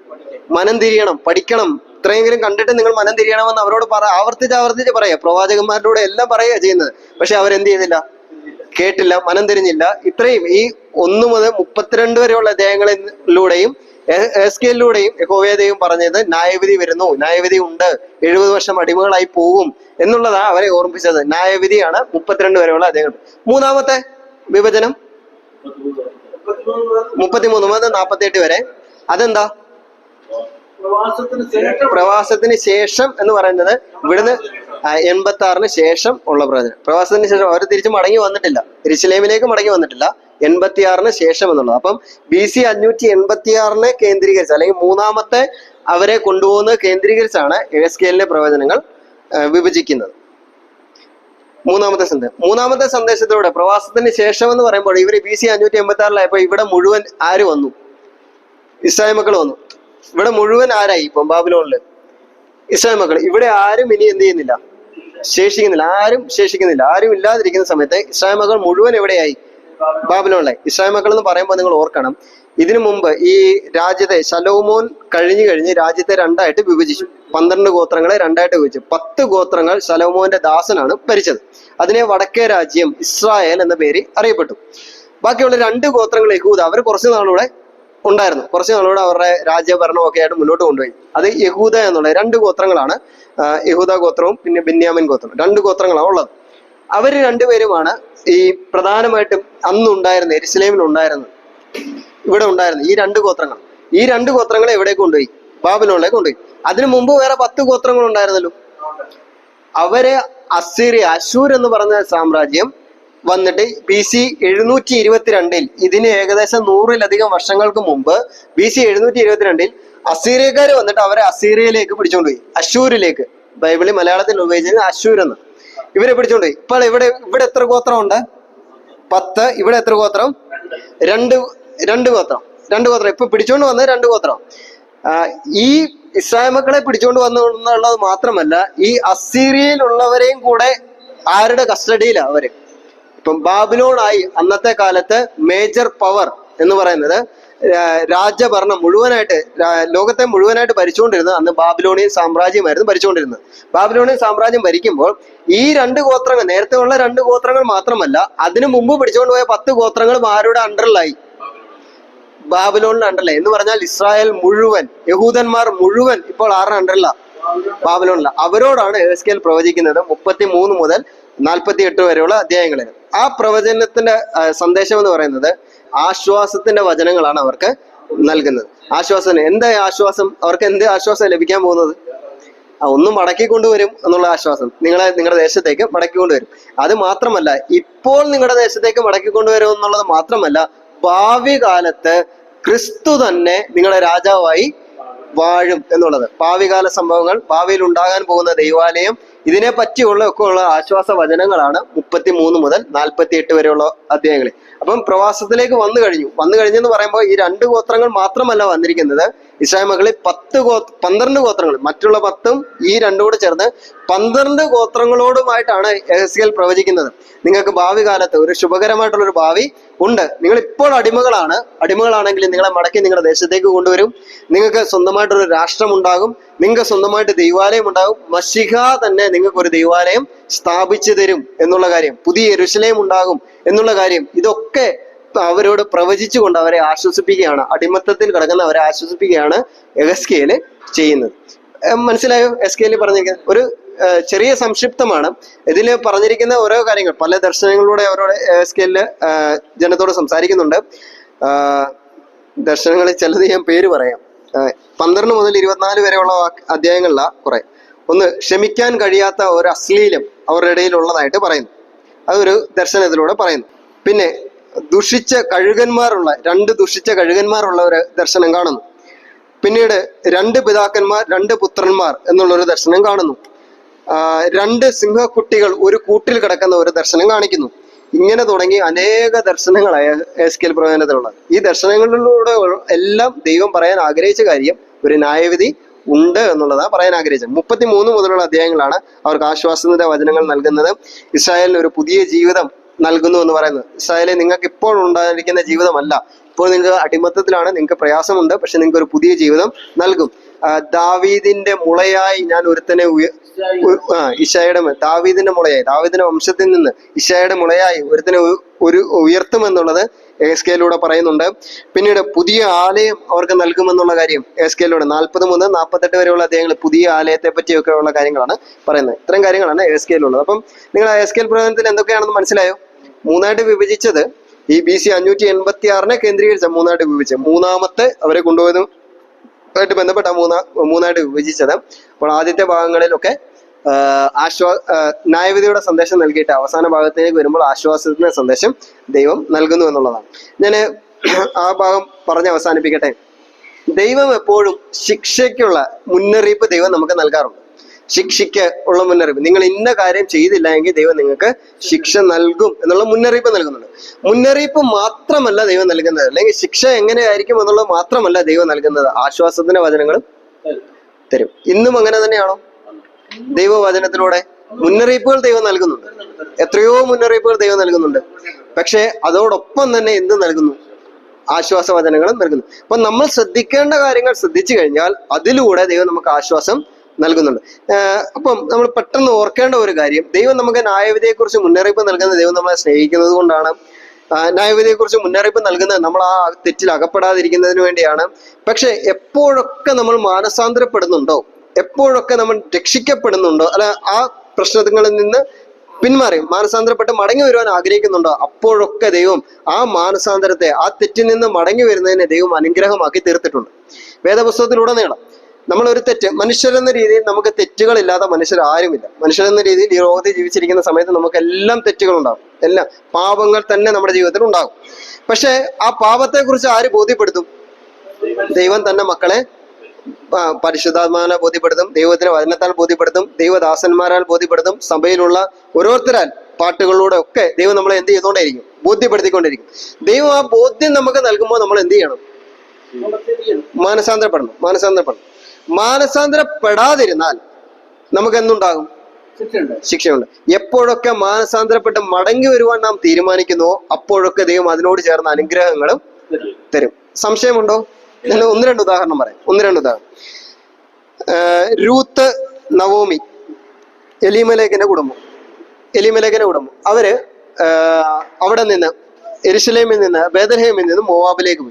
മനം തിരിയണം, പഠിക്കണം. ഇത്രയെങ്കിലും കണ്ടിട്ട് നിങ്ങൾ മനം തിരിയണമെന്ന് അവരോട് ആവർത്തിച്ച് പറയാ. പ്രവാചകന്മാരുടെ എല്ലാം പറയുക ചെയ്യുന്നത്. പക്ഷെ അവരെന്ത് ചെയ്തില്ല? കേട്ടില്ല, മനം തിരിഞ്ഞില്ല. ഇത്രയും ഈ 1 മുതൽ 32 വരെയുള്ള അധ്യായങ്ങളിലൂടെയും എഹെസ്കേലിലൂടെയും യഹോവയെ പറഞ്ഞത് ന്യായവിധി വരുന്നു, ന്യായവിധി ഉണ്ട്, 70 വർഷം അടിമകളായി പോകും എന്നുള്ളതാണ് അവരെ ഓർമ്മിപ്പിച്ചത്. ന്യായവിധിയാണ് 32 വരെയുള്ള അധ്യായങ്ങൾ. മൂന്നാമത്തെ വിഭജനം 33 മുതൽ 48 വരെ. അതെന്താ? പ്രവാസത്തിന് ശേഷം എന്ന് പറയുന്നത് ഇവിടുന്ന് 86 ശേഷം ഉള്ള പ്രവചനം. പ്രവാസത്തിന് ശേഷം അവർ തിരിച്ച് മടങ്ങി വന്നിട്ടില്ല, യെരൂശലേമിലേക്ക് മടങ്ങി വന്നിട്ടില്ല. 86 ശേഷം എന്നുള്ളത്. അപ്പം BC 586 കേന്ദ്രീകരിച്ച്, അല്ലെങ്കിൽ മൂന്നാമത്തെ അവരെ കൊണ്ടുപോകുന്നത് കേന്ദ്രീകരിച്ചാണ് എഹെസ്കേലിന്റെ പ്രവചനങ്ങൾ വിഭജിക്കുന്നത്. മൂന്നാമത്തെ സന്ദേശത്തിലൂടെ പ്രവാസത്തിന് ശേഷം എന്ന് പറയുമ്പോൾ ഇവർ BC 586 ഇവിടെ മുഴുവൻ ആര് വന്നു? ഇസ്രായേൽ മക്കൾ വന്നു. ഇവിടെ മുഴുവൻ ആരായി? ഇപ്പം ബാബിലോണില് ഇസ്രായേൽ മക്കൾ. ഇവിടെ ആരും ഇനി എന്ത് ചെയ്യുന്നില്ല? ശേഷിക്കുന്നില്ല. ആരും ഇല്ലാതിരിക്കുന്ന സമയത്ത് ഇസ്രായേൽ മക്കൾ മുഴുവൻ എവിടെയായി? ബാബിലോണിലായി. ഇസ്രായേൽ മക്കൾ എന്ന് പറയുമ്പോൾ നിങ്ങൾ ഓർക്കണം, ഇതിനു മുമ്പ് ഈ രാജ്യത്തെ ശലോമോൻ കഴിഞ്ഞ് രാജ്യത്തെ 2ആയിട്ട് വിഭജിച്ചു. 12 ഗോത്രങ്ങളെ 2ആയിട്ട് വിഭജിച്ചു. 10 ഗോത്രങ്ങൾ ശലോമോന്റെ ദാസനാണ് ഭരിച്ചത്. അതിനെ വടക്കേ രാജ്യം ഇസ്രായേൽ എന്ന പേര് അറിയപ്പെട്ടു. ബാക്കിയുള്ള 2 ഗോത്രങ്ങൾ യഹൂദ, അവർ കുറച്ചു നാളൂടെ ഉണ്ടായിരുന്നു. കുറച്ച് നാളോടെ അവരുടെ രാജ്യഭരണമൊക്കെ ആയിട്ട് മുന്നോട്ട് കൊണ്ടുപോയി. അത് യഹൂദ എന്നുള്ള 2 ഗോത്രങ്ങളാണ്. യഹൂദ ഗോത്രവും പിന്നെ ബെന്യാമിൻ ഗോത്രവും, 2 ഗോത്രങ്ങളാണ് ഉള്ളത്. അവര് രണ്ടുപേരുമാണ് ഈ പ്രധാനമായിട്ടും അന്നുണ്ടായിരുന്നത്, യെരുശലേമിൽ ഉണ്ടായിരുന്നത്, ഇവിടെ ഉണ്ടായിരുന്നത് ഈ 2 ഗോത്രങ്ങൾ. ഈ 2 ഗോത്രങ്ങളെ എവിടേക്ക് കൊണ്ടുപോയി? ബാബിലോണിലേക്ക് കൊണ്ടുപോയി. അതിനു മുമ്പ് വേറെ 10 ഗോത്രങ്ങൾ ഉണ്ടായിരുന്നല്ലോ. അവരെ അശൂർ എന്ന് പറഞ്ഞ സാമ്രാജ്യം വന്നിട്ട് BC 722 ഇതിന് ഏകദേശം 100-ലധികം വർഷങ്ങൾക്ക് മുമ്പ് BC 722 അസീറിയക്കാർ വന്നിട്ട് അവരെ അസീറിയയിലേക്ക് പിടിച്ചോണ്ടുപോയി, അശൂരിലേക്ക്. ബൈബിളിൽ മലയാളത്തിൽ ഉപയോഗിച്ചത് അശൂർ എന്ന്. ഇവരെ പിടിച്ചോണ്ടുപോയി. ഇപ്പോൾ ഇവിടെ എത്ര ഗോത്രമുണ്ട്? 10. ഇവിടെ എത്ര ഗോത്രം? 2 ഗോത്രം. ഇപ്പൊ പിടിച്ചോണ്ട് വന്നത് 2 ഗോത്രം. ഈ ഇസ്രായേൽ മക്കളെ പിടിച്ചോണ്ട് വന്നു എന്നുള്ളത് മാത്രമല്ല, ഈ അസീറിയയിലുള്ളവരെയും കൂടെ ആരുടെ കസ്റ്റഡിയിലാണ് അവര്? ഇപ്പം ബാബിലോണായി അന്നത്തെ കാലത്ത് മേജർ പവർ എന്ന് പറയുന്നത് രാജ്യഭരണം മുഴുവനായിട്ട് ലോകത്തെ മുഴുവനായിട്ട് ഭരിച്ചുകൊണ്ടിരുന്നത് അന്ന് ബാബിലോണിയൻ സാമ്രാജ്യമായിരുന്നു ഭരിച്ചുകൊണ്ടിരുന്നത്. ബാബിലോണിയൻ സാമ്രാജ്യം ഭരിക്കുമ്പോൾ ഈ 2 ഗോത്രങ്ങൾ, നേരത്തെ ഉള്ള 2 ഗോത്രങ്ങൾ മാത്രമല്ല, അതിനു മുമ്പ് പിടിച്ചുകൊണ്ട് പോയ 10 ഗോത്രങ്ങളും ആരുടെ അണ്ടറിലായി? ബാബിലോണിന്റെ അണ്ടറിലായി. എന്ന് പറഞ്ഞാൽ ഇസ്രായേൽ മുഴുവൻ, യഹൂദന്മാർ മുഴുവൻ ഇപ്പോൾ ആരുടെ അണ്ടറില? ബാബിലോണില. അവരോടാണ് എഹെസ്കേൽ പ്രവചിക്കുന്നത് 33 മുതൽ 48 വരെയുള്ള അധ്യായങ്ങളിൽ. ആ പ്രവചനത്തിന്റെ സന്ദേശം എന്ന് പറയുന്നത് ആശ്വാസത്തിന്റെ വചനങ്ങളാണ് അവർക്ക് നൽകുന്നത്. ആശ്വാസം. എന്താ ആശ്വാസം? അവർക്ക് എന്ത് ആശ്വാസം ലഭിക്കാൻ പോകുന്നത്? ഒന്നും മടക്കിക്കൊണ്ടുവരും എന്നുള്ള ആശ്വാസം. നിങ്ങളുടെ ദേശത്തേക്ക് മടക്കിക്കൊണ്ടുവരും. അത് മാത്രമല്ല, ഇപ്പോൾ നിങ്ങളുടെ ദേശത്തേക്ക് മടക്കിക്കൊണ്ടുവരും എന്നുള്ളത് മാത്രമല്ല, ഭാവി കാലത്ത് ക്രിസ്തു തന്നെ നിങ്ങളുടെ രാജാവായി വാഴും എന്നുള്ളത്. ഭാവികാല സംഭവങ്ങൾ, ഭാവിയിൽ ഉണ്ടാകാൻ പോകുന്ന ദൈവാലയം, ഇതിനെ പറ്റിയുള്ള ഒക്കെ ഉള്ള ആശ്വാസ വചനങ്ങളാണ് 33 മുതൽ 48 വരെയുള്ള അധ്യായങ്ങളിൽ. അപ്പം പ്രവാസത്തിലേക്ക് വന്നു കഴിഞ്ഞെന്ന് പറയുമ്പോൾ ഈ 2 ഗോത്രങ്ങൾ മാത്രമല്ല വന്നിരിക്കുന്നത്. ഇസ്രായേൽ മക്കളിൽ 12 ഗോത്രങ്ങൾ, മറ്റുള്ള 10ഉം ഈ 2 കൂടെ ചേർന്ന് 12 ഗോത്രങ്ങളോടുമായിട്ടാണ് എഹെസ്കേൽ പ്രവചിക്കുന്നത്. നിങ്ങൾക്ക് ഭാവി കാലത്ത് ഒരു ശുഭകരമായിട്ടുള്ളൊരു ഭാവി ഉണ്ട്. നിങ്ങൾ ഇപ്പോൾ അടിമകളാണെങ്കിൽ നിങ്ങളെ മടക്കി നിങ്ങളുടെ ദേശത്തേക്ക് കൊണ്ടുവരും. നിങ്ങൾക്ക് സ്വന്തമായിട്ടൊരു രാഷ്ട്രം ഉണ്ടാകും. നിങ്ങൾക്ക് സ്വന്തമായിട്ട് ദൈവാലയം ഉണ്ടാകും. മശിഹ തന്നെ നിങ്ങൾക്ക് ഒരു ദൈവാലയം സ്ഥാപിച്ചു തരും എന്നുള്ള കാര്യം, പുതിയ യെരൂശലേം ഉണ്ടാകും എന്നുള്ള കാര്യം, ഇതൊക്കെ അവരോട് പ്രവചിച്ചുകൊണ്ട് അവരെ ആശ്വസിപ്പിക്കുകയാണ്. അടിമത്തത്തിൽ കിടക്കുന്ന അവരെ ആശ്വസിപ്പിക്കുകയാണ് എഹെസ്കേൽ ചെയ്യുന്നത്. മനസ്സിലായോ? എഹെസ്കേൽ പറഞ്ഞിരിക്കുന്നത് ഒരു ചെറിയ സംക്ഷിപ്തമാണ്. ഇതിൽ പറഞ്ഞിരിക്കുന്ന ഓരോ കാര്യങ്ങൾ, പല ദർശനങ്ങളിലൂടെ അവരോട് എഹെസ്കേല് ജനത്തോട് സംസാരിക്കുന്നുണ്ട്. ദർശനങ്ങളിൽ ചിലത് ഞാൻ പേര് പറയാം. 12 മുതൽ 24 വരെയുള്ള അധ്യായങ്ങളില കുറെ. ഒന്ന്, ക്ഷമിക്കാൻ കഴിയാത്ത ഒരു അശ്ലീലം അവരുടെ ഇടയിലുള്ളതായിട്ട് പറയുന്നു. അതൊരു ദർശനത്തിലൂടെ പറയുന്നു. പിന്നെ ദുഷിച്ച കഴുകന്മാരുള്ള 2 ദുഷിച്ച കഴുകന്മാരുള്ള ഒരു ദർശനം കാണുന്നു. പിന്നീട് 2 പിതാക്കന്മാർ 2 പുത്രന്മാർ എന്നുള്ളൊരു ദർശനം കാണുന്നു. 2 സിംഹക്കുട്ടികൾ ഒരു കൂട്ടിൽ കിടക്കുന്ന ഒരു ദർശനം കാണിക്കുന്നു. ഇങ്ങനെ തുടങ്ങി അനേക ദർശനങ്ങളായ എഹെസ്കേൽ പ്രവചനത്തിലുള്ളത്. ഈ ദർശനങ്ങളിലൂടെ എല്ലാം ദൈവം പറയാൻ ആഗ്രഹിച്ച കാര്യം ഒരു ന്യായവിധി ഉണ്ട് എന്നുള്ളതാണ് പറയാൻ ആഗ്രഹിച്ചത്. 33 മുതലുള്ള അധ്യായങ്ങളാണ് അവർക്ക് ആശ്വാസത്തിന്റെ വചനങ്ങൾ നൽകുന്നത്. ഇസ്രായേലിന് ഒരു പുതിയ ജീവിതം നൽകുന്നു എന്ന് പറയുന്നത്. ഇസ്രായേലിൽ നിങ്ങൾക്ക് ഇപ്പോൾ ഉണ്ടായിരിക്കുന്ന ജീവിതമല്ല. ഇപ്പോൾ നിങ്ങൾക്ക് അടിമത്തത്തിലാണ്, നിങ്ങൾക്ക് പ്രയാസമുണ്ട്, പക്ഷെ നിങ്ങൾക്ക് ഒരു പുതിയ ജീവിതം നൽകും. ദാവീദിന്റെ മുളയായി ഞാൻ ഒരുത്തനെ ദാവീദിന്റെ മുളയായി, ദാവീദിന്റെ വംശത്തിൽ നിന്ന് ഇശായുടെ മുളയായി ഒരുത്തനെ ഉയർത്തുമെന്നുള്ളത് എഹെസ്കേലിലൂടെ പറയുന്നുണ്ട്. പിന്നീട് പുതിയ ആലയം അവർക്ക് നൽകുമെന്നുള്ള കാര്യം എഹെസ്കേലിലൂടെ 40 മുതൽ 48 വരെയുള്ള അധ്യായങ്ങൾ പുതിയ ആലയത്തെ പറ്റിയൊക്കെ ഉള്ള കാര്യങ്ങളാണ് പറയുന്നത്. ഇത്തരം കാര്യങ്ങളാണ് എഹെസ്കേലിലുള്ളത്. അപ്പം നിങ്ങൾ എഹെസ്കേൽ പ്രവചനത്തിൽ എന്തൊക്കെയാണെന്ന് മനസ്സിലായോ? 3ആയിട്ട് വിഭജിച്ചത് ഈ BC 586 കേന്ദ്രീകരിച്ച 3ആയിട്ട് വിഭജിച്ചത്. 3-ാമത്തെ അവരെ കൊണ്ടുപോയതുമായിട്ട് ബന്ധപ്പെട്ട 3ആയിട്ട് വിഭജിച്ചത്. അപ്പോൾ ആദ്യത്തെ ഭാഗങ്ങളിലൊക്കെ ന്യായവിധിയുടെ സന്ദേശം നൽകിയിട്ട് അവസാന ഭാഗത്തേക്ക് വരുമ്പോൾ ആശ്വാസത്തിന്റെ സന്ദേശം ദൈവം നൽകുന്നു എന്നുള്ളതാണ്. ഞാൻ ആ ഭാഗം പറഞ്ഞ് അവസാനിപ്പിക്കട്ടെ. ദൈവം എപ്പോഴും ശിക്ഷയ്ക്കുള്ള മുന്നറിയിപ്പ് ദൈവം നമുക്ക് നൽകാറുണ്ട്. ശിക്ഷയ്ക്ക് ഉള്ള മുന്നറിയിപ്പ്, നിങ്ങൾ ഇന്ന കാര്യം ചെയ്തില്ല എങ്കിൽ ദൈവം നിങ്ങൾക്ക് ശിക്ഷ നൽകും എന്നുള്ള മുന്നറിയിപ്പ് നൽകുന്നുണ്ട്. മുന്നറിയിപ്പ് മാത്രമല്ല ദൈവം നൽകുന്നത്, അല്ലെങ്കിൽ ശിക്ഷ എങ്ങനെയായിരിക്കും എന്നുള്ളത് മാത്രമല്ല ദൈവം നൽകുന്നത്, ആശ്വാസത്തിന്റെ വചനങ്ങളും തരും. ഇന്നും അങ്ങനെ തന്നെയാണോ? ദൈവവചനത്തിലൂടെ മുന്നറിയിപ്പുകൾ ദൈവം നൽകുന്നുണ്ട്. എത്രയോ മുന്നറിയിപ്പുകൾ ദൈവം നൽകുന്നുണ്ട്. പക്ഷെ അതോടൊപ്പം തന്നെ എന്ത് നൽകുന്നു? ആശ്വാസ വചനങ്ങളും നൽകുന്നു. അപ്പൊ നമ്മൾ ശ്രദ്ധിക്കേണ്ട കാര്യങ്ങൾ ശ്രദ്ധിച്ചു കഴിഞ്ഞാൽ അതിലൂടെ ദൈവം നമുക്ക് ആശ്വാസം നൽകുന്നുണ്ട്. അപ്പം നമ്മൾ പെട്ടെന്ന് ഓർക്കേണ്ട ഒരു കാര്യം, ദൈവം നമുക്ക് ന്യായവിധിയെക്കുറിച്ച് മുന്നറിയിപ്പ് നൽകുന്ന ദൈവം നമ്മളെ സ്നേഹിക്കുന്നത് കൊണ്ടാണ്. ന്യായവിധിയെക്കുറിച്ച് മുന്നറിയിപ്പ് നൽകുന്നത് നമ്മൾ ആ തെറ്റിൽ അകപ്പെടാതിരിക്കുന്നതിന് വേണ്ടിയാണ്. പക്ഷെ എപ്പോഴൊക്കെ നമ്മൾ മാനസാന്തരപ്പെടുന്നുണ്ടോ, എപ്പോഴൊക്കെ നമ്മൾ രക്ഷിക്കപ്പെടുന്നുണ്ടോ, അല്ല ആ പ്രശ്നങ്ങളിൽ നിന്ന് പിന്മാറി മാനസാന്തരപ്പെട്ട് മടങ്ങി വരുവാൻ ആഗ്രഹിക്കുന്നുണ്ടോ, അപ്പോഴൊക്കെ ദൈവം ആ മാനസാന്തരത്തെ, ആ തെറ്റിൽ നിന്ന് മടങ്ങി വരുന്നതിനെ ദൈവം അനുഗ്രഹമാക്കി തീർത്തിട്ടുണ്ട്. വേദപുസ്തകത്തിലുടനീളം നമ്മളൊരു തെറ്റ്, മനുഷ്യരെന്ന രീതിയിൽ നമുക്ക് തെറ്റുകളില്ലാത്ത മനുഷ്യർ ആരുമില്ല. മനുഷ്യരെന്ന രീതിയിൽ ഈ ലോകത്തിൽ ജീവിച്ചിരിക്കുന്ന സമയത്ത് നമുക്ക് എല്ലാം തെറ്റുകളുണ്ടാകും, എല്ലാം പാപങ്ങൾ തന്നെ നമ്മുടെ ജീവിതത്തിൽ ഉണ്ടാകും. പക്ഷെ ആ പാപത്തെക്കുറിച്ച് ആര് ബോധ്യപ്പെടുത്തും? ദൈവം തന്നെ മക്കളെ പരിശുദ്ധാത്മാവിനെ ബോധ്യപ്പെടുത്തും, ദൈവത്തിന്റെ വചനത്താൽ ബോധ്യപ്പെടുത്തും, ദൈവദാസന്മാരാൽ ബോധ്യപ്പെടുത്തും, സഭയിലുള്ള ഓരോരുത്തരാൽ പാട്ടുകളിലൂടെ ഒക്കെ ദൈവം നമ്മളെ എന്ത് ചെയ്തുകൊണ്ടേയിരിക്കും? ബോധ്യപ്പെടുത്തിക്കൊണ്ടിരിക്കും. ദൈവം ആ ബോധ്യം നമുക്ക് നൽകുമ്പോൾ നമ്മൾ എന്ത് ചെയ്യണം? മാനസാന്തരപ്പെടണം. മാനസാന്തരപ്പെടാതിരുന്നാൽ നമുക്ക് എന്തുണ്ടാകും? ശിക്ഷയുണ്ട്. എപ്പോഴൊക്കെ മാനസാന്തരപ്പെട്ട് മടങ്ങി വരുവാൻ നാം തീരുമാനിക്കുന്നുവോ അപ്പോഴൊക്കെ ദൈവം അതിനോട് ചേർന്ന അനുഗ്രഹങ്ങളും തരും. സംശയമുണ്ടോ? ഞാൻ ഒന്ന് രണ്ട് ഉദാഹരണം പറയാം. രൂത്ത്, നവോമി, എലീമലേഖിന്റെ കുടുംബം അവര് അവിടെ നിന്ന് യെരുശലേമിൽ നിന്ന് ബേത്ലഹേമിൽ നിന്ന് മോവാബിലേക്ക്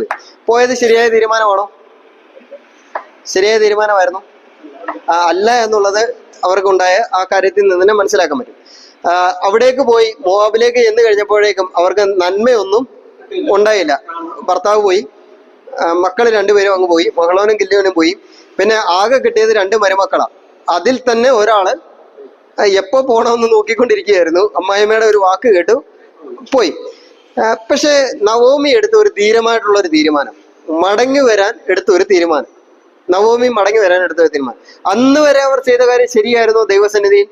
പോയി. പോയത് ശരിയായ തീരുമാനമാണോ? ശരിയായ തീരുമാനമായിരുന്നു? അല്ല എന്നുള്ളത് അവർക്കുണ്ടായ ആ കാര്യത്തിൽ നിന്ന് തന്നെ മനസ്സിലാക്കാൻ പറ്റും. അവിടേക്ക് പോയി മോവാബിലേക്ക് ചെന്ന് കഴിഞ്ഞപ്പോഴേക്കും അവർക്ക് നന്മയൊന്നും ഉണ്ടായില്ല. ഭർത്താവ് പോയി, മക്കൾ രണ്ടുപേരും അങ്ങ് പോയി, മകളോനും കില്ലോനും പോയി. പിന്നെ ആകെ കിട്ടിയത് 2 മരുമക്കളാ. അതിൽ തന്നെ ഒരാള് എപ്പോ പോണമെന്ന് നോക്കിക്കൊണ്ടിരിക്കുകയായിരുന്നു. അമ്മായിമ്മയുടെ ഒരു വാക്ക് കേട്ടു പോയി. പക്ഷെ നവോമി എടുത്ത ഒരു ധീരമായിട്ടുള്ള ഒരു തീരുമാനം, മടങ്ങി വരാൻ എടുത്ത ഒരു തീരുമാനം. അന്ന് വരെ അവർ ചെയ്ത കാര്യം ശരിയായിരുന്നോ ദൈവസന്നിധിയിൽ?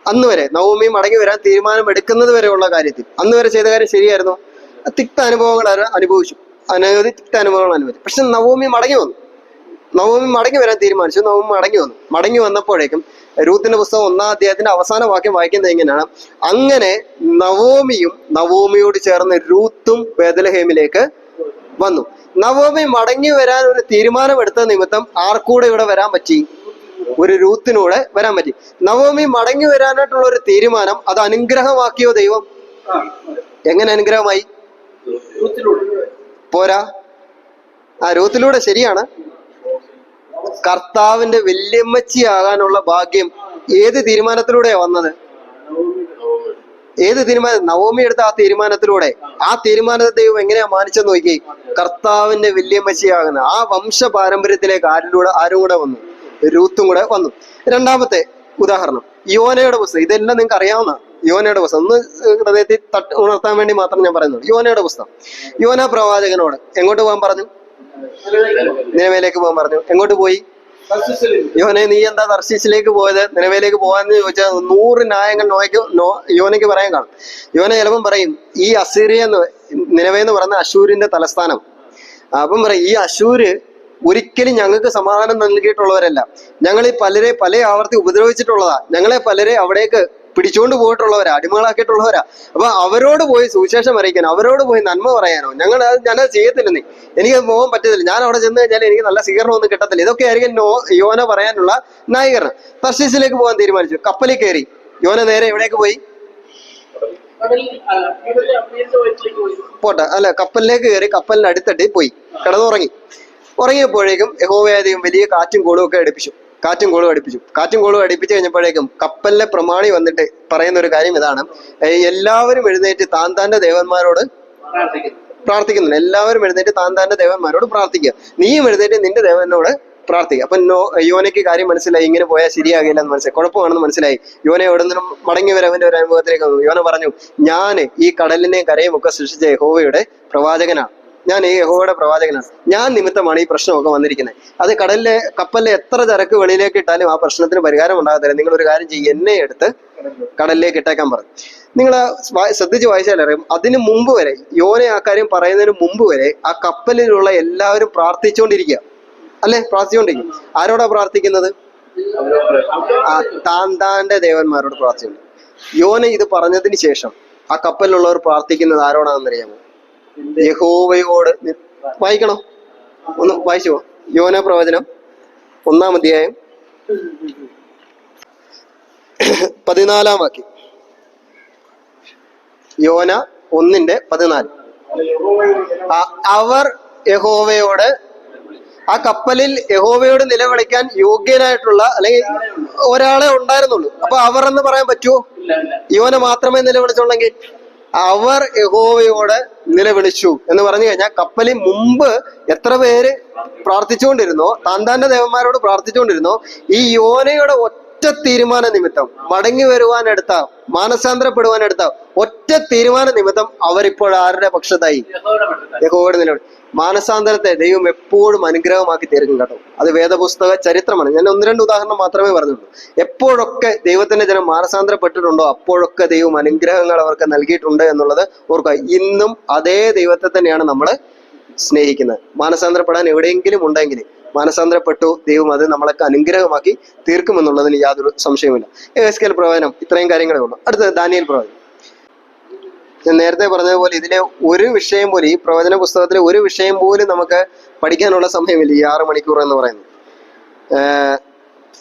അന്ന് വരെ നവോമി മടങ്ങി വരാൻ തീരുമാനം എടുക്കുന്നത് വരെയുള്ള കാര്യത്തിൽ അന്ന് വരെ ചെയ്ത കാര്യം ശരിയായിരുന്നോ? തിക്ത അനുഭവങ്ങൾ അനുഭവിച്ചു, അനവധി തിക്ത അനുഭവങ്ങൾ അനുഭവിച്ചു. പക്ഷെ നവോമി മടങ്ങി വരാൻ തീരുമാനിച്ചു. മടങ്ങി വന്നപ്പോഴേക്കും രൂത്തിന്റെ പുസ്തകം 1-ാം അധ്യായത്തിന്റെ അവസാന വാക്യം വായിക്കുന്നത് എങ്ങനെയാണ്? അങ്ങനെ നവോമിയോട് ചേർന്ന് രൂത്തും ബേത്ലഹേമിലേക്ക് വന്നു. നവോമി മടങ്ങി വരാൻ ഒരു തീരുമാനമെടുത്ത നിമിത്തം ആർക്കൂടെ ഇവിടെ വരാൻ പറ്റി? ഒരു രൂത്തിനൂടെ വരാൻ പറ്റി. നവോമി മടങ്ങി വരാനായിട്ടുള്ള ഒരു തീരുമാനം അത് അനുഗ്രഹമാക്കിയോ ദൈവം? എങ്ങനെ അനുഗ്രഹമായി? പോരാ, രൂത്തിലൂടെ ശരിയാണ്. കർത്താവിന്റെ വല്യമ്മച്ചിയാകാനുള്ള ഭാഗ്യം ഏത് തീരുമാനത്തിലൂടെയാ വന്നത്? നവോമി എടുത്ത ആ തീരുമാനത്തിലൂടെ. ആ തീരുമാനത്തെ ദൈവം എങ്ങനെയാ മാനിച്ചെന്ന് നോക്കി? കർത്താവിന്റെ വല്യമ്മച്ചിയാകുന്ന ആ വംശ പാരമ്പര്യത്തിലേക്ക് ആരും കൂടെ വന്നു? രൂത്തും കൂടെ വന്നു. രണ്ടാമത്തെ ഉദാഹരണം യോനയുടെ പുസ്തകം. ഇതെല്ലാം നിങ്ങൾക്ക് അറിയാവുന്ന യോനയുടെ പുസ്തകം. ഒന്ന് ഹൃദയത്തിൽ ഉണർത്താൻ വേണ്ടി മാത്രം ഞാൻ പറയുന്നത്. യോനയുടെ പുസ്തകം. യോന പ്രവാചകനോട് എങ്ങോട്ട് പോകാൻ പറഞ്ഞു? നിനവേലേക്ക് പോകാൻ പറഞ്ഞു. എങ്ങോട്ട് പോയി? യോനെ, നീ എന്താ തർശീശിലേക്ക് പോയത്? നിനവേലേക്ക് പോകാന്ന് ചോദിച്ചാൽ 100 ന്യായങ്ങൾ യോനയ്ക്ക് പറയാൻ കാണും. യോന ചിലപ്പം പറയും, ഈ അസീറിയ നിനവേന്ന് പറയുന്ന അശൂരിന്റെ തലസ്ഥാനം. അപ്പം പറയും, ഈ അശൂര് ഒരിക്കലും ഞങ്ങൾക്ക് സമാധാനം നൽകിയിട്ടുള്ളവരല്ല. ഞങ്ങൾ ഈ പല ആവർത്തി ഉപദ്രവിച്ചിട്ടുള്ളതാ. ഞങ്ങളെ പലരെ അവിടേക്ക് പിടിച്ചുകൊണ്ട് പോയിട്ടുള്ളവരാ, അടിമകളാക്കിയിട്ടുള്ളവരാ. അപ്പൊ അവരോട് പോയി സുവിശേഷം അറിയിക്കാനോ, അവരോട് പോയി നന്മ പറയാനോ ഞാനത് ചെയ്യത്തില്ലെന്നേ. എനിക്കത് പോകാൻ പറ്റത്തില്ല. ഞാൻ അവിടെ ചെന്ന് കഴിഞ്ഞാൽ എനിക്ക് നല്ല സ്വീകരണം ഒന്നും കിട്ടത്തില്ല. ഇതൊക്കെ ആയിരിക്കും യോന പറയാനുള്ള ന്യായീകരണം. തർശീശിലേക്ക് പോകാൻ തീരുമാനിച്ചു. കപ്പലിൽ കയറി. യോന നേരെ എവിടേക്ക് പോയി? കപ്പലിലേക്ക് കയറി. കപ്പലിന്റെ അടുത്തട്ടി പോയി കിടന്നുറങ്ങി. ഉറങ്ങിയപ്പോഴേക്കും യഹോവയാദയും വലിയ കാറ്റും കോളും ഒക്കെ അടുപ്പിച്ചു. കാറ്റും കോളും അടുപ്പിച്ചു കഴിഞ്ഞപ്പോഴേക്കും കപ്പലിലെ പ്രമാണി വന്നിട്ട് പറയുന്ന ഒരു കാര്യം ഇതാണ്: എല്ലാവരും എഴുന്നേറ്റ് താന്താന്റെ ദേവന്മാരോട് പ്രാർത്ഥിക്കുന്നുണ്ട്. എല്ലാവരും എഴുന്നേറ്റ് താന്താന്റെ ദേവന്മാരോട് പ്രാർത്ഥിക്കുക. നീയും എഴുന്നേറ്റ് നിന്റെ ദേവനോട് പ്രാർത്ഥിക്കുക. അപ്പൊ യോനയ്ക്ക് കാര്യം മനസ്സിലായി, ഇങ്ങനെ പോയാൽ ശരിയാകില്ല എന്ന് മനസ്സിലായി, കുഴപ്പമാണെന്ന് മനസ്സിലായി. യോന എവിടെ നിന്നും മടങ്ങി വരവന്റെ ഒരു അനുഭവത്തിലേക്ക് വന്നു. യോന പറഞ്ഞു, ഞാൻ ഈ കടലിനെയും കരയും ഒക്കെ സൃഷ്ടിച്ച യഹോവയുടെ പ്രവാചകനാണ്. ഞാൻ ഈ യഹോവയുടെ പ്രവാചകനാണ്. ഞാൻ നിമിത്തമാണ് ഈ പ്രശ്നമൊക്കെ വന്നിരിക്കുന്നത്. അത് കപ്പലിലെ എത്ര ചരക്ക് വെളിയിലേക്ക് ഇട്ടാലും ആ പ്രശ്നത്തിന് പരിഹാരം ഉണ്ടാകത്തില്ല. നിങ്ങളൊരു കാര്യം ചെയ്യും, എന്നെ എടുത്ത് കടലിലേക്ക് ഇട്ടേക്കാൻ പറഞ്ഞു. നിങ്ങൾ ശ്രദ്ധിച്ച് വായിച്ചാലറിയാം, അതിന് മുമ്പ് വരെ യോന ആ കാര്യം പറയുന്നതിന് മുമ്പ് വരെ ആ കപ്പലിലുള്ള എല്ലാവരും പ്രാർത്ഥിച്ചുകൊണ്ടിരിക്കുക അല്ലെ? പ്രാർത്ഥിച്ചുകൊണ്ടിരിക്കും. ആരോടാ പ്രാർത്ഥിക്കുന്നത്? താന്താന്റെ ദേവന്മാരോട് പ്രാർത്ഥിച്ചുകൊണ്ട്. യോന ഇത് പറഞ്ഞതിന് ശേഷം ആ കപ്പലിലുള്ളവർ പ്രാർത്ഥിക്കുന്നത് ആരോടാണെന്നറിയാമോ? യഹോവയോട്. വായിക്കണോ? ഒന്ന് വായിച്ചു. യോന പ്രവചനം 1-ാം അധ്യായം 14-ാം വാക്യം. യോന 1:14. അവർ യഹോവയോട്, ആ കപ്പലിൽ യഹോവയോട് നിലവിളിക്കാൻ യോഗ്യനായിട്ടുള്ള അല്ലെങ്കിൽ ഒരാളെ ഉണ്ടായിരുന്നുള്ളൂ. അപ്പൊ അവർ എന്ന് പറയാൻ പറ്റുമോ? യോന മാത്രമേ നിലവിളിച്ചുള്ളെങ്കിൽ അവർ യഹോവയോട് നിലവിളിച്ചു എന്ന് പറഞ്ഞു കഴിഞ്ഞാൽ കപ്പലിൽ മുമ്പ് എത്ര പേര് പ്രാർത്ഥിച്ചുകൊണ്ടിരുന്നോ, താന്താന്റെ ദേവന്മാരോട് പ്രാർത്ഥിച്ചുകൊണ്ടിരുന്നോ, ഈ യോനയുടെ ഒറ്റ തീരുമാന നിമിത്തം മടങ്ങി വരുവാനെടുത്ത, മാനസാന്തരപ്പെടുവാനെടുത്ത ഒറ്റ തീരുമാന നിമിത്തം അവരിപ്പോൾ ആരുടെ പക്ഷത്തായി? യഹോവയുടെ നിലവിളി. മാനസാന്തരത്തെ ദൈവം എപ്പോഴും അനുഗ്രഹമാക്കി തീർക്കും കേട്ടോ. അത് വേദപുസ്തക ചരിത്രമാണ്. ഞാൻ 1-2 ഉദാഹരണം മാത്രമേ പറഞ്ഞുള്ളൂ. എപ്പോഴൊക്കെ ദൈവത്തിന്റെ ജനം മാനസാന്തരപ്പെട്ടിട്ടുണ്ടോ അപ്പോഴൊക്കെ ദൈവം അനുഗ്രഹങ്ങൾ അവർക്ക് നൽകിയിട്ടുണ്ട് എന്നുള്ളത് ഓർക്കുക. ഇന്നും അതേ ദൈവത്തെ തന്നെയാണ് നമ്മൾ സ്നേഹിക്കുന്നത്. മാനസാന്തരപ്പെടാൻ എവിടെയെങ്കിലും ഉണ്ടെങ്കിൽ മാനസാന്തരപ്പെട്ടു, ദൈവം അത് നമ്മളൊക്കെ അനുഗ്രഹമാക്കി തീർക്കുമെന്നുള്ളതിന് യാതൊരു സംശയവുമില്ല. എഹെസ്കേൽ പ്രവചനം ഇത്രയും കാര്യങ്ങളേ ഉള്ളൂ. അടുത്തത് ദാനിയേൽ പ്രവചനം. ഞാൻ നേരത്തെ പറഞ്ഞതുപോലെ ഇതിലെ ഒരു വിഷയം പോലും, ഈ പ്രവചന പുസ്തകത്തിലെ ഒരു വിഷയം പോലും നമുക്ക് പഠിക്കാനുള്ള സമയമില്ല ഈ 6 മണിക്കൂർ എന്ന് പറയുന്നത്.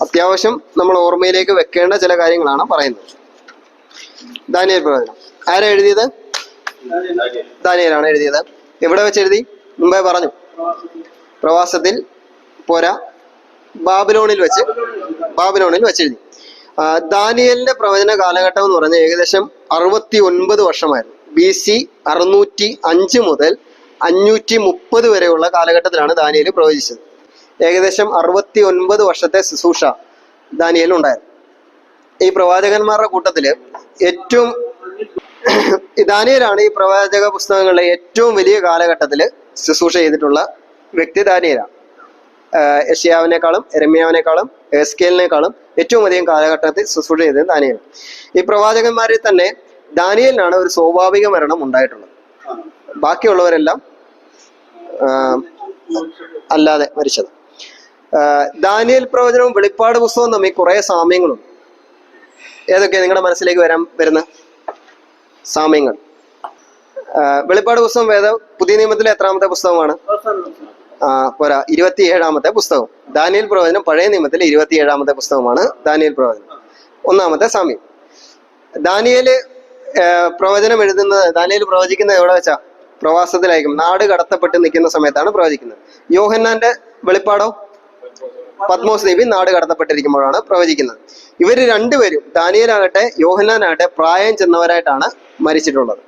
അത്യാവശ്യം നമ്മൾ ഓർമ്മയിലേക്ക് വെക്കേണ്ട ചില കാര്യങ്ങളാണ് പറയുന്നത്. ദാനിയേൽ പ്രവചനം ആരാ എഴുതിയത്? ദാനിയേലാണ് എഴുതിയത്. എവിടെ വെച്ച് എഴുതി? മുമ്പേ പറഞ്ഞു, പ്രവാസത്തിൽ പോരാ, ബാബിലോണിൽ വെച്ച് എഴുതി. ദാനിയേലിന്റെ പ്രവചന കാലഘട്ടം എന്ന് പറഞ്ഞാൽ ഏകദേശം 69 വർഷമായിരുന്നു. BC 605 മുതൽ 530 വരെയുള്ള കാലഘട്ടത്തിലാണ് ദാനിയേൽ പ്രവചിച്ചത്. ഏകദേശം 69 വർഷത്തെ ശുശ്രൂഷ ദാനിയേൽ ഉണ്ടായിരുന്നു. ഈ പ്രവാചകന്മാരുടെ കൂട്ടത്തില് ഏറ്റവും ദാനിയേലാണ് ഈ പ്രവാചക പുസ്തകങ്ങളിലെ ഏറ്റവും വലിയ കാലഘട്ടത്തിൽ ശുശ്രൂഷ ചെയ്തിട്ടുള്ള വ്യക്തി ദാനിയേലാണ്. യെശയ്യാവിനേക്കാളും യെരമ്യാവിനേക്കാളും എഹെസ്കേലിനേക്കാളും ഏറ്റവും അധികം കാലഘട്ടത്തിൽ ശുശ്രൂഷ ചെയ്തത് ദാനിയേലാണ്. ഈ പ്രവാചകന്മാരിൽ തന്നെ ദാനിയേലിനാണ് ഒരു സ്വാഭാവിക മരണം ഉണ്ടായിട്ടുള്ളത്. ബാക്കിയുള്ളവരെല്ലാം അല്ലാതെ മരിച്ചത്. ദാനിയേൽ പ്രവചനവും വെളിപ്പാട് പുസ്തകവും തമ്മിൽ കുറെ സാമ്യങ്ങളുണ്ട്. ഏതൊക്കെയാണ് നിങ്ങളുടെ മനസ്സിലേക്ക് വരുന്ന സാമ്യങ്ങൾ? വെളിപ്പാട് പുസ്തകം പുതിയ നിയമത്തിലെ എത്രാമത്തെ പുസ്തകമാണ്? പോരാ, 27ാമത്തെ പുസ്തകം. ദാനിയേൽ പ്രവചനം പഴയ നിയമത്തിലെ 27ാമത്തെ പുസ്തകമാണ് ദാനിയേൽ പ്രവചനം. ഒന്നാമത്തെ സാമ്യം, ദാനിയേല് ദാനിയേൽ പ്രവചിക്കുന്നത് എവിടെ വെച്ചാ? പ്രവാസത്തിലായിരിക്കും. നാട് കടത്തപ്പെട്ട് നിൽക്കുന്ന സമയത്താണ് പ്രവചിക്കുന്നത്. യോഹന്നാന്റെ വെളിപ്പാടോ പത്മോസ് ദ്വീപിൽ നാട് കടത്തപ്പെട്ടിരിക്കുമ്പോഴാണ് പ്രവചിക്കുന്നത്. ഇവര് രണ്ടുപേരും, ദാനിയേലാകട്ടെ യോഹന്നാനാകട്ടെ, പ്രായം ചെന്നവരായിട്ടാണ് മരിച്ചിട്ടുള്ളത്.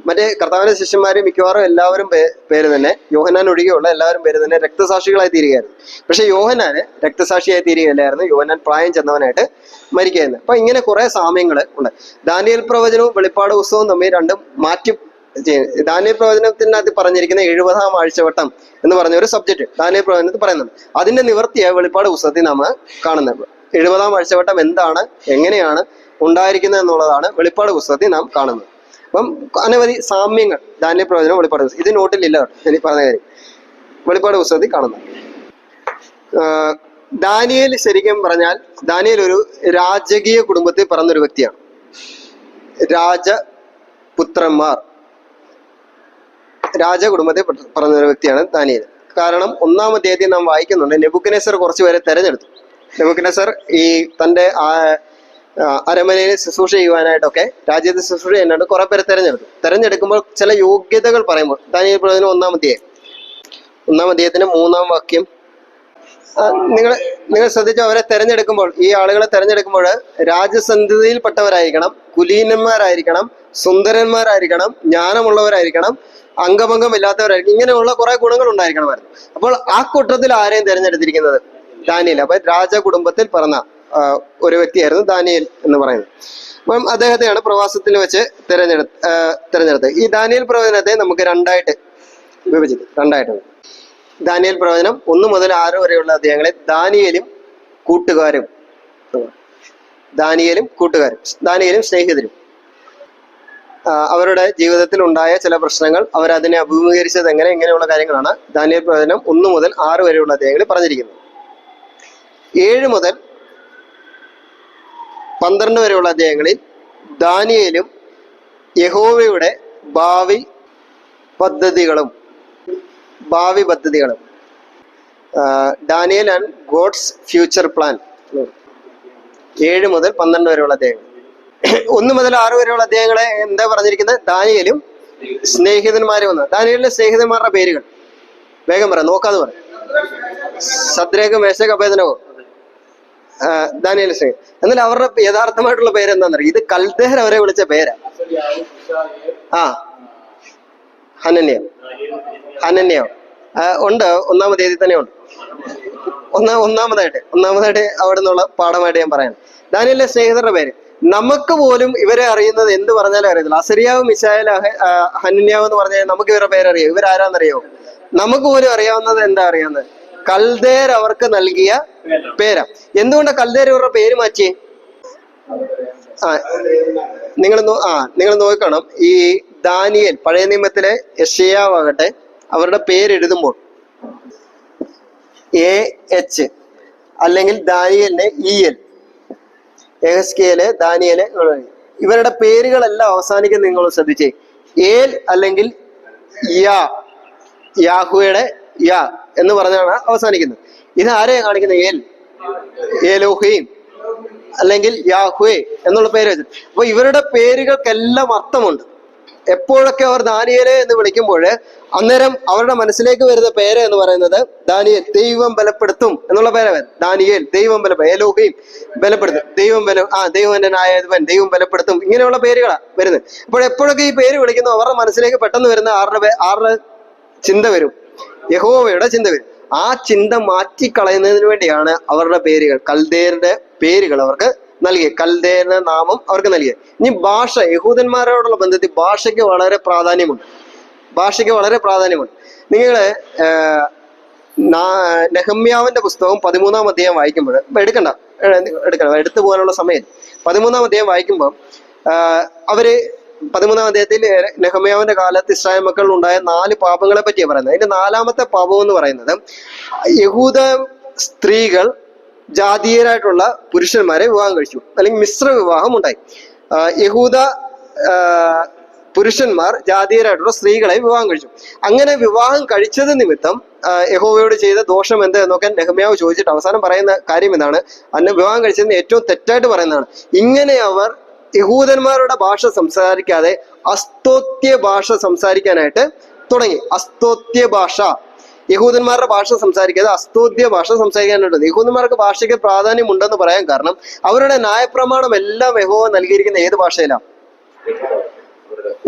മറ്റേ കർത്താവിന്റെ ശിഷ്യന്മാര് മിക്കവാറും എല്ലാവരും പേര് തന്നെ, യോഹന്നാൻ ഒഴികെയുള്ള എല്ലാവരും പേര് തന്നെ രക്തസാക്ഷികളായി തീരുകയായിരുന്നു. പക്ഷെ യോഹന്നാന് രക്തസാക്ഷിയായി തീരുകയല്ലായിരുന്നു, യോഹന്നാൻ പ്രായം ചെന്നവനായിട്ട് മരിക്കുകയായിരുന്നു. അപ്പൊ ഇങ്ങനെ കുറെ സാമ്യങ്ങൾ ഉണ്ട്. ദാനിയേൽ പ്രവചനവും വെളിപ്പാട് പുസ്തകവും തമ്മിൽ രണ്ടും മാറ്റി. ദാനിയേൽ പ്രവചനത്തിനകത്ത് പറഞ്ഞിരിക്കുന്ന 70ാം ആഴ്ചവട്ടം എന്ന് പറഞ്ഞ ഒരു സബ്ജക്ട് ദാനിയേൽ പ്രവചനത്തിൽ പറയുന്നുണ്ട്. അതിന്റെ നിവൃത്തിയായ വെളിപ്പാട് പുസ്തകത്തിൽ നാം കാണുന്നത്. 70ാം ആഴ്ചവട്ടം എന്താണ്, എങ്ങനെയാണ് ഉണ്ടായിരിക്കുന്നത് എന്നുള്ളതാണ് വെളിപ്പാട് പുസ്തകത്തിൽ നാം കാണുന്നത്. അപ്പം അനവധി സാമ്യങ്ങൾ ദാനിയേൽ പ്രവചനം വെളിപ്പാട് പുസ്തകം, ഇത് നോട്ടിലില്ല എനിക്ക് പറഞ്ഞ കാര്യം, വെളിപ്പാട് പുസ്തകത്തിൽ കാണുന്നത്. ദാനിയേൽ ശരിക്കും പറഞ്ഞാൽ ദാനിയേൽ ഒരു രാജകീയ കുടുംബത്തിൽ പിറന്നൊരു വ്യക്തിയാണ്. രാജകുടുംബത്തിൽ പിറന്നൊരു വ്യക്തിയാണ് ദാനിയേൽ. കാരണം 1-ാം അധ്യായത്തിൽ നാം വായിക്കുന്നുണ്ട്, നെബൂഖദ്നേസർ കുറച്ചുപേരെ തെരഞ്ഞെടുത്തു. നെബൂഖദ്നേസർ ഈ തന്റെ അരമനയിൽ ശുശ്രൂഷ ചെയ്യുവാനായിട്ടൊക്കെ, രാജ്യത്തെ ശുശ്രൂഷ ചെയ്യാനായിട്ട് കുറെ പേരെ തെരഞ്ഞെടുക്കുമ്പോൾ ചില യോഗ്യതകൾ പറയുമ്പോൾ, ദാനിയേൽ പ്രവചനം 1-ാം അധ്യായത്തിന്റെ 3-ാം വാക്യം നിങ്ങൾ ശ്രദ്ധിച്ചു. അവരെ തെരഞ്ഞെടുക്കുമ്പോൾ, ഈ ആളുകളെ തെരഞ്ഞെടുക്കുമ്പോൾ രാജസന്ധതിയിൽപ്പെട്ടവരായിരിക്കണം, കുലീനന്മാരായിരിക്കണം, സുന്ദരന്മാരായിരിക്കണം, ജ്ഞാനമുള്ളവരായിരിക്കണം, അംഗഭംഗമില്ലാത്തവരായിരിക്കും, ഇങ്ങനെയുള്ള കുറെ ഗുണങ്ങൾ ഉണ്ടായിരിക്കണമായിരുന്നു. അപ്പോൾ ആ കൂട്ടത്തിൽ ആരെയും തെരഞ്ഞെടുത്തിരിക്കുന്നത്? ദാനിയേൽ. അപ്പൊ രാജകുടുംബത്തിൽ പിറന്ന ഒരു വ്യക്തിയായിരുന്നു ദാനിയേൽ എന്ന് പറയുന്നത്. അപ്പം അദ്ദേഹത്തെയാണ് പ്രവാസത്തിൽ വെച്ച് തെരഞ്ഞെടുത്തത്. ഈ ദാനിയേൽ പ്രവചനത്തെ നമുക്ക് രണ്ടായിട്ട് വിഭജിക്കും. ദാനിയേൽ പ്രവചനം 1 മുതൽ 6 വരെയുള്ള അധ്യായങ്ങളെ ദാനിയേലും കൂട്ടുകാരും, ദാനിയേലും സ്നേഹിതരും, അവരുടെ ജീവിതത്തിൽ ഉണ്ടായ ചില പ്രശ്നങ്ങൾ, അവരതിനെ അഭിമുഖീകരിച്ചത് ഇങ്ങനെയുള്ള കാര്യങ്ങളാണ് ദാനിയേൽ പ്രവചനം 1 മുതൽ 6 വരെയുള്ള അധ്യായങ്ങളിൽ പറഞ്ഞിരിക്കുന്നത്. 7 മുതൽ 12 വരെയുള്ള അധ്യായങ്ങളിൽ ദാനിയേലും യഹോവയുടെ ഭാവി പദ്ധതികളും Daniel and God's future plan 7 മുതൽ 12 വരെയുള്ള അധ്യായങ്ങൾ. 1 മുതൽ 6 വരെയുള്ള അധ്യായങ്ങളെ എന്താ പറഞ്ഞിരിക്കുന്നത്? ദാനിയേലും സ്നേഹിതന്മാരും എന്ന്. ദാനിയേലിന്റെ സ്നേഹിതന്മാരുടെ പേരുകൾ വേഗം പറ, നോക്കാതെ പറ. ശദ്രേഖ്, മേശക്, അബേദ്നെഗോ, ദാനിയേൽ സ്നേഹം. എന്നാൽ അവരുടെ യഥാർത്ഥമായിട്ടുള്ള പേര് എന്താണെന്നറിയാം? ഇത് കൽദേഹർ അവരെ വിളിച്ച പേരാ. ആ, ഹനന്യ ഉണ്ട്, 1-ാം അധ്യായത്തിൽ തന്നെ ഉണ്ട്. ഒന്നാമതായിട്ട് അവിടെ നിന്നുള്ള പാഠമായിട്ട് ഞാൻ പറയാം. ദാനിയേലിന്റെ സ്നേഹിതരുടെ പേര് നമുക്ക് പോലും ഇവരെ അറിയുന്നത് എന്ത് പറഞ്ഞാലും അറിയത്തില്ല. അസരിയാവ്, മിശായേൽ, ഹനന്യാവ് എന്ന് പറഞ്ഞാൽ നമുക്ക് ഇവരുടെ പേരറിയാം. ഇവരാരാന്നറിയോ? നമുക്ക് പോലും അറിയാവുന്നത് എന്താ അറിയാവുന്നത്? കൽദേർ അവർക്ക് നൽകിയ പേരാ. എന്തുകൊണ്ടാ കൽദേർ ഇവരുടെ പേര് മാറ്റിയേ? നിങ്ങൾ നോക്കണം. ഈ ദാനിയേൽ, പഴയ നിയമത്തിലെ യെശയ്യാവാകട്ടെ, അവരുടെ പേരെഴുതുമ്പോൾ AH അല്ലെങ്കിൽ ദാനിയേലിനെ EL, യെഹെസ്കേല്, ദാനിയേല്, ഇവരുടെ പേരുകളെല്ലാം അവസാനിക്കുന്ന നിങ്ങൾ ശ്രദ്ധിച്ചേ. ഏൽ അല്ലെങ്കിൽ യാഹുവയുടെ യാ എന്ന് പറഞ്ഞാണ് അവസാനിക്കുന്നത്. ഇത് ആരെയാണ് കാണിക്കുന്നത്? ഏലോഹീം അല്ലെങ്കിൽ യാഹ്വേ എന്നുള്ള പേര് വെച്ചിട്ട്. അപ്പൊ ഇവരുടെ പേരുകൾക്കെല്ലാം അർത്ഥമുണ്ട്. എപ്പോഴൊക്കെ അവർ ദാനിയേലെ എന്ന് വിളിക്കുമ്പോൾ അന്നേരം അവരുടെ മനസ്സിലേക്ക് വരുന്ന പേര് എന്ന് പറയുന്നത് ദാനിയേൽ, ദൈവം ബലപ്പെടുത്തും എന്നുള്ള പേര് വരും. ദാനിയേൽ, ദൈവം ബലപ്പെടുത്തും. ഏലോഹീം, ബലപ്പെടുത്തും. ദൈവനായവൻ, ദൈവം ബലപ്പെടുത്തും. ഇങ്ങനെയുള്ള പേരുകളാണ് വരുന്നത്. അപ്പോൾ എപ്പോഴൊക്കെ ഈ പേര് വിളിക്കുന്നു അവരുടെ മനസ്സിലേക്ക് പെട്ടെന്ന് വരുന്ന ആരുടെ ചിന്ത വരും? യഹോവയുടെ ചിന്ത വരും. ആ ചിന്ത മാറ്റിക്കളയുന്നതിന് വേണ്ടിയാണ് അവരുടെ പേരുകൾ, കൽദേറിന്റെ പേരുകൾ അവർക്ക് നൽകിയത്, കൽദേറിന്റെ നാമം അവർക്ക് നൽകിയത്. ഇനി ഭാഷ, യഹൂദന്മാരോടുള്ള ബന്ധത്തിൽ ഭാഷയ്ക്ക് വളരെ പ്രാധാന്യമുണ്ട്. നിങ്ങള് നെഹമ്യാവിന്റെ പുസ്തകം 13-ാം അധ്യായം വായിക്കുമ്പോൾ, എടുക്കണം, എടുത്തു പോകാനുള്ള സമയം. 13-ാം അധ്യായം വായിക്കുമ്പോൾ അവര് 13-ാം അധ്യായത്തിൽ നെഹമ്യാവിന്റെ കാലത്ത് ഇസ്രായേൽ മക്കളിൽ ഉണ്ടായ 4 പാപങ്ങളെ പറ്റിയാണ് പറയുന്നത്. അതിന്റെ 4-ാമത്തെ പാപം എന്ന് പറയുന്നത് യഹൂദ സ്ത്രീകൾ ജാതീയരായിട്ടുള്ള പുരുഷന്മാരെ വിവാഹം കഴിച്ചു, അല്ലെങ്കിൽ മിശ്ര വിവാഹം ഉണ്ടായി. യഹൂദ പുരുഷന്മാർ ജാതീയരായിട്ടുള്ള സ്ത്രീകളെ വിവാഹം കഴിച്ചു. അങ്ങനെ വിവാഹം കഴിച്ചത് നിമിത്തം യഹോവയോട് ചെയ്ത ദോഷം എന്ത് എന്നൊക്കെ നെഹമ്യാവ് ചോദിച്ചിട്ട് അവസാനം പറയുന്ന കാര്യം എന്താണ്? അന്ന് വിവാഹം കഴിച്ചതിന് ഏറ്റവും തെറ്റായിട്ട് പറയുന്നതാണ്. ഇങ്ങനെ അവർ യഹൂദന്മാരുടെ ഭാഷ സംസാരിക്കാതെ അസ്തോത്യ ഭാഷ സംസാരിക്കാനായിട്ട് തുടങ്ങി. അസ്തോത്യ ഭാഷ, യഹൂദന്മാരുടെ ഭാഷ സംസാരിക്കാതെ അസ്തോദ്യ ഭാഷ സംസാരിക്കാനായിട്ട്. യഹൂദന്മാർക്ക് ഭാഷയ്ക്ക് പ്രാധാന്യം ഉണ്ടെന്ന് പറയാൻ കാരണം അവരുടെ ന്യായപ്രമാണം എല്ലാം യഹോവ നൽകിയിരിക്കുന്ന ഏത് ഭാഷയിലാണ്?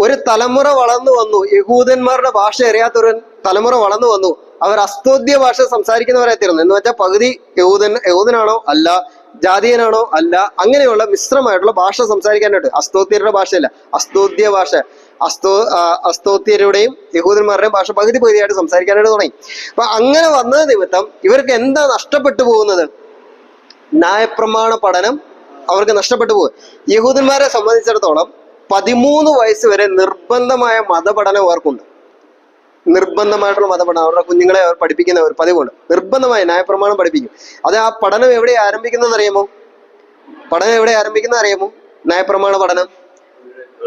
ഒരു തലമുറ വളർന്നു വന്നു, യഹൂദന്മാരുടെ ഭാഷ അറിയാത്ത ഒരു തലമുറ വളർന്നു വന്നു. അവർ അസ്തോദ്യ ഭാഷ സംസാരിക്കുന്നവരായി തീർന്നു. എന്ന് വെച്ചാൽ പകുതി യഹൂദനാണോ അല്ല, ജാതീയനാണോ അല്ല, അങ്ങനെയുള്ള മിശ്രമായിട്ടുള്ള ഭാഷ സംസാരിക്കാനായിട്ട്. അസ്തോത്യരുടെ ഭാഷയല്ല, അസ്തോദ്യ ഭാഷ. അസ്തോത്യരുടെയും യഹൂദന്മാരുടെയും ഭാഷ പകുതിയായിട്ട് സംസാരിക്കാനായിട്ട് തുടങ്ങി. അപ്പൊ അങ്ങനെ വന്നത് നിമിത്തം ഇവർക്ക് എന്താ നഷ്ടപ്പെട്ടു പോകുന്നത്? ന്യായപ്രമാണ പഠനം അവർക്ക് നഷ്ടപ്പെട്ടു പോകും. യഹൂദന്മാരെ സംബന്ധിച്ചിടത്തോളം 13 വയസ്സ് വരെ നിർബന്ധമായ മതപഠനം അവർക്കുണ്ട്. നിർബന്ധമായിട്ടുള്ള മതപഠനം അവരുടെ കുഞ്ഞുങ്ങളെ അവർ പഠിപ്പിക്കുന്ന ഒരു പതിവുണ്ട്. നിർബന്ധമായ ന്യായപ്രമാണം പഠിപ്പിക്കും. അത് ആ പഠനം എവിടെ ആരംഭിക്കുന്നത് അറിയാമോ? ന്യായപ്രമാണ പഠനം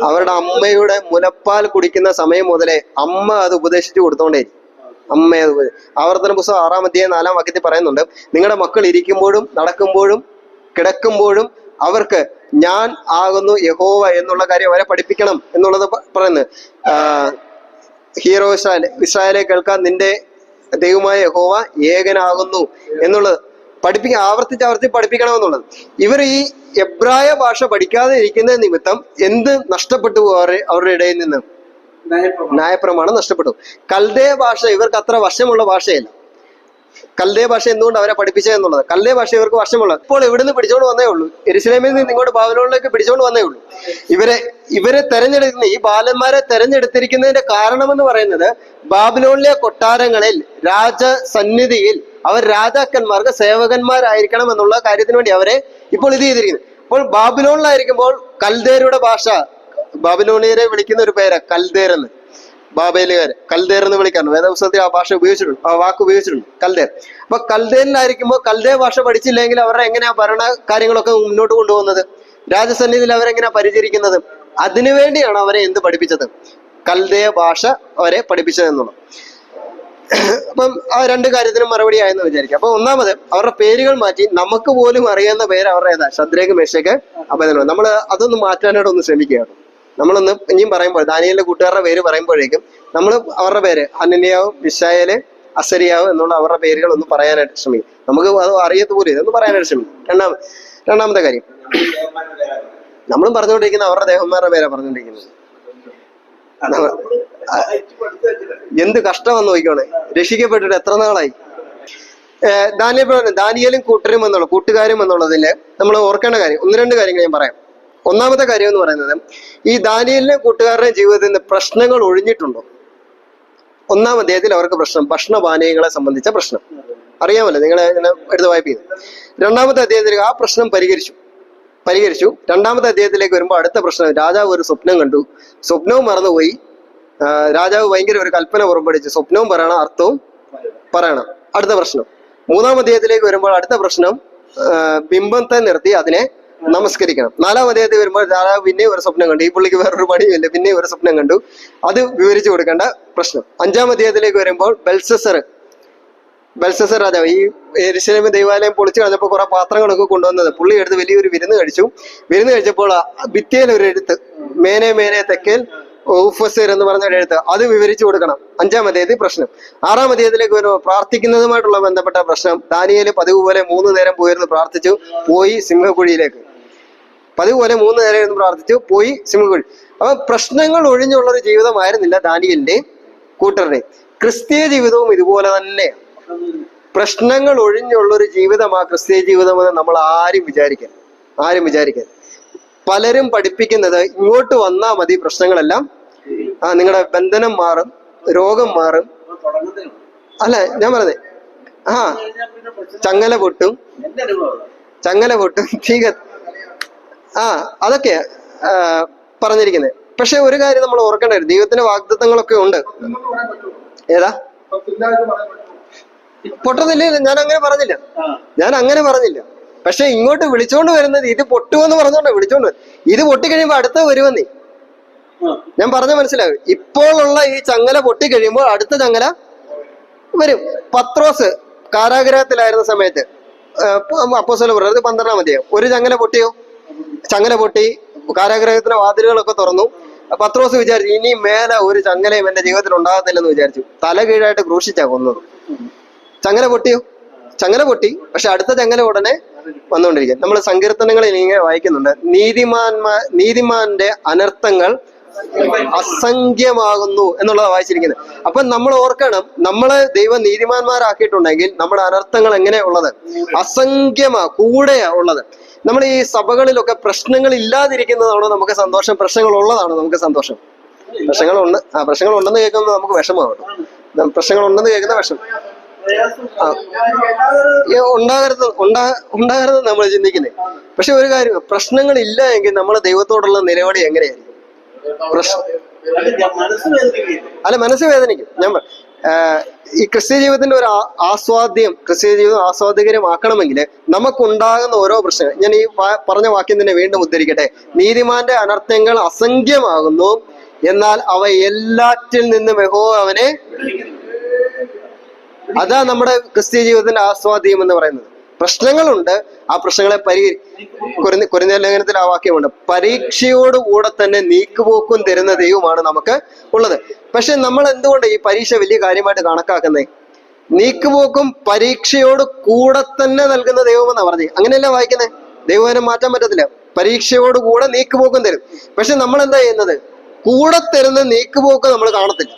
അവരുടെ അമ്മയുടെ മുലപ്പാൽ കുടിക്കുന്ന സമയം മുതലേ അമ്മ അത് ഉപദേശിച്ചു കൊടുത്തോണ്ടേയിരിക്കും. ആവർത്തന പുസ്തകം 6-ാം അധ്യായം 4-ാം വാക്യത്തിൽ പറയുന്നുണ്ട്, നിങ്ങളുടെ മക്കൾ ഇരിക്കുമ്പോഴും നടക്കുമ്പോഴും കിടക്കുമ്പോഴും അവർക്ക് ഞാൻ ആകുന്നു യഹോവ എന്നുള്ള കാര്യം അവരെ പഠിപ്പിക്കണം എന്നുള്ളത് പറയുന്നത്. ഹീറോ ഇസ്രായേലെ കേൾക്കാൻ, നിന്റെ ദൈവമായ യഹോവ ഏകനാകുന്നു എന്നുള്ളത് ആവർത്തിച്ച് പഠിപ്പിക്കണമെന്നുള്ളത്. ഇവർ ഈ എബ്രായ ഭാഷ പഠിക്കാതെ ഇരിക്കുന്ന നിമിത്തം എന്ത് നഷ്ടപ്പെട്ടു അവരുടെ ഇടയിൽ നിന്ന്? ന്യായപ്രമാണം നഷ്ടപ്പെട്ടു. കൽദേ ഭാഷ ഇവർക്ക് അത്ര വശമുള്ള ഭാഷയല്ല. കൽദേ ഭാഷ എന്തുകൊണ്ട് അവരെ പഠിപ്പിച്ചതെന്നുള്ളത്, കൽദേ ഭാഷ ഇവർക്ക് വശമുള്ളത്. ഇപ്പോൾ ഇവിടുന്ന് പിടിച്ചോണ്ട് വന്നേ ഉള്ളൂ, യെരുശലേമിൽ നിന്ന് ഇങ്ങോട്ട് ബാബിലോണിലേക്ക് പിടിച്ചോണ്ട് വന്നേ ഉള്ളൂ. ഇവരെ തെരഞ്ഞെടുക്കുന്ന, ഈ ബാലന്മാരെ തെരഞ്ഞെടുത്തിരിക്കുന്നതിന്റെ കാരണമെന്ന് പറയുന്നത് ബാബിലോണിലെ കൊട്ടാരങ്ങളിൽ രാജസന്നിധിയിൽ അവർ രാജാക്കന്മാർക്ക് സേവകന്മാരായിരിക്കണം എന്നുള്ള കാര്യത്തിന് വേണ്ടി അവരെ ഇപ്പോൾ ഇത് ചെയ്തിരിക്കുന്നത്. അപ്പോൾ ബാബിലോണിലായിരിക്കുമ്പോൾ കൽദേരുടെ ഭാഷ, ബാബിലോണിയരെ വിളിക്കുന്ന ഒരു പേര് കൽദേർ എന്ന്, ബാബേലുകാര് കൽദേർ എന്ന് വിളിക്കാറുണ്ട്. വേദപുസ്തകത്തിൽ ആ ഭാഷ ഉപയോഗിച്ചിട്ടുണ്ട്, ആ വാക്ക് ഉപയോഗിച്ചിട്ടുണ്ട്, കൽദേർ. അപ്പൊ കൽദേരിലായിരിക്കുമ്പോൾ കൽദേ ഭാഷ പഠിച്ചില്ലെങ്കിൽ അവരുടെ എങ്ങനെയാ ഭരണ കാര്യങ്ങളൊക്കെ മുന്നോട്ട് കൊണ്ടുപോകുന്നത്? രാജസന്നിധിയിൽ അവരെങ്ങനെയാ പരിചരിക്കുന്നത്? അതിനുവേണ്ടിയാണ് അവരെ എന്ത് പഠിപ്പിച്ചത്? കൽദേ ഭാഷ അവരെ പഠിപ്പിച്ചതെന്നുള്ളത്. അപ്പം ആ രണ്ട് കാര്യത്തിനും മറുപടി ആയെന്ന് വിചാരിക്കും. അപ്പൊ ഒന്നാമത് അവരുടെ പേരുകൾ മാറ്റി നമുക്ക് പോലും അറിയാവുന്ന പേര് അവരുടെ ഏതാ? ശദ്രേക്ക്, മേശക്ക്, അബേദ്നെഗോ. നമ്മൾ അതൊന്ന് മാറ്റാനായിട്ട് ഒന്ന് ശ്രമിക്കുകയാണ്. നമ്മളൊന്ന് ഇനിയും പറയുമ്പോൾ ദാനിയേലിന്റെ കൂട്ടുകാരുടെ പേര് പറയുമ്പോഴേക്കും നമ്മൾ അവരുടെ പേര് ഹനന്യാവ്, മിശായേല്, അസരിയാവ് എന്നുള്ള അവരുടെ പേരുകൾ ഒന്ന് പറയാനായിട്ട് ശ്രമിക്കും. നമുക്ക് അത് അറിയത്ത് പോലും ഇതൊന്ന് പറയാനായിട്ട് ശ്രമിക്കും. രണ്ടാമത്തെ കാര്യം, നമ്മളും പറഞ്ഞുകൊണ്ടിരിക്കുന്ന അവരുടെ ദേവന്മാരുടെ പേരാ പറഞ്ഞുകൊണ്ടിരിക്കുന്നത്. എന്ത് കഷ്ടമെന്ന് നോക്കിക്കോണേ, രക്ഷിക്കപ്പെട്ടിട്ട് എത്ര നാളായി. ദാനിയേലും കൂട്ടുകാരും എന്നുള്ളതില് നമ്മൾ ഓർക്കേണ്ട കാര്യം ഒന്ന് രണ്ട് കാര്യങ്ങൾ ഞാൻ പറയാം. ഒന്നാമത്തെ കാര്യം എന്ന് പറയുന്നത്, ഈ ദാനിയേലിന്റെ കൂട്ടുകാരുടെയും ജീവിതത്തിൽ നിന്ന് പ്രശ്നങ്ങൾ ഒഴിഞ്ഞിട്ടുണ്ടോ? ഒന്നാം അധ്യായത്തിൽ അവർക്ക് പ്രശ്നം, ഭക്ഷണപാനീയങ്ങളെ സംബന്ധിച്ച പ്രശ്നം അറിയാമല്ലോ, നിങ്ങൾ ഇങ്ങനെ എടുത്ത് വായ്പ ചെയ്തു. രണ്ടാമത്തെ അധ്യായത്തിൽ ആ പ്രശ്നം പരിഹരിച്ചു. രണ്ടാമത്തെ അധ്യായത്തിലേക്ക് വരുമ്പോൾ അടുത്ത പ്രശ്നം, രാജാവ് ഒരു സ്വപ്നം കണ്ടു, സ്വപ്നവും മറന്നുപോയി. രാജാവ് ഭയങ്കര ഒരു കൽപ്പന പുറപ്പെടുവിച്ചു, സ്വപ്നവും പറയണം, അർത്ഥവും പറയണം. അടുത്ത പ്രശ്നം. മൂന്നാം അധ്യായത്തിലേക്ക് വരുമ്പോൾ അടുത്ത പ്രശ്നം, ബിംബത്തെ നിർത്തി അതിനെ നമസ്കരിക്കണം. നാലാം അധ്യായത്തിൽ വരുമ്പോൾ രാജാവ് പിന്നെ ഒരു സ്വപ്നം കണ്ടു, ഈ പുള്ളിക്ക് വേറൊരു പണിയുമില്ല, പിന്നെ ഒരു സ്വപ്നം കണ്ടു, അത് വിവരിച്ചു കൊടുക്കേണ്ട പ്രശ്നം. അഞ്ചാം അധ്യായത്തിലേക്ക് വരുമ്പോൾ ബെൽസസർ രാജാവ് ഈ യെരൂശലേം ദേവാലയം പൊളിച്ചു കളഞ്ഞപ്പോൾ കുറെ പാത്രങ്ങളൊക്കെ കൊണ്ടുവന്നത് പുള്ളി എടുത്ത് വലിയൊരു വിരുന്ന് കഴിച്ചപ്പോൾ ഭിത്തിയിൽ ഒരു എഴുത്ത്, മേനെ മേനെ തെക്കേൽ ഊഫസർ എന്ന് പറഞ്ഞ ഒരു എഴുത്ത്, അത് വിവരിച്ചു കൊടുക്കണം. അഞ്ചാം അധ്യായത്തിൽ പ്രശ്നം. ആറാം അധ്യായത്തിലേക്ക് വരുമ്പോൾ പ്രാർത്ഥിക്കുന്നതുമായിട്ടുള്ള ബന്ധപ്പെട്ട പ്രശ്നം. ദാനിയേല് പതിവ് പോലെ 3 നേരം പോയി സിംഹക്കുഴിയിലേക്ക്. പതിവ് പോലെ 3 നേരം ഇരുന്ന് പ്രാർത്ഥിച്ചു, പോയി സിംഹക്കുഴി. അപ്പൊ പ്രശ്നങ്ങൾ ഒഴിഞ്ഞുള്ളൊരു ജീവിതമായിരുന്നില്ല ദാനിയേലിന്റെയും കൂട്ടരുടെയും. ക്രിസ്തീയ ജീവിതവും ഇതുപോലെ തന്നെ. പ്രശ്നങ്ങൾ ഒഴിഞ്ഞുള്ളൊരു ജീവിതമാ ക്രിസ്തീയ ജീവിതമെന്ന് നമ്മൾ ആരും വിചാരിക്കാൻ. പലരും പഠിപ്പിക്കുന്നത് ഇങ്ങോട്ട് വന്നാൽ മതി പ്രശ്നങ്ങളെല്ലാം, നിങ്ങളുടെ ബന്ധനം മാറും, രോഗം മാറും. അല്ല ഞാൻ പറഞ്ഞേ, ചങ്ങല പൊട്ടും തീ അതൊക്കെയാ പറഞ്ഞിരിക്കുന്നത്. പക്ഷെ ഒരു കാര്യം നമ്മൾ ഓർക്കേണ്ട, ദൈവത്തിന്റെ വാഗ്ദത്തങ്ങളൊക്കെ ഉണ്ട്. ഏതാ? പൊട്ടത്തില്ല, ഞാൻ അങ്ങനെ പറഞ്ഞില്ല. പക്ഷെ ഇങ്ങോട്ട് വിളിച്ചോണ്ട് വരുന്നത് ഇത് പൊട്ടുമെന്ന് പറഞ്ഞോണ്ടാ വിളിച്ചോണ്ട് വരും. ഇത് പൊട്ടിക്കഴിയുമ്പോ അടുത്ത വരുമെന്നേ ഞാൻ പറഞ്ഞ മനസ്സിലാവും. ഇപ്പോഴുള്ള ഈ ചങ്ങല പൊട്ടിക്കഴിയുമ്പോൾ അടുത്ത ചങ്ങല വരും. പത്രോസ് കാരാഗ്രഹത്തിലായിരുന്ന സമയത്ത് അപ്പോസ്തലർ പറഞ്ഞത് 12-ാം അധ്യായം, ഒരു ചങ്ങല പൊട്ടി കാരാഗ്രഹത്തിന്റെ വാതിലുകളൊക്കെ തുറന്നു. പത്രോസ് വിചാരിച്ചു ഇനി മേലെ ഒരു ചങ്ങലയും എന്റെ ജീവിതത്തിൽ ഉണ്ടാകത്തില്ലെന്ന് വിചാരിച്ചു. തല കീഴായിട്ട് ക്രൂശിച്ചാ കൊന്നത്. ചങ്ങല പൊട്ടി, പക്ഷെ അടുത്ത ചങ്ങല ഉടനെ വന്നുകൊണ്ടിരിക്കും. നമ്മൾ സങ്കീർത്തനങ്ങളിൽ ഇങ്ങനെ വായിക്കുന്നുണ്ട്, നീതിമാന്റെ അനർത്ഥങ്ങൾ അസംഖ്യമാകുന്നു എന്നുള്ളതാണ് വായിച്ചിരിക്കുന്നത്. അപ്പൊ നമ്മൾ ഓർക്കണം, നമ്മളെ ദൈവം നീതിമാന്മാരാക്കിയിട്ടുണ്ടെങ്കിൽ നമ്മുടെ അനർത്ഥങ്ങൾ എങ്ങനെയാ ഉള്ളത്? കൂടെയാ ഉള്ളത്. നമ്മൾ ഈ സഭകളിലൊക്കെ പ്രശ്നങ്ങൾ ഇല്ലാതിരിക്കുന്നതാണോ നമുക്ക് സന്തോഷം? പ്രശ്നങ്ങൾ ഉള്ളതാണോ നമുക്ക് സന്തോഷം? പ്രശ്നങ്ങൾ ഉണ്ടെന്ന് കേൾക്കുന്നത് നമുക്ക് വിഷമമാണ്. പ്രശ്നങ്ങൾ ഉണ്ടെന്ന് കേൾക്കുന്ന വിഷമം ഉണ്ടാകരുത് നമ്മൾ ചിന്തിക്കുന്നത്. പക്ഷെ ഒരു കാര്യം, പ്രശ്നങ്ങൾ ഇല്ല എങ്കിൽ നമ്മൾ ദൈവത്തോടുള്ള നിലപാട് എങ്ങനെയായിരിക്കും? മനസ്സ് വേദനിക്കും. ഈ ക്രിസ്ത്യ ജീവിതത്തിന്റെ ഒരു ക്രിസ്ത്യ ജീവിതം ആസ്വാദ്യകരമാക്കണമെങ്കിൽ നമുക്കുണ്ടാകുന്ന ഓരോ പ്രശ്നങ്ങൾ, ഞാൻ ഈ പറഞ്ഞ വാക്യം തന്നെ വീണ്ടും ഉദ്ധരിക്കട്ടെ, നീതിമാന്റെ അനർത്ഥങ്ങൾ അസംഖ്യമാകുന്നു, എന്നാൽ അവ എല്ലാറ്റിൽ നിന്നും യഹോവ അവനെ. അതാ നമ്മുടെ ക്രിസ്തീയ ജീവിതത്തിന്റെ ആസ്വാദ്യം എന്ന് പറയുന്നത്. പ്രശ്നങ്ങളുണ്ട്, ആ പ്രശ്നങ്ങളെ കൊരിന്ത്യർ ലേഖനത്തിൽ ആ വാക്യമുണ്ട്, പരീക്ഷയോടുകൂടെ തന്നെ നീക്കുപോക്കും തരുന്ന ദൈവമാണ് നമുക്ക് ഉള്ളത്. പക്ഷെ നമ്മൾ എന്തുകൊണ്ട് ഈ പരീക്ഷ വലിയ കാര്യമായിട്ട് കണക്കാക്കുന്നേ? നീക്കുപോക്കും പരീക്ഷയോട് കൂടെ തന്നെ നൽകുന്ന ദൈവമെന്നാ പറഞ്ഞത്. അങ്ങനെയല്ല വായിക്കുന്നേ. ദൈവം മാറ്റാൻ പറ്റത്തില്ല. പരീക്ഷയോടുകൂടെ നീക്കുപോക്കും തരും. പക്ഷെ നമ്മൾ എന്താ ചെയ്യുന്നത്? കൂടെ തരുന്ന നീക്കുപോക്ക് നമ്മൾ കാണത്തില്ല,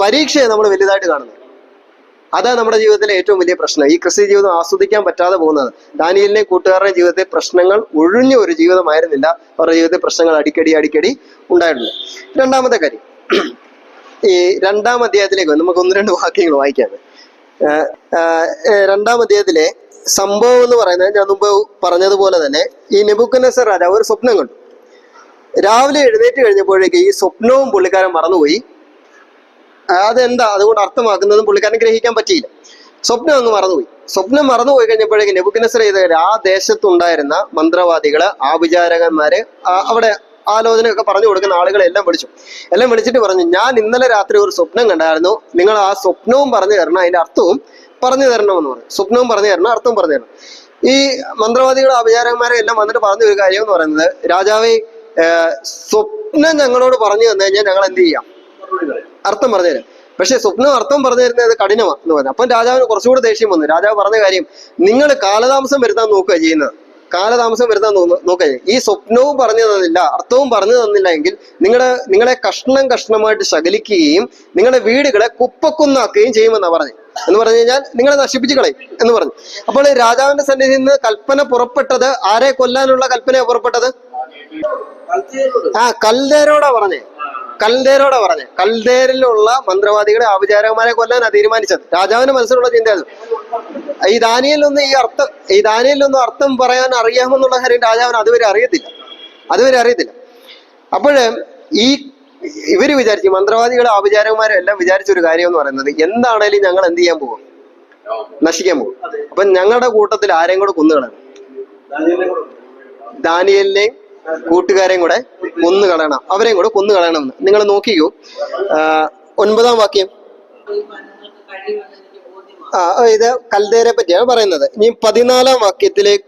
പരീക്ഷയെ നമ്മൾ വലുതായിട്ട് കാണുന്നത്. അതാ നമ്മുടെ ജീവിതത്തിലെ ഏറ്റവും വലിയ പ്രശ്നം. ഈ ക്രിസ്ത്യ ജീവിതം ആസ്വദിക്കാൻ പറ്റാതെ പോകുന്നത്. ദാനിയേലിന്റെയും കൂട്ടുകാരുടെയും ജീവിതത്തിൽ പ്രശ്നങ്ങൾ ഒഴിഞ്ഞ ഒരു ജീവിതമായിരുന്നില്ല. അവരുടെ ജീവിതത്തിൽ പ്രശ്നങ്ങൾ അടിക്കടി ഉണ്ടായിട്ടുണ്ട്. രണ്ടാമത്തെ കാര്യം, ഈ 2-ാം അധ്യായത്തിലേക്ക് നമുക്ക് 1-2 വാക്യങ്ങൾ വായിക്കാണ്. 2-ാം അധ്യായത്തിലെ സംഭവം എന്ന് പറയുന്നത് ഞാൻ മുമ്പ് പറഞ്ഞതുപോലെ തന്നെ, ഈ നെബൂഖദ്നേസർ രാജാവ് ഒരു സ്വപ്നം കണ്ടു. രാവിലെ എഴുന്നേറ്റ് കഴിഞ്ഞപ്പോഴേക്ക് ഈ സ്വപ്നവും പുള്ളിക്കാരൻ മറന്നുപോയി. അതെന്താ അതുകൊണ്ട് അർത്ഥമാക്കുന്നതും പുള്ളിക്കാരന് ഗ്രഹിക്കാൻ പറ്റിയില്ല. സ്വപ്നം അങ്ങ് മറന്നുപോയി കഴിഞ്ഞപ്പോഴേക്കും നെബൂഖദ്നേസർ ചെയ്ത ആ ദേശത്തുണ്ടായിരുന്ന മന്ത്രവാദികള്, ആഭിചാരകന്മാര്, അവിടെ ആലോചനയൊക്കെ പറഞ്ഞു കൊടുക്കുന്ന ആളുകളെ എല്ലാം വിളിച്ചിട്ട് പറഞ്ഞു, ഞാൻ ഇന്നലെ രാത്രി ഒരു സ്വപ്നം കണ്ടായിരുന്നു, നിങ്ങൾ ആ സ്വപ്നവും പറഞ്ഞു തരണം, അതിന്റെ അർത്ഥവും പറഞ്ഞു തരണമെന്ന് പറഞ്ഞു. സ്വപ്നവും പറഞ്ഞു തരണം, അർത്ഥവും പറഞ്ഞു തരണം. ഈ മന്ത്രവാദികളും അഭിചാരകന്മാരെ എല്ലാം വന്നിട്ട് പറഞ്ഞ ഒരു കാര്യം എന്ന് പറയുന്നത്, രാജാവേ, സ്വപ്നം ഞങ്ങളോട് പറഞ്ഞു തന്നു കഴിഞ്ഞാൽ ഞങ്ങൾ എന്ത് ചെയ്യാം? അർത്ഥം പറഞ്ഞു തരാം. പക്ഷെ സ്വപ്നം അർത്ഥം പറഞ്ഞു തരുന്നത് കഠിനമാണ് എന്ന് പറഞ്ഞു. അപ്പം രാജാവിന് കുറച്ചുകൂടി ദേഷ്യം വന്നു. രാജാവ് പറഞ്ഞ കാര്യം, നിങ്ങൾ കാലതാമസം വരുത്താൻ നോക്കുക ചെയ്യുന്നത്, കാലതാമസം വരുത്താൻ നോക്കുക. ഈ സ്വപ്നവും പറഞ്ഞു തന്നില്ല, അർത്ഥവും പറഞ്ഞു തന്നില്ല എങ്കിൽ നിങ്ങളെ കഷ്ണം കഷ്ണമായിട്ട് ശകലിക്കുകയും നിങ്ങളുടെ വീടുകളെ കുപ്പക്കുന്നാക്കുകയും ചെയ്യുമെന്നാണ് പറഞ്ഞു. എന്ന് പറഞ്ഞു കഴിഞ്ഞാൽ നിങ്ങളെ നശിപ്പിച്ചു കളയും എന്ന് പറഞ്ഞു. അപ്പോൾ രാജാവിന്റെ സന്നിധിയിൽ നിന്ന് കൽപ്പന പുറപ്പെട്ടത് ആരെ കൊല്ലാനുള്ള കൽപ്പനയാണ് പുറപ്പെട്ടത്? കൽദേരോടാ പറഞ്ഞേ. കൽദേരിലുള്ള മന്ത്രവാദികളെ ആഭിചാരകന്മാരെ കൊല്ലാനാണ് തീരുമാനിച്ചത്. രാജാവിന്റെ മനസ്സിലുള്ള ചിന്ത അത്. ഈ ദാനിയേലിനൊന്നും അർത്ഥം പറയാൻ അറിയാമെന്നുള്ള കാര്യം രാജാവിന് അതുവരെ അറിയത്തില്ല. അപ്പോഴ് ഇവര് വിചാരിച്ചു, മന്ത്രവാദികളും ആഭിചാരകന്മാരും എല്ലാം വിചാരിച്ചൊരു കാര്യം എന്ന് പറയുന്നത്, എന്താണേലും ഞങ്ങൾ എന്ത് ചെയ്യാൻ പോകും? നശിക്കാൻ പോകും. അപ്പൊ ഞങ്ങളുടെ കൂട്ടത്തിൽ ആരെയും കൂടെ കൊന്നുകളയണം, ദാനിയേലിനെയും കൂട്ടുകാരെയും കൂടെ കൊന്നുകളയണം, അവരെയും കൂടെ കൊന്നുകളയണമെന്ന്. നിങ്ങൾ നോക്കിക്കോ, 9-ാം വാക്യം. ഇത് കൽദേരെ പറ്റിയാണ് പറയുന്നത്. ഇനി 14-ാം വാക്യത്തിലേക്ക്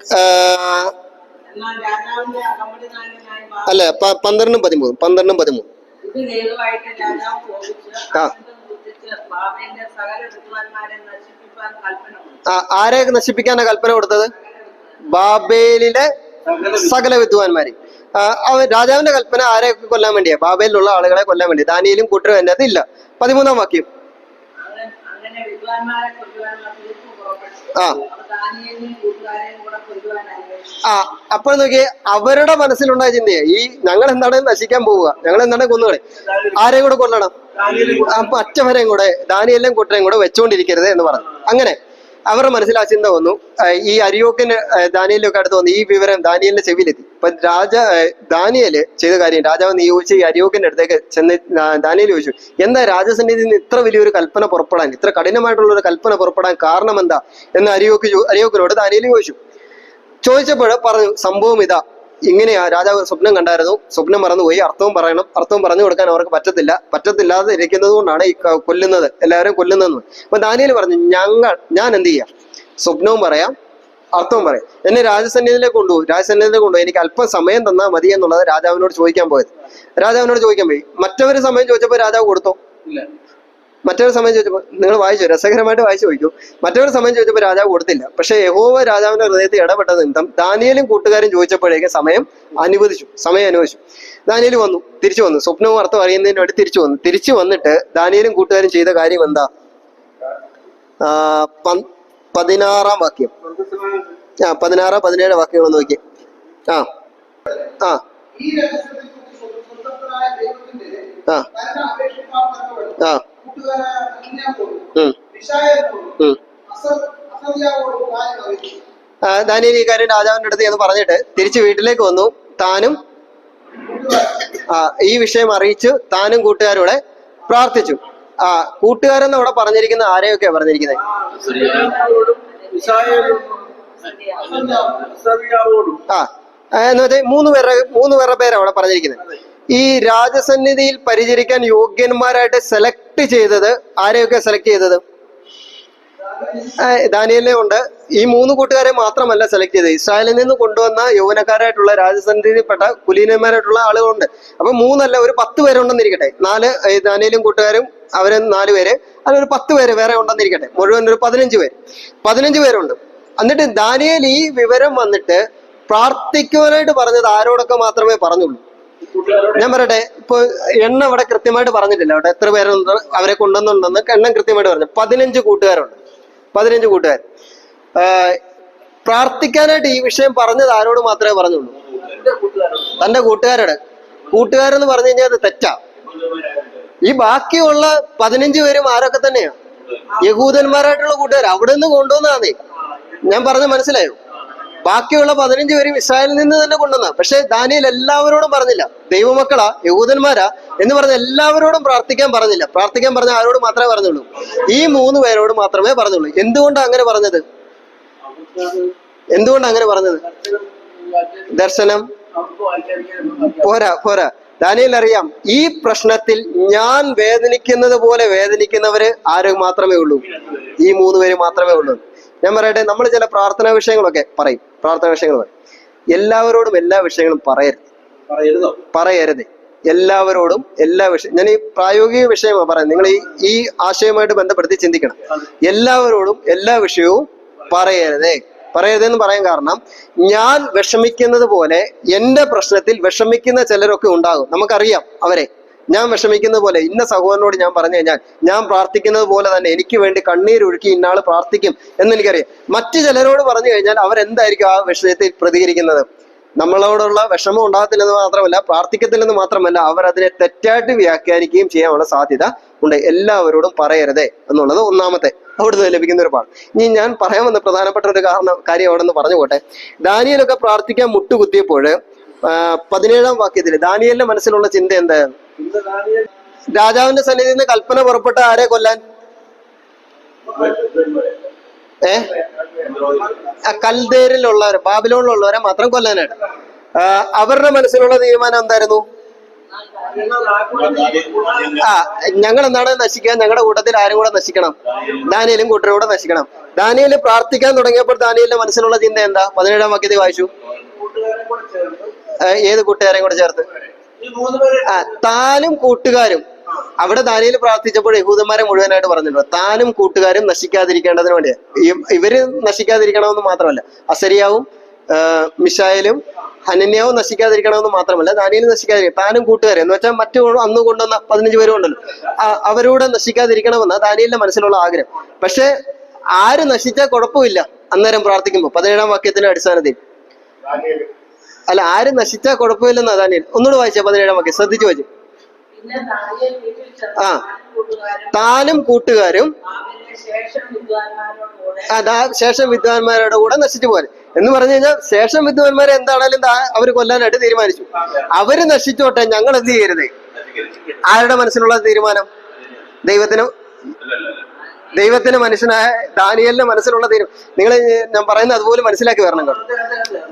അല്ല, 12-13. ആരെ നശിപ്പിക്കാനാണ് കൽപ്പന കൊടുത്തത്? ബാബേലിലെ സകല വിദ്വാൻമാരെ. രാജാവിന്റെ കൽപ്പന ആരെയൊക്കെ കൊല്ലാൻ വേണ്ടിയാ? ബാബേലിലുള്ള ആളുകളെ കൊല്ലാൻ വേണ്ടി. ദാനിയേലും കൂട്ടരും എൻ്റെ അകത്ത് ഇല്ല. 13-ാം വാക്യം. അപ്പോൾ നോക്കിയേ, അവരുടെ മനസ്സിലുണ്ടായ ചിന്തയെ, ഞങ്ങൾ എന്താണ് നശിക്കാൻ പോവുക, ഞങ്ങൾ എന്താണ് കൊന്നുകളെ, ആരെയും കൂടെ കൊല്ലണം, അപ്പൊ അറ്റവരെയും കൂടെ ദാനിയേലും കൂട്ടരെയും കൂടെ വെച്ചുകൊണ്ടിരിക്കരുത് എന്ന് പറഞ്ഞു. അങ്ങനെ അവരുടെ മനസ്സിൽ ആ ചിന്ത വന്നു. ഈ അരിയോക്കിന് ദാനിയേലൊക്കെ അടുത്ത് വന്നു. ഈ വിവരം ദാനിയേലിന്റെ ചെവിയിലെത്തി. അപ്പൊ ദാനിയേല് ചെയ്ത കാര്യം, രാജാവ് നിയോഗിച്ച് ഈ അരിയോക്കിന്റെ അടുത്തേക്ക് ചെന്ന് ദാനിയേൽ ചോദിച്ചു, എന്താ രാജസന്നിധിയിൽ നിന്ന് ഇത്ര വലിയൊരു കൽപ്പന പുറപ്പെടാൻ, ഇത്ര കഠിനമായിട്ടുള്ള ഒരു കൽപ്പന പുറപ്പെടാൻ കാരണം എന്താ എന്ന് അരിയോക്കിനോട് ദാനിയേൽ ചോദിച്ചപ്പോൾ പറഞ്ഞു, സംഭവം ഇതാ, ഇങ്ങനെയാ, രാജാവ് സ്വപ്നം കണ്ടായിരുന്നു, സ്വപ്നം മറന്നുപോയി, അർത്ഥവും പറഞ്ഞു കൊടുക്കാൻ അവർക്ക് പറ്റത്തില്ലാതെ ഇരിക്കുന്നത് കൊണ്ടാണ് ഈ കൊല്ലുന്നത്, എല്ലാവരും കൊല്ലുന്നതെന്ന്. അപ്പൊ ദാനിയേൽ പറഞ്ഞു, ഞാൻ എന്ത് ചെയ്യാം? സ്വപ്നവും പറയാം, അർത്ഥവും പറയാം. എന്നെ രാജസന്നിധിയിലേക്ക് കൊണ്ടുപോയി എനിക്ക് അല്പം സമയം തന്നാൽ മതി എന്നുള്ളത് രാജാവിനോട് ചോദിക്കാൻ പോയി. മറ്റവര് സമയം ചോദിച്ചപ്പോൾ രാജാവ് കൊടുത്തോ? മറ്റൊരു സമയം ചോദിച്ചപ്പോൾ, നിങ്ങൾ വായിച്ചു, രസകരമായിട്ട് വായിച്ചു നോക്കൂ. മറ്റൊരു സമയം ചോദിച്ചപ്പോൾ രാജാവ് കൊടുത്തില്ല. പക്ഷെ യഹോവ രാജാവിന്റെ ഹൃദയത്തിൽ ഇടപെട്ട നിമിത്തം ദാനിയേലും കൂട്ടുകാരും ചോദിച്ചപ്പോഴേക്ക് സമയം അനുവദിച്ചു. ദാനിയേൽ തിരിച്ചു വന്നു, സ്വപ്നവും അർത്ഥം അറിയുന്നതിന് വേണ്ടി തിരിച്ചു വന്നിട്ട് ദാനിയേലും കൂട്ടുകാരും ചെയ്ത കാര്യം എന്താ? 16-ാം വാക്യം. 16, 17 വാക്യങ്ങൾ നോക്കി. ദാനിയേൽ ഈ കാര്യം രാജാവിന്റെ അടുത്ത് എന്ന് പറഞ്ഞിട്ട് തിരിച്ച് വീട്ടിലേക്ക് വന്നു. താനും ഈ വിഷയം അറിയിച്ചു, താനും കൂട്ടുകാരോടെ പ്രാർത്ഥിച്ചു. കൂട്ടുകാരെന്ന് അവിടെ പറഞ്ഞിരിക്കുന്ന ആരെയൊക്കെയാ പറഞ്ഞിരിക്കുന്നത്? എന്ന് വെച്ചാൽ മൂന്ന് പേരുടെ പേരാണ് അവിടെ പറഞ്ഞിരിക്കുന്നത്. ഈ രാജസന്നിധിയിൽ പരിചരിക്കാൻ യോഗ്യന്മാരായിട്ട് സെലക്ട് ചെയ്തത് ആരെയൊക്കെ സെലക്ട് ചെയ്തത്? ദാനിയേലിനെ ഉണ്ട്. ഈ 3 കൂട്ടുകാരെ മാത്രമല്ല സെലക്ട് ചെയ്തത്, ഇസ്രായേലിൽ നിന്ന് കൊണ്ടുവന്ന യൗവനക്കാരായിട്ടുള്ള രാജസന്നിധിയിൽപ്പെട്ട കുലീനന്മാരായിട്ടുള്ള ആളുകളുണ്ട്. അപ്പൊ 3 അല്ല, ഒരു 10 പേരുണ്ടെന്നിരിക്കട്ടെ. 4 ദാനിയേലും കൂട്ടുകാരും അവര് 4 പേര്, അതിലൊരു 10 പേര് വേറെ ഉണ്ടെന്നിരിക്കട്ടെ. മുഴുവൻ ഒരു 15 പേരുണ്ട്. എന്നിട്ട് ദാനിയേൽ ഈ വിവരം വന്നിട്ട് പ്രാർത്ഥിക്കുവാനായിട്ട് പറഞ്ഞത് ആരോടൊക്കെ മാത്രമേ പറഞ്ഞുള്ളൂ? ഞാൻ പറയട്ടെ, ഇപ്പൊ എണ്ണം അവിടെ കൃത്യമായിട്ട് പറഞ്ഞിട്ടില്ല. അവിടെ എത്ര പേരുണ്ട് അവരെ കൊണ്ടുവന്നുണ്ടെന്ന് എണ്ണം കൃത്യമായിട്ട് പറഞ്ഞു. 15 കൂട്ടുകാരുണ്ട്. 15 കൂട്ടുകാർ പ്രാർത്ഥിക്കാനായിട്ട് ഈ വിഷയം പറഞ്ഞത് ആരോട് മാത്രമേ പറഞ്ഞുള്ളൂ? തന്റെ കൂട്ടുകാരെന്ന് പറഞ്ഞു കഴിഞ്ഞാൽ അത് തെറ്റാ. ഈ ബാക്കിയുള്ള 15 പേരും ആരൊക്കെ തന്നെയാ? യഹൂദന്മാരായിട്ടുള്ള കൂട്ടുകാർ. അവിടെ നിന്ന് കൊണ്ടുവന്നതാന്നേ. ഞാൻ പറഞ്ഞ മനസ്സിലായോ? ബാക്കിയുള്ള 15 പേരും ഇസ്രായേലിൽ നിന്ന് തന്നെ കൊണ്ടുവന്ന. പക്ഷെ ദാനിയേൽ എല്ലാവരോടും പറഞ്ഞില്ല, ദൈവമക്കളാ, യഹൂദന്മാരാ എന്ന് പറഞ്ഞ എല്ലാവരോടും പ്രാർത്ഥിക്കാൻ പറഞ്ഞില്ല. പ്രാർത്ഥിക്കാൻ പറഞ്ഞ ആരോട് മാത്രമേ പറഞ്ഞുള്ളൂ? ഈ 3 പേരോട് മാത്രമേ പറഞ്ഞുള്ളൂ. എന്തുകൊണ്ടാണ് അങ്ങനെ പറഞ്ഞത്? ദർശനം, അവർക്ക് വായിക്കാതിരിക്കാൻ പോരാ പോരാ. ദാനിയേൽ അറിയാം ഈ പ്രശ്നത്തിൽ ഞാൻ വേദനിക്കുന്നത് പോലെ വേദനിക്കുന്നവര് ആരും മാത്രമേ ഉള്ളൂ, ഈ 3 പേര് മാത്രമേ ഉള്ളൂ. ഞാൻ പറയട്ടെ, നമ്മൾ ചില പ്രാർത്ഥനാ വിഷയങ്ങളൊക്കെ പറയും, പ്രാർത്ഥനാ വിഷയങ്ങൾ പറയും. എല്ലാവരോടും എല്ലാ വിഷയങ്ങളും പറയരുത്. എല്ലാവരോടും എല്ലാ വിഷയം, ഞാൻ ഈ പ്രായോഗിക വിഷയമാണ് പറയുന്നത്, നിങ്ങൾ ഈ ആശയവുമായിട്ട് ബന്ധപ്പെടുത്തി ചിന്തിക്കണം. എല്ലാവരോടും എല്ലാ വിഷയവും പറയരുതെന്ന് പറയാൻ കാരണം, ഞാൻ വിഷമിക്കുന്നത് പോലെ എന്റെ പ്രശ്നത്തിൽ വിഷമിക്കുന്ന ചിലരൊക്കെ ഉണ്ടാകും. നമുക്കറിയാം അവരെ. ഞാൻ വിഷമിക്കുന്നത് പോലെ ഇന്ന സഹോദരനോട് ഞാൻ പറഞ്ഞു കഴിഞ്ഞാൽ ഞാൻ പ്രാർത്ഥിക്കുന്നത് പോലെ തന്നെ എനിക്ക് വേണ്ടി കണ്ണീരൊഴുക്കി ഇന്നാള് പ്രാർത്ഥിക്കും എന്നെനിക്കറിയാം. മറ്റു ചിലരോട് പറഞ്ഞു കഴിഞ്ഞാൽ അവരെന്തായിരിക്കും ആ വിഷയത്തിൽ പ്രതികരിക്കുന്നത്? നമ്മളോടുള്ള വിഷമം ഉണ്ടാകത്തില്ലെന്ന് മാത്രമല്ല, പ്രാർത്ഥിക്കത്തില്ലെന്ന് മാത്രമല്ല, അവരതിനെ തെറ്റായിട്ട് വ്യാഖ്യാനിക്കുകയും ചെയ്യാനുള്ള സാധ്യത ഉണ്ട്. എല്ലാവരോടും പറയരുതേ എന്നുള്ളത് ഒന്നാമത്തെ അവിടുന്ന് ലഭിക്കുന്ന ഒരു പാഠം. ഇനി ഞാൻ പറയാൻ വന്ന പ്രധാനപ്പെട്ട ഒരു കാര്യം അവിടെ നിന്ന് പറഞ്ഞു പോട്ടെ. ദാനിയേലൊക്കെ പ്രാർത്ഥിക്കാൻ മുട്ടുകുത്തിയപ്പോൾ 17-ാം വാക്യത്തിൽ ദാനിയേലിന്റെ മനസ്സിലുള്ള ചിന്ത എന്തായിരുന്നു? രാജാവിന്റെ സന്നിധിയിൽ നിന്ന് കൽപ്പന പുറപ്പെട്ട ആരെ കൊല്ലാൻ? കൽദേരിലുള്ളവരെ, ബാബിലോണിലുള്ളവരെ മാത്രം കൊല്ലാനായിട്ട്. അവരുടെ മനസ്സിലുള്ള തീരുമാനം എന്തായിരുന്നു? ഞങ്ങൾ എന്താണ് നശിക്കുക? ഞങ്ങളുടെ കൂട്ടത്തിൽ ആരും കൂടെ നശിക്കണം? ദാനിയേലും കൂട്ടരും കൂടെ നശിക്കണം. ദാനിയേൽ പ്രാർത്ഥിക്കാൻ തുടങ്ങിയപ്പോൾ ദാനിയേലിന്റെ മനസ്സിലുള്ള ചിന്ത എന്താ? 17-ാം വാക്യത്തിൽ വായിച്ചു. ഏത് കൂട്ടുകാരെയും കൂടെ ചേർത്ത്? താനും കൂട്ടുകാരും. അവിടെ ദാനിയേൽ പ്രാർത്ഥിച്ചപ്പോൾ യഹൂദന്മാരെ മുഴുവനായിട്ട് പറഞ്ഞിട്ടുണ്ട്. താനും കൂട്ടുകാരും നശിക്കാതിരിക്കേണ്ടതിന് വേണ്ടിയാ. ഇവര് നശിക്കാതിരിക്കണമെന്ന് മാത്രമല്ല, അസരിയാവും മിശായേലും ഹനന്യാവും നശിക്കാതിരിക്കണമെന്ന് മാത്രമല്ല, ദാനിയേൽ നശിക്കാതിരിക്കും. താനും കൂട്ടുകാരും എന്ന് വെച്ചാൽ മറ്റു അന്ന് കൊണ്ടുവന്ന 15 പേരും ഉണ്ടല്ലോ, അവരോട് നശിക്കാതിരിക്കണമെന്ന ദാനിയേലിന്റെ മനസ്സിലുള്ള ആഗ്രഹം. പക്ഷെ ആര് നശിച്ചാൽ കുഴപ്പമില്ല അന്നേരം പ്രാർത്ഥിക്കുമ്പോൾ 17-ാം വാക്യത്തിന്റെ അടിസ്ഥാനത്തിൽ അല്ല, ആര് നശിച്ചാൽ കുഴപ്പമില്ലെന്നാ ദാനിയേൽ. ഒന്നുകൂടെ വായിച്ചാ 17-ാം വാക്യം ശ്രദ്ധിച്ചു വായിച്ചു. താനും കൂട്ടുകാരും ശേഷം വിദ്വാൻമാരുടെ കൂടെ നശിച്ചു പോലെ എന്ന് പറഞ്ഞു കഴിഞ്ഞാൽ, ശേഷം വിദ്വാൻമാരെ എന്താണേലും അവര് കൊല്ലാനായിട്ട് തീരുമാനിച്ചു. അവര് നശിച്ചോട്ടെ, ഞങ്ങൾ എന്ത് ചെയ്യരുത്. ആരുടെ മനസ്സിലുള്ള തീരുമാനം? ദൈവത്തിന് മനുഷ്യനായ ദാനിയേലിന്റെ മനസ്സിലുള്ള തീരുമാനം. നിങ്ങൾ ഞാൻ പറയുന്നത് അതുപോലെ മനസ്സിലാക്കി വരണം കേട്ടോ.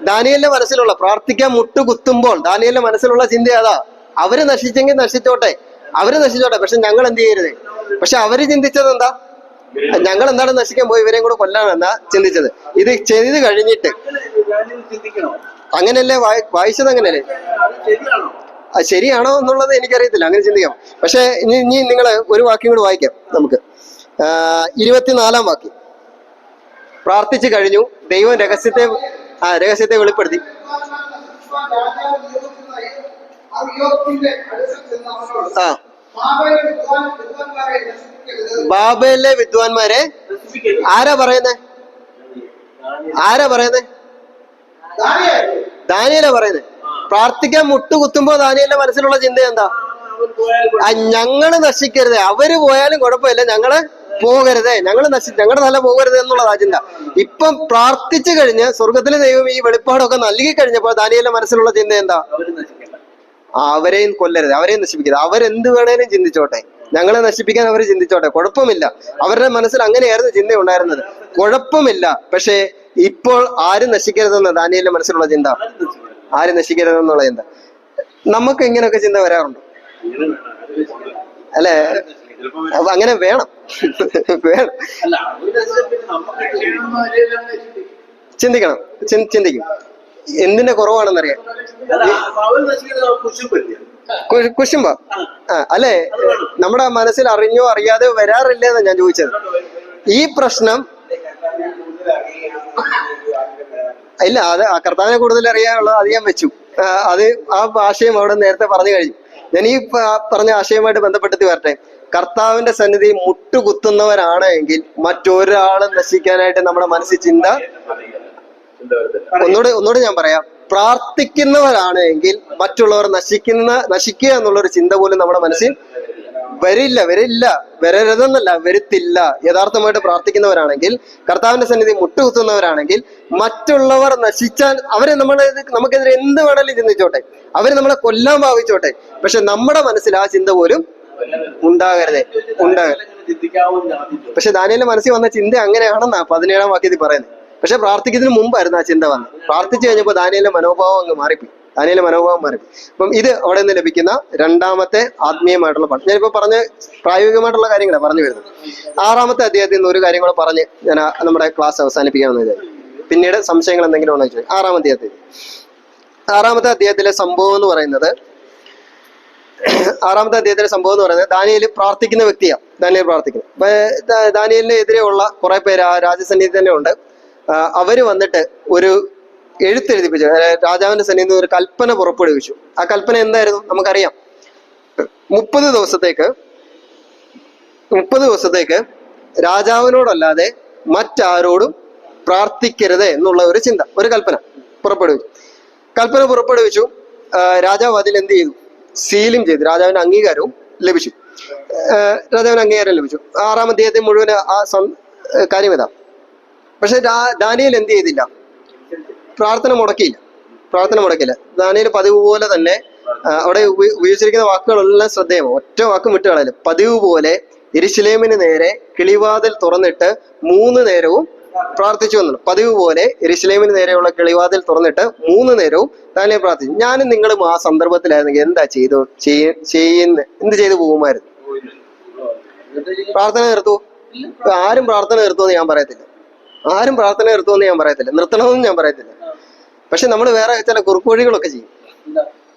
ദാനിയേലിന്റെ മനസ്സിലുള്ള, പ്രാർത്ഥിക്കാൻ മുട്ടുകുത്തുമ്പോൾ ദാനിയേലിന്റെ മനസ്സിലുള്ള ചിന്ത അതാ, അവര് നശിച്ചെങ്കിൽ നശിച്ചോട്ടെ, പക്ഷെ ഞങ്ങൾ എന്ത് ചെയ്യരുത്. പക്ഷെ അവര് ചിന്തിച്ചത് എന്താ? ഞങ്ങൾ എന്താണ് നശിക്കാൻ പോയി ഇവരെയും കൂടെ കൊല്ലാമെന്നാ ചിന്തിച്ചത്. ഇത് ചെയ്ത് കഴിഞ്ഞിട്ട് അങ്ങനെയല്ലേ വായിച്ചത്? അങ്ങനെയല്ലേ? അത് ശരിയാണോ എന്നുള്ളത് എനിക്കറിയത്തില്ല, അങ്ങനെ ചിന്തിക്കാം. പക്ഷെ ഇനി നിങ്ങൾ ഒരു വാക്യം കൂടെ വായിക്കാം നമുക്ക്. 24-ാം വാക്യം. പ്രാർത്ഥിച്ചു കഴിഞ്ഞു, ദൈവം രഹസ്യത്തെ വെളിപ്പെടുത്തി. ബാബേലിലെ വിദ്വാൻമാരെ ആരാ പറയുന്നേ? ദാനിയേലാ പറയുന്നത്. പ്രാർത്ഥിക്കാൻ മുട്ടുകുത്തുമ്പോ ദാനിയേലിന്റെ മനസ്സിലുള്ള ചിന്ത എന്താ? ഞങ്ങള് നശിക്കരുത്, അവര് പോയാലും കുഴപ്പമില്ല, ഞങ്ങള് പോകരുതേ, ഞങ്ങളുടെ തല പോകരുത് എന്നുള്ളതാ ചിന്ത. ഇപ്പം പ്രാർത്ഥിച്ചു കഴിഞ്ഞ് സ്വർഗത്തിലെ ദൈവം ഈ വെളിപ്പാടൊക്കെ നൽകി കഴിഞ്ഞപ്പോൾ ദാനിയേലിന്റെ മനസ്സിലുള്ള ചിന്ത എന്താ? അവരെയും കൊല്ലരുത്, അവരെയും നശിപ്പിക്കരുത്, അവരെന്ത് വേണേലും ചിന്തിച്ചോട്ടെ, ഞങ്ങളെ നശിപ്പിക്കാൻ അവർ ചിന്തിച്ചോട്ടെ, കുഴപ്പമില്ല. അവരുടെ മനസ്സിൽ അങ്ങനെയായിരുന്നു ചിന്ത ഉണ്ടായിരുന്നത്. കുഴപ്പമില്ല. പക്ഷേ ഇപ്പോൾ ആരും നശിക്കരുതെന്ന് ദാനിയേലിന്റെ മനസ്സിലുള്ള ചിന്ത. ആരും നശിക്കരുതെന്നുള്ള ചിന്ത. നമുക്ക് ഇങ്ങനെയൊക്കെ ചിന്ത വരാറുണ്ട് അല്ലെ? അങ്ങനെ വേണം. ചിന്തിക്കും. എന്തിന്റെ കുറവാണെന്നറിയാം. കുശുമ്പ അല്ലെ? നമ്മുടെ മനസ്സിൽ അറിഞ്ഞോ അറിയാതെ വരാറില്ലെന്നാ ഞാൻ ചോദിച്ചത്. ഈ പ്രശ്നം ഇല്ല, അത് കർത്താവിനെ കൂടുതൽ അറിയാനുള്ളത് അത് ഞാൻ വെച്ചു. അത് ആ ആശയം അവിടെ നേരത്തെ പറഞ്ഞു കഴിഞ്ഞു. ഞാൻ ഈ പറഞ്ഞ ആശയവുമായിട്ട് ബന്ധപ്പെടുത്തി വരട്ടെ. കർത്താവിന്റെ സന്നിധി മുട്ടുകുത്തുന്നവരാണ് എങ്കിൽ മറ്റൊരാളും നശിക്കാനായിട്ട് നമ്മുടെ മനസ്സിൽ ചിന്ത. ഒന്നുകൂടെ ഞാൻ പറയാം. പ്രാർത്ഥിക്കുന്നവരാണ് എങ്കിൽ മറ്റുള്ളവർ നശിക്കുക എന്നുള്ളൊരു ചിന്ത പോലും നമ്മുടെ മനസ്സിൽ വരരുതെന്നല്ല, വരുത്തില്ല. യഥാർത്ഥമായിട്ട് പ്രാർത്ഥിക്കുന്നവരാണെങ്കിൽ, കർത്താവിന്റെ സന്നിധി മുട്ടുകുത്തുന്നവരാണെങ്കിൽ, മറ്റുള്ളവർ നശിച്ചാൽ അവരെ നമുക്കെതിരെ എന്ത് വേണമെങ്കിലും ചിന്തിച്ചോട്ടെ, അവര് നമ്മളെ കൊല്ലാൻ ഭാവിച്ചോട്ടെ, പക്ഷെ നമ്മുടെ മനസ്സിൽ ആ ചിന്ത പോലും ഉണ്ടാകരുത്. പക്ഷെ ദാനിയേലിന്റെ മനസ്സിൽ വന്ന ചിന്ത അങ്ങനെയാണെന്നാ 17-ാം വാക്യത്തിൽ പറയുന്നത്. പക്ഷെ പ്രാർത്ഥിക്കുന്നതിന് മുമ്പായിരുന്നു ആ ചിന്ത വന്നത്. പ്രാർത്ഥിച്ചു കഴിഞ്ഞപ്പോ ദാനിയേലിന്റെ മനോഭാവം അങ്ങ് മാറിപ്പോയി. ദാനിയേലിന്റെ മനോഭാവം മാറി. അപ്പം ഇത് അവിടെ നിന്ന് ലഭിക്കുന്ന രണ്ടാമത്തെ ആത്മീയമായിട്ടുള്ള പാഠം. ഞാനിപ്പോ പറഞ്ഞ പ്രായോഗികമായിട്ടുള്ള കാര്യങ്ങളാണ് പറഞ്ഞു വരുന്നത്. 6-ാമത്തെ അധ്യായത്തിൽ നിന്ന് ഒരു കാര്യം കൂടെ പറഞ്ഞ് ഞാൻ നമ്മുടെ ക്ലാസ് അവസാനിപ്പിക്കാമെന്ന് വിചാരിച്ചു. പിന്നീട് സംശയങ്ങൾ എന്തെങ്കിലും ഉണ്ടോ ചോദിച്ചു. 6-ാമത്തെ അധ്യായത്തിലെ സംഭവം എന്ന് പറയുന്നത് ദാനിയേൽ പ്രാർത്ഥിക്കുന്ന വ്യക്തിയാണ്. ദാനിയേൽ പ്രാർത്ഥിക്കുന്നത്. ദാനിയേലിന് എതിരെയുള്ള കുറെ പേര് ആ രാജസന്നിധി തന്നെ ഉണ്ട്. അവര് വന്നിട്ട് ഒരു എഴുത്തെഴുതിപ്പിച്ചു, രാജാവിന്റെ സന്നിധിയിൽ ഒരു കൽപ്പന പുറപ്പെടുവിച്ചു. ആ കൽപ്പന എന്തായിരുന്നു നമുക്കറിയാം. 30 ദിവസത്തേക്ക് രാജാവിനോടല്ലാതെ മറ്റാരോടും പ്രാർത്ഥിക്കരുത് എന്നുള്ള ഒരു ചിന്ത, ഒരു കൽപ്പന പുറപ്പെടുവിച്ചു. രാജാവ് അതിൽ എന്ത് ചെയ്തു? സീലും ചെയ്തു. രാജാവിന്റെ അംഗീകാരം ലഭിച്ചു. 6-ാം അധ്യായത്തിൽ മുഴുവൻ ആ കാര്യം ഇതാ. പക്ഷെ ദാനിയേൽ എന്ത് ചെയ്തില്ല? പ്രാർത്ഥന മുടക്കിയില്ല. ദാനിയേൽ പതിവ് പോലെ തന്നെ അവിടെ ഉപയോഗിച്ചിരിക്കുന്ന വാക്കുകളെല്ലാം ശ്രദ്ധേയമാണ്. ഒറ്റ വാക്കും വിട്ടുകളയില്ല. പതിവ് പോലെ യെരൂശലേമിന് നേരെ കിളിവാതിൽ തുറന്നിട്ട് 3 നേരവും പ്രാർത്ഥിച്ചു എന്നുള്ളത്. പതിവ് പോലെ യെരൂശലേമിന് നേരെയുള്ള കിളിവാതിൽ തുറന്നിട്ട് 3 നേരവും ദാനിയേൽ പ്രാർത്ഥിച്ചു. ഞാനും നിങ്ങളും ആ സന്ദർഭത്തിലായിരുന്നെങ്കിൽ എന്ത് ചെയ്തു പോകുമായിരുന്നു? പ്രാർത്ഥന നിർത്തൂ? ആരും പ്രാർത്ഥന നിർത്തുമെന്ന് ഞാൻ പറയത്തില്ല. നിർത്തണമെന്നും ഞാൻ പറയത്തില്ല. പക്ഷെ നമ്മൾ വേറെ ചില കുറുക്കുവഴികളൊക്കെ ചെയ്യും.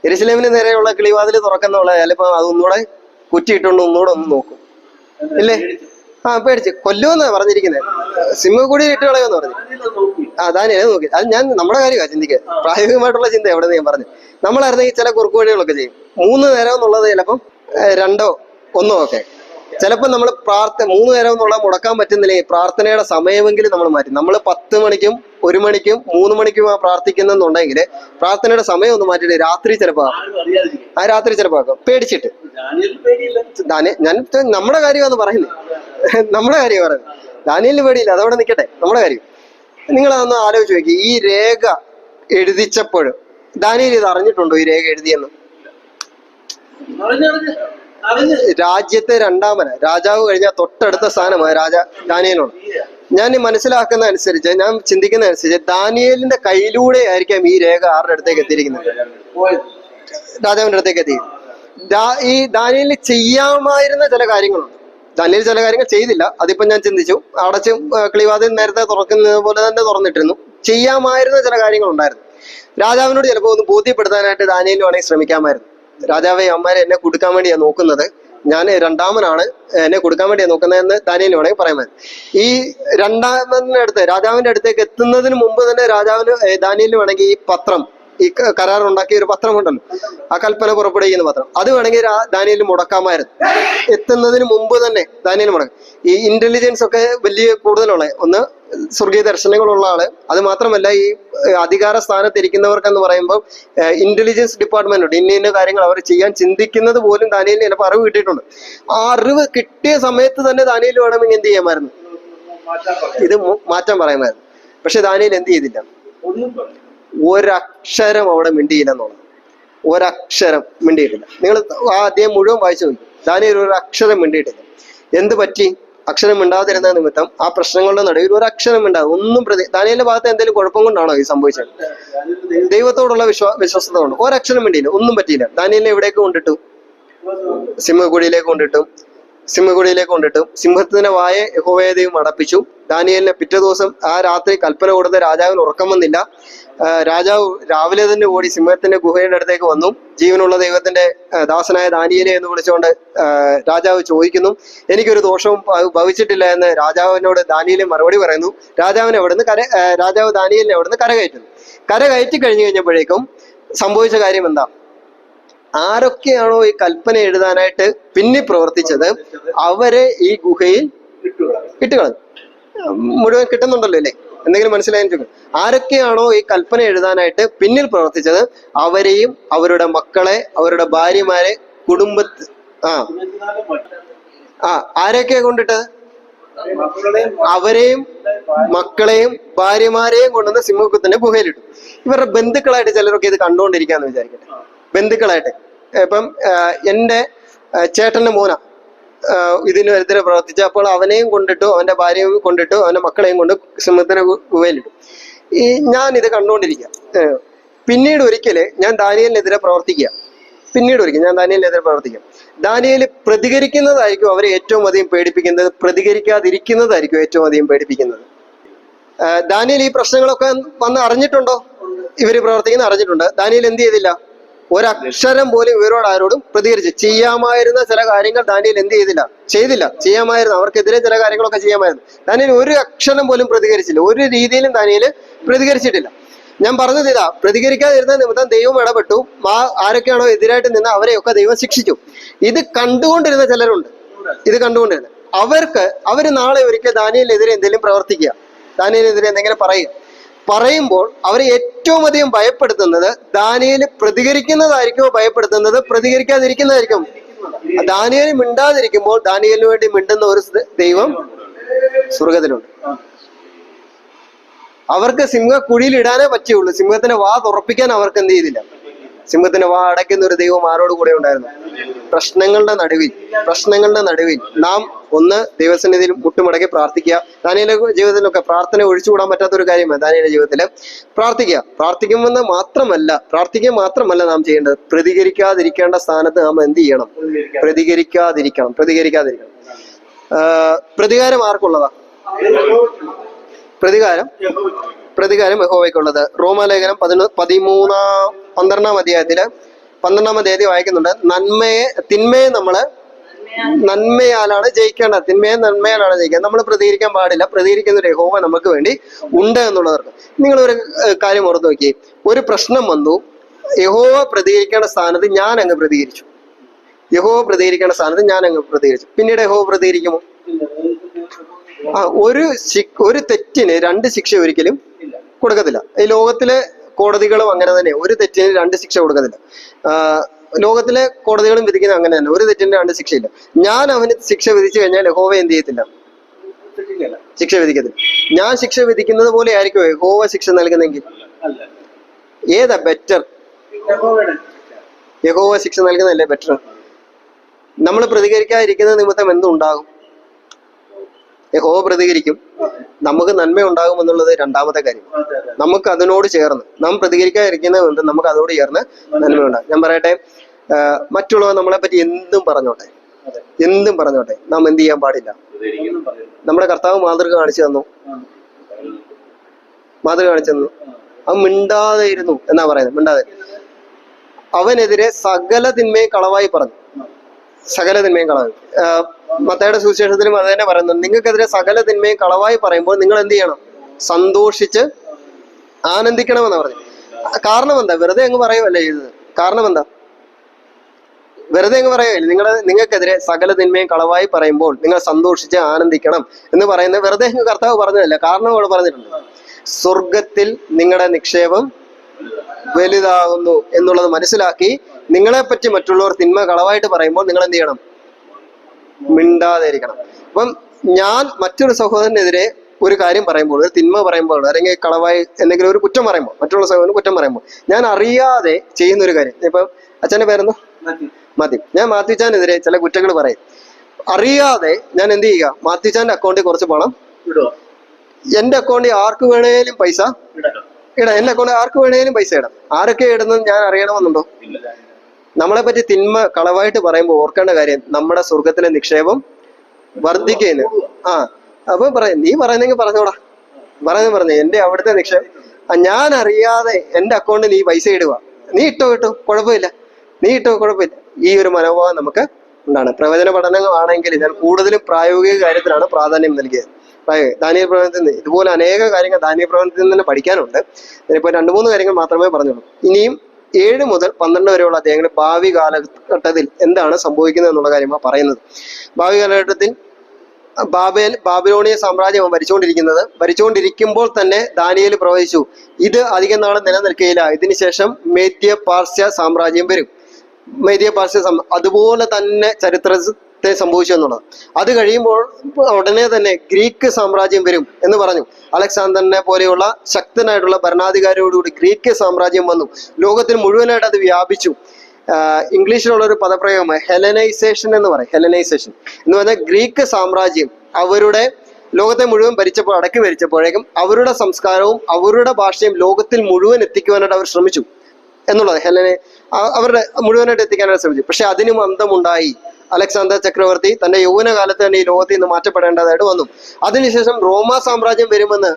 യെരൂശലേമിന് നേരെയുള്ള കിളിവാതിൽ തുറക്കുന്നുള്ള ചിലപ്പോ അതൊന്നുകൂടെ കുറ്റിയിട്ടുകൊണ്ട് ഒന്നുകൂടെ ഒന്ന് നോക്കും, ഇല്ലേ? പേടിച്ച് കൊല്ലുമെന്നാ പറഞ്ഞിരിക്കുന്നത്. സിംഹക്കുടി ഇട്ട് കളയുമെന്ന് പറഞ്ഞു. ദാനിയേൽ നോക്കി. അത് ഞാൻ നമ്മുടെ കാര്യമാണ് ചിന്തിക്കുക. പ്രായോഗികമായിട്ടുള്ള ചിന്ത എവിടെ നിന്ന് ഞാൻ പറഞ്ഞു. നമ്മളായിരുന്നെങ്കിൽ ചില കുറുക്കുവഴികളൊക്കെ ചെയ്യും. 3 നേരം എന്നുള്ളത് ചിലപ്പം 2 or 1 ഒക്കെ. ചിലപ്പോൾ നമ്മൾ 3 നേരം എന്നുള്ള മുടക്കാൻ പറ്റുന്നില്ലെങ്കിൽ പ്രാർത്ഥനയുടെ സമയമെങ്കിലും നമ്മൾ മാറ്റി. നമ്മൾ 10 മണിക്കും 1 മണിക്കും 3 മണിക്കും പ്രാർത്ഥിക്കുന്നുണ്ടെങ്കിൽ പ്രാർത്ഥനയുടെ സമയം ഒന്ന് മാറ്റിയിട്ട് രാത്രി ചിലപ്പോൾ ആക്കും. പേടിച്ചിട്ട്. ഞാൻ നമ്മുടെ കാര്യമാണ് പറയുന്നത്. ദാനിയേലിന് പേടിയില്ല, അതവിടെ നിൽക്കട്ടെ. നമ്മുടെ കാര്യം നിങ്ങളതൊന്ന് ആലോചിച്ച് നോക്കി. ഈ രേഖ എഴുതിച്ചപ്പോൾ ദാനിയേൽ ഇത് അറിഞ്ഞിട്ടുണ്ടോ? ഈ രേഖ എഴുതിയെന്ന്? രാജ്യത്തെ രാജാവ് കഴിഞ്ഞാൽ തൊട്ടടുത്ത സ്ഥാനമാണ് ദാനിയേലിനോട്. ഞാൻ മനസ്സിലാക്കുന്ന അനുസരിച്ച്, ഞാൻ ചിന്തിക്കുന്ന അനുസരിച്ച് ദാനിയേലിന്റെ കയ്യിലൂടെ ആയിരിക്കാം ഈ രേഖ ആരുടെ അടുത്തേക്ക് എത്തിയിരിക്കുന്നത്? രാജാവിന്റെ അടുത്തേക്ക് എത്തി. ഈ ദാനിയേലിന് ചെയ്യാമായിരുന്ന ചില കാര്യങ്ങളുണ്ട്. ദാനിയേൽ ചില കാര്യങ്ങൾ ചെയ്തില്ല. അതിപ്പോ ഞാൻ ചിന്തിച്ചു. അടച്ചും കിളിവാതിൽ നേരത്തെ തുറക്കുന്നത് പോലെ തന്നെ തുറന്നിട്ടിരുന്നു. ചെയ്യാമായിരുന്ന ചില കാര്യങ്ങളുണ്ടായിരുന്നു. രാജാവിനോട് ചിലപ്പോൾ ഒന്ന് ബോധ്യപ്പെടുത്താനായിട്ട് ദാനിയേലിന് വേണമെങ്കിൽ ശ്രമിക്കാമായിരുന്നു. രാജാവെ, അമ്മമാരെ എന്നെ കൊടുക്കാൻ വേണ്ടിയാണ് നോക്കുന്നത്, ഞാൻ രണ്ടാമനാണ്, എന്നെ കൊടുക്കാൻ വേണ്ടിയാണ് നോക്കുന്നതെന്ന് ദാനിയേലിന് വേണമെങ്കിൽ പറയാമായിരുന്നു. ഈ രാജാവിന്റെ അടുത്തേക്ക് എത്തുന്നതിന് മുമ്പ് തന്നെ ദാനിയേലിന് വേണമെങ്കിൽ ഈ പത്രം, ഈ കരാറുണ്ടാക്കിയ ഒരു പത്രമുണ്ടല്ലോ, ആ കൽപ്പന പുറപ്പെടുവിക്കുന്ന പത്രം, അത് വേണമെങ്കിൽ ദാനിയേലിന് മുടക്കാമായിരുന്നു. എത്തുന്നതിന് മുമ്പ് തന്നെ ദാനിയേൽ മുടക്കും. ഈ ഇന്റലിജൻസ് ഒക്കെ വലിയ കൂടുതലുള്ള ഒന്ന്, സ്വർഗീയ ദർശനങ്ങളുള്ള ആള്. അത് മാത്രമല്ല, ഈ അധികാര സ്ഥാനത്തിരിക്കുന്നവർക്കെന്ന് പറയുമ്പോൾ ഇന്റലിജൻസ് ഡിപ്പാർട്ട്മെന്റ് ഉണ്ട്. ഇന്ന കാര്യങ്ങൾ അവർ ചെയ്യാൻ ചിന്തിക്കുന്നത് പോലും ദാനിയേലിന് ചിലപ്പോൾ അറിവ് കിട്ടിയിട്ടുണ്ട്. ആ അറിവ് കിട്ടിയ സമയത്ത് തന്നെ ദാനിയേൽ വേണമെങ്കിൽ എന്ത് ചെയ്യാമായിരുന്നു? ഇത് മാറ്റാൻ പറയാമായിരുന്നു. പക്ഷെ ദാനിയേൽ എന്ത് ചെയ്തില്ല? ഒരക്ഷരം അവിടെ മിണ്ടിയില്ലെന്നുള്ളത്. ഒരക്ഷരം മിണ്ടിയിട്ടില്ല. നിങ്ങൾ ആ അധ്യായം മുഴുവൻ വായിച്ചു നോക്കി. ദാനിയേൽ ഒരു അക്ഷരം മിണ്ടിയിട്ടില്ല. എന്ത് പറ്റി? അക്ഷരം മിണ്ടാതിരുന്ന നിമിത്തം ആ പ്രശ്നങ്ങളുടെ നടുവിൽ ഒരു അക്ഷരം മിണ്ടാതെ ഒന്നും ദാനിയേലിന്റെ ഭാഗത്ത് എന്തെങ്കിലും കുഴപ്പം കൊണ്ടാണോ ഈ സംഭവിച്ചത്? ദൈവത്തോടുള്ള വിശ്വാസത കൊണ്ട്. ഒരക്ഷരം മിണ്ടിയില്ല, ഒന്നും പറ്റിയില്ല. ദാനിയേലിനെ എവിടേക്ക് കൊണ്ടിട്ടു? സിംഹക്കുടിയിലേക്ക് കൊണ്ടിട്ടു. സിംഹത്തിന്റെ വായ യഹോവയുടെ ദൈവം അടപ്പിച്ചു. ദാനിയേലിനെ പിറ്റേ ദിവസം ആ രാത്രി കൽപ്പന കൊടുത്ത രാജാവിന് ഉറക്കം വന്നില്ല. രാജാവ് രാവിലെ തന്നെ ഓടി സിംഹത്തിന്റെ ഗുഹയുടെ അടുത്തേക്ക് വന്നു. ജീവനുള്ള ദൈവത്തിന്റെ ദാസനായ ദാനിയേലെ എന്ന് വിളിച്ചുകൊണ്ട് രാജാവ് ചോദിക്കുന്നു. എനിക്കൊരു ദോഷവും ഭവിച്ചിട്ടില്ല എന്ന് രാജാവിനോട് ദാനിയേൽ മറുപടി പറയുന്നു. രാജാവ് ദാനിയേലിനെ അവിടുന്ന് കരകയറ്റി കഴിഞ്ഞപ്പോഴേക്കും സംഭവിച്ച കാര്യം എന്താ? ആരൊക്കെയാണോ ഈ കൽപ്പന എഴുതാനായിട്ട് പിന്നിൽ പ്രവർത്തിച്ചത് അവരെ ഈ ഗുഹയിൽ ഇട്ടുകളഞ്ഞു. മുഴുവൻ കിട്ടുന്നുണ്ടല്ലോ അല്ലേ? എന്തെങ്കിലും മനസ്സിലായി? ആരൊക്കെയാണോ ഈ കൽപ്പന എഴുതാനായിട്ട് പിന്നിൽ പ്രവർത്തിച്ചത് അവരെയും അവരുടെ മക്കളെ, അവരുടെ ഭാര്യമാരെ, ആരെയൊക്കെയാ കൊണ്ടിട്ടത്? അവരെയും മക്കളെയും ഭാര്യമാരെയും കൊണ്ടുവന്ന് സിംഹത്തിന്റെ ഗുഹയിലിട്ടു. ഇവരുടെ ബന്ധുക്കളായിട്ട് ചിലരൊക്കെ ഇത് കണ്ടുകൊണ്ടിരിക്കാന്ന് വിചാരിക്കട്ടെ. ബന്ധുക്കളായിട്ട് ഇപ്പം എൻ്റെ ചേട്ടന്റെ മോന ഇതിനെതിരെ പ്രവർത്തിച്ചു. അപ്പോൾ അവനെയും കൊണ്ടിട്ടു, അവന്റെ ഭാര്യയും കൊണ്ടിട്ടു, അവന്റെ മക്കളെയും കൊണ്ട് സിംഹത്തിന്റെ ഗുഹയിലിട്ടു. ഞാൻ ഇത് കണ്ടുകൊണ്ടിരിക്കുക. പിന്നീട് ഒരിക്കല് ഞാൻ ദാനിയേലിനെതിരെ പ്രവർത്തിക്കാം. ദാനിയേൽ പ്രതികരിക്കുന്നതായിരിക്കും അവരെ ഏറ്റവും അധികം പേടിപ്പിക്കുന്നത്, പ്രതികരിക്കാതിരിക്കുന്നതായിരിക്കും ഏറ്റവും അധികം പേടിപ്പിക്കുന്നത്. ദാനിയേൽ ഈ പ്രശ്നങ്ങളൊക്കെ വന്ന് അറിഞ്ഞിട്ടുണ്ടോ? ഇവര് പ്രവർത്തിക്കുന്ന അറിഞ്ഞിട്ടുണ്ട്. ദാനിയേൽ എന്ത് ചെയ്തില്ല? ഒരക്ഷരം പോലും ഇവരോട് ആരോടും പ്രതികരിച്ച്. ചെയ്യാമായിരുന്ന ചില കാര്യങ്ങൾ ദാനിയേൽ എന്ത് ചെയ്തില്ല. ചെയ്യാമായിരുന്നു, അവർക്കെതിരെ ചില കാര്യങ്ങളൊക്കെ ചെയ്യാമായിരുന്നു. ദാനിയേൽ ഒരു അക്ഷരം പോലും പ്രതികരിച്ചില്ല. ഒരു രീതിയിലും ദാനിയേൽ പ്രതികരിച്ചിട്ടില്ല. ഞാൻ പറഞ്ഞത് ഇതാ, പ്രതികരിക്കാതിരുന്ന നിമിത്തം ദൈവം ഇടപെട്ടു. ആരൊക്കെയാണോ എതിരായിട്ട് നിന്ന് അവരെയൊക്കെ ദൈവം ശിക്ഷിച്ചു. ഇത് കണ്ടുകൊണ്ടിരുന്ന ചിലരുണ്ട്. അവര് നാളെ ഒരിക്കൽ ദാനിയേലിനെതിരെ എന്തെങ്കിലും പ്രവർത്തിക്കുക, ദാനിയേലിനെതിരെ എന്തെങ്കിലും പറയുമ്പോൾ അവരെ ഏറ്റവും അധികം ഭയപ്പെടുത്തുന്നത് ദാനിയേൽ പ്രതികരിക്കുന്നതായിരിക്കുമോ ഭയപ്പെടുത്തുന്നത് പ്രതികരിക്കാതിരിക്കുന്നതായിരിക്കും? ദാനിയേൽ മിണ്ടാതിരിക്കുമ്പോൾ ദാനിയേലിന് വേണ്ടി മിണ്ടുന്ന ഒരു ദൈവം സ്വർഗത്തിലുണ്ട്. അവർക്ക് സിംഹക്കുഴിയിൽ ഇടാനേ പറ്റുള്ളൂ. സിംഹത്തിന്റെ വാ തുറപ്പിക്കാൻ അവർക്ക് എന്ത് ചെയ്തില്ല. സിംഹത്തിന്റെ വാ അടയ്ക്കുന്ന ഒരു ദൈവം ആരോട് കൂടെ ഉണ്ടായിരുന്നു? പ്രശ്നങ്ങളുടെ നടുവിൽ നാം ഒന്ന് ദൈവസന്നിധിയിൽ മുട്ടുമടക്കി പ്രാർത്ഥിക്കുക. ദാനിയേലിന്റെ ജീവിതത്തിലൊക്കെ പ്രാർത്ഥന ഒഴിച്ചുകൂടാൻ പറ്റാത്തൊരു കാര്യമാണ്. ദാനിയേലിന്റെ ജീവിതത്തില് പ്രാർത്ഥിക്കുക മാത്രമല്ല നാം ചെയ്യേണ്ടത്, പ്രതികരിക്കാതിരിക്കേണ്ട സ്ഥാനത്ത് നാം എന്ത് ചെയ്യണം? പ്രതികരിക്കാതിരിക്കണം. പ്രതികാരം ആർക്കുള്ളതാ? പ്രതികാരം യഹോവയ്ക്കുള്ളത്. റോമാലേഖനം 12-ാം അധ്യായത്തില് 12-ാം അധ്യായത്തിൽ വായിക്കുന്നുണ്ട്, തിന്മയെ നമ്മള് നന്മയാലാണ് ജയിക്കേണ്ടത്. നമ്മൾ പ്രതികരിക്കാൻ പാടില്ല. പ്രതികരിക്കുന്ന ഒരു യഹോവ നമുക്ക് വേണ്ടി ഉണ്ട് എന്നുള്ളവർക്ക്. നിങ്ങളൊരു കാര്യം ഓർത്ത് നോക്കിയേ. ഒരു പ്രശ്നം വന്നു, യഹോവ പ്രതികരിക്കേണ്ട സ്ഥാനത്ത് ഞാൻ അങ്ങ് പ്രതികരിച്ചു. പിന്നീട് യഹോവ പ്രതികരിക്കുമോ? ഒരു തെറ്റിന് 2 ശിക്ഷ ഒരിക്കലും കൊടുക്കത്തില്ല. ഈ ലോകത്തിലെ കോടതികളും അങ്ങനെ തന്നെ. ഒരു തെറ്റിന് 2 ശിക്ഷ കൊടുക്കത്തില്ല. ലോകത്തിലെ കോടതികളും വിധിക്കുന്നത് അങ്ങനെ തന്നെ. ഒരു തെറ്റിന് 2 ശിക്ഷയില്ല. ഞാൻ അവന് ശിക്ഷ വിധിച്ചു കഴിഞ്ഞാൽ യഹോവ എന്ത് ചെയ്യത്തില്ല? ശിക്ഷ വിധിക്കത്തില്ല. ഞാൻ ശിക്ഷ വിധിക്കുന്നത് പോലെ ആയിരിക്കും യഹോവ ശിക്ഷ നൽകുന്നെങ്കിൽ ഏതാ ബെറ്റർ? യഹോവ ശിക്ഷ നൽകുന്നതല്ലേ ബെറ്റർ? നമ്മൾ പ്രതികരിക്കാതിരിക്കുന്ന നിമിത്തം എന്തുണ്ടാകും? യഹോവ പ്രതികരിക്കും, നമുക്ക് നന്മ ഉണ്ടാകും എന്നുള്ളത് രണ്ടാമത്തെ കാര്യം. നമുക്ക് അതിനോട് ചേർന്ന് നാം പ്രതികരിക്കാതിരിക്കുന്നത് നമുക്ക് അതോട് ചേർന്ന് നന്മ ഉണ്ടാകും. ഞാൻ പറയട്ടെ, മറ്റുള്ളവർ നമ്മളെ പറ്റി എന്തും പറഞ്ഞോട്ടെ, നാം എന്ത് ചെയ്യാൻ പാടില്ല. നമ്മുടെ കർത്താവ് മാതൃക കാണിച്ചു തന്നു. അവൻ മിണ്ടാതെ ഇരുന്നു എന്നാ പറയുന്നത്. അവനെതിരെ സകല തിന്മയും കളവായി പറഞ്ഞു. മത്തായിയുടെ സുവിശേഷത്തിലും അത് തന്നെ പറയുന്നത്. നിങ്ങൾക്കെതിരെ സകല തിന്മയും കളവായി പറയുമ്പോൾ നിങ്ങൾ എന്ത് ചെയ്യണം? സന്തോഷിച്ച് ആനന്ദിക്കണമെന്നാ പറഞ്ഞു. കാരണം എന്താ? വെറുതെ അങ്ങ് പറയുമല്ലേ ചെയ്തത്. കാരണം എന്താ? വെറുതെ അങ്ങ് പറയുകയില്ല. നിങ്ങൾക്കെതിരെ സകല തിന്മയും കളവായി പറയുമ്പോൾ നിങ്ങൾ സന്തോഷിച്ച് ആനന്ദിക്കണം എന്ന് പറയുന്നത് വെറുതെ അങ്ങ് കർത്താവ് പറഞ്ഞതല്ല. കാരണം അവിടെ പറഞ്ഞിട്ടുണ്ട്, സ്വർഗത്തിൽ നിങ്ങളുടെ നിക്ഷേപം വലുതാകുന്നു എന്നുള്ളത് മനസ്സിലാക്കി നിങ്ങളെപ്പറ്റി മറ്റുള്ളവർ തിന്മ കളവായിട്ട് പറയുമ്പോൾ നിങ്ങൾ എന്ത് ചെയ്യണം? മിണ്ടാതെ ഇരിക്കണം. അപ്പം ഞാൻ മറ്റൊരു സഹോദരനെതിരെ ഒരു കാര്യം പറയുമ്പോൾ, ഒരു തിന്മ പറയുമ്പോൾ, അല്ലെങ്കിൽ കളവായി എന്തെങ്കിലും ഒരു കുറ്റം പറയുമ്പോൾ, മറ്റുള്ള സഹോദരന് കുറ്റം പറയുമ്പോൾ ഞാൻ അറിയാതെ ചെയ്യുന്ന ഒരു കാര്യം. ഇപ്പം അച്ഛൻ്റെ പേരെന്തോ? മാത്യു. ഞാൻ മാത്യുച്ചാനെതിരെ ചില കുറ്റങ്ങൾ പറയും. അറിയാതെ ഞാൻ എന്ത് ചെയ്യുക? മാത്യുച്ചാന്റെ അക്കൗണ്ടിൽ കുറച്ച് പണം ഇടുക. എന്റെ അക്കൗണ്ടിൽ ആർക്ക് വേണേലും പൈസ ഇടാം. എന്റെ അക്കൗണ്ടിൽ ആർക്ക് വേണേലും പൈസ ഇടാം. ആരൊക്കെ ഇടുന്നത് ഞാൻ അറിയണമെന്നുണ്ടോ? നമ്മളെ പറ്റി തിന്മ കളവായിട്ട് പറയുമ്പോൾ ഓർക്കേണ്ട കാര്യം, നമ്മുടെ സ്വർഗത്തിലെ നിക്ഷേപം വർദ്ധിക്കുന്നു. അപ്പൊ പറയും, നീ പറയുന്നെങ്കിൽ പറഞ്ഞോടാ, പറഞ്ഞു എന്റെ അവിടുത്തെ നിക്ഷേപം ഞാൻ അറിയാതെ എന്റെ അക്കൗണ്ടിൽ നീ പൈസ ഇടുക. നീ ഇട്ടോ കുഴപ്പമില്ല. ഈ ഒരു മനോഭാവം നമുക്ക് ഉണ്ടാണ്. പ്രവചന പഠനങ്ങളാണെങ്കിൽ ഞാൻ കൂടുതലും പ്രായോഗിക കാര്യത്തിലാണ് പ്രാധാന്യം നൽകിയത്. ദാനിയേൽ പ്രവചനത്തിൽ നിന്ന് ഇതുപോലെ അനേക കാര്യങ്ങൾ ദാനിയേൽ പ്രവചനത്തിൽ നിന്ന് തന്നെ പഠിക്കാനുണ്ട്. ഞാനിപ്പോൾ 2-3 കാര്യങ്ങൾ മാത്രമേ പറഞ്ഞുള്ളൂ. ഇനിയും 7 മുതൽ 12 വരെയുള്ള അധ്യായങ്ങൾ ഭാവി കാലഘട്ടത്തിൽ എന്താണ് സംഭവിക്കുന്നത് എന്നുള്ള കാര്യമാണ് പറയുന്നത്. ഭാവി കാലഘട്ടത്തിൽ ബാബിലോണിയ സാമ്രാജ്യം ഭരിച്ചുകൊണ്ടിരിക്കുമ്പോൾ തന്നെ ദാനിയേൽ പ്രവചിച്ചു, ഇത് അധികം നാൾ നിലനിൽക്കുകയില്ല. ഇതിനുശേഷം മേദ്യ പാർശ്യ സാമ്രാജ്യം വരും. അതുപോലെ തന്നെ ചരിത്രത്തെ സംഭവിച്ചു എന്നുള്ളത്. അത് കഴിയുമ്പോൾ ഉടനെ തന്നെ ഗ്രീക്ക് സാമ്രാജ്യം വരും എന്ന് പറഞ്ഞു. അലക്സാണ്ടറിനെ പോലെയുള്ള ശക്തനായിട്ടുള്ള ഭരണാധികാരിയോടുകൂടി ഗ്രീക്ക് സാമ്രാജ്യം വന്നു. ലോകത്തിന് മുഴുവനായിട്ട് അത് വ്യാപിച്ചു. ഇംഗ്ലീഷിലുള്ള ഒരു പദപ്രയോഗമാണ് ഹെലനൈസേഷൻ എന്ന് പറയും. ഹെലനൈസേഷൻ എന്ന് പറഞ്ഞാൽ ഗ്രീക്ക് സാമ്രാജ്യം അവരുടെ ലോകത്തെ മുഴുവൻ ഭരിച്ചപ്പോൾ അടക്കി ഭരിച്ചപ്പോഴേക്കും അവരുടെ സംസ്കാരവും അവരുടെ ഭാഷയും ലോകത്തിൽ മുഴുവൻ എത്തിക്കുവാനായിട്ട് അവർ ശ്രമിച്ചു എന്നുള്ളത്. ഹെലനെ അവരുടെ മുഴുവനായിട്ട് എത്തിക്കാനായിട്ട് ശ്രമിച്ചു. പക്ഷെ അതിനും അന്തമുണ്ടായി. അലക്സാണ്ടർ ചക്രവർത്തി തന്റെ യൗവനകാലത്ത് തന്നെ ഈ ലോകത്തിൽ നിന്ന് മാറ്റപ്പെടേണ്ടതായിട്ട് വന്നു. അതിനുശേഷം റോമാ സാമ്രാജ്യം വരുമെന്ന്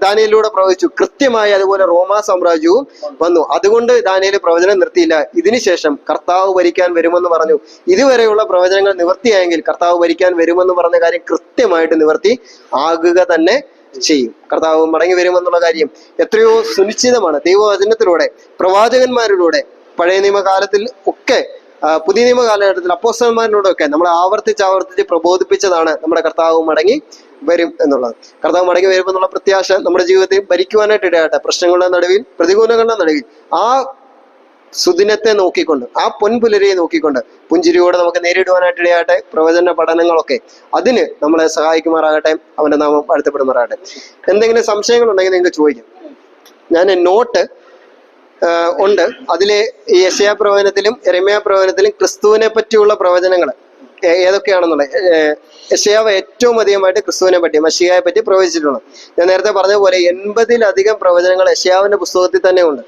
ദാനിയേലിലൂടെ പ്രവചിച്ചു. കൃത്യമായി അതുപോലെ റോമാ സാമ്രാജ്യവും വന്നു. അതുകൊണ്ട് ദാനിയേൽ പ്രവചനം നിർത്തിയില്ല. ഇതിനുശേഷം കർത്താവ് ഭരിക്കാൻ വരുമെന്ന് പറഞ്ഞു. ഇതുവരെയുള്ള പ്രവചനങ്ങൾ നിവർത്തിയായെങ്കിൽ കർത്താവ് ഭരിക്കാൻ വരുമെന്ന് പറഞ്ഞ കാര്യം കൃത്യമായിട്ട് നിവർത്തി ആകുക തന്നെ ചെയ്യും. കർത്താവ് മടങ്ങി വരുമെന്നുള്ള കാര്യം എത്രയോ സുനിശ്ചിതമാണ്. ദൈവവചനത്തിലൂടെ, പ്രവാചകന്മാരിലൂടെ, പഴയ നിയമകാലത്തിൽ ഒക്കെ, പുതിയ നിയമ കാലഘട്ടത്തിൽ അപ്പോസ്തലന്മാരിലൂടെയൊക്കെ നമ്മൾ ആവർത്തിച്ച് പ്രബോധിപ്പിച്ചതാണ് നമ്മുടെ കർത്താവ് മടങ്ങി വരും എന്നുള്ളത്. കർത്താവ് മടങ്ങി വരുമെന്നുള്ള പ്രത്യാശ നമ്മുടെ ജീവിതത്തിൽ ഭരിക്കുവാനായിട്ട് ഇടയാട്ടെ. പ്രശ്നങ്ങളുടെ നടുവിൽ, പ്രതികൂലങ്ങളുടെ നടുവിൽ ആ സുദിനത്തെ നോക്കിക്കൊണ്ട്, ആ പൊൻപുലരിയെ നോക്കിക്കൊണ്ട് പുഞ്ചിരിയോടെ നമുക്ക് നേരിടുവാനായിട്ട് ഇടയാട്ടെ. പ്രവചന പഠനങ്ങളൊക്കെ അതിന് നമ്മളെ സഹായിക്കുമാറാകട്ടെ. അവന്റെ നാമം വാഴ്ത്തപ്പെടുമാറാകട്ടെ. എന്തെങ്കിലും സംശയങ്ങളുണ്ടെങ്കിൽ നിങ്ങൾക്ക് ചോദിക്കാം. ഞാൻ നോട്ട് ഉണ്ട്. അതിലെ ഈ യെശയ്യാ പ്രവചനത്തിലും യെരമ്യാ പ്രവചനത്തിലും ക്രിസ്തുവിനെ പറ്റിയുള്ള പ്രവചനങ്ങൾ ഏതൊക്കെയാണെന്നുള്ളത്. യെശയ്യാവ് ഏറ്റവും അധികമായിട്ട് ക്രിസ്തുവിനെ പറ്റി, മശിഹയെ പറ്റി പ്രവചിച്ചിട്ടുണ്ട്. ഞാൻ നേരത്തെ പറഞ്ഞ പോലെ 80-ലധികം പ്രവചനങ്ങൾ യെശയ്യാവിന്റെ പുസ്തകത്തിൽ തന്നെ ഉണ്ട്.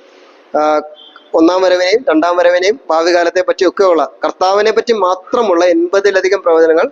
ഒന്നാം വരവിനെയും രണ്ടാം വരവിനെയും ഭാവി കാലത്തെ പറ്റിയൊക്കെയുള്ള, കർത്താവിനെ പറ്റി മാത്രമുള്ള 80-ലധികം പ്രവചനങ്ങൾ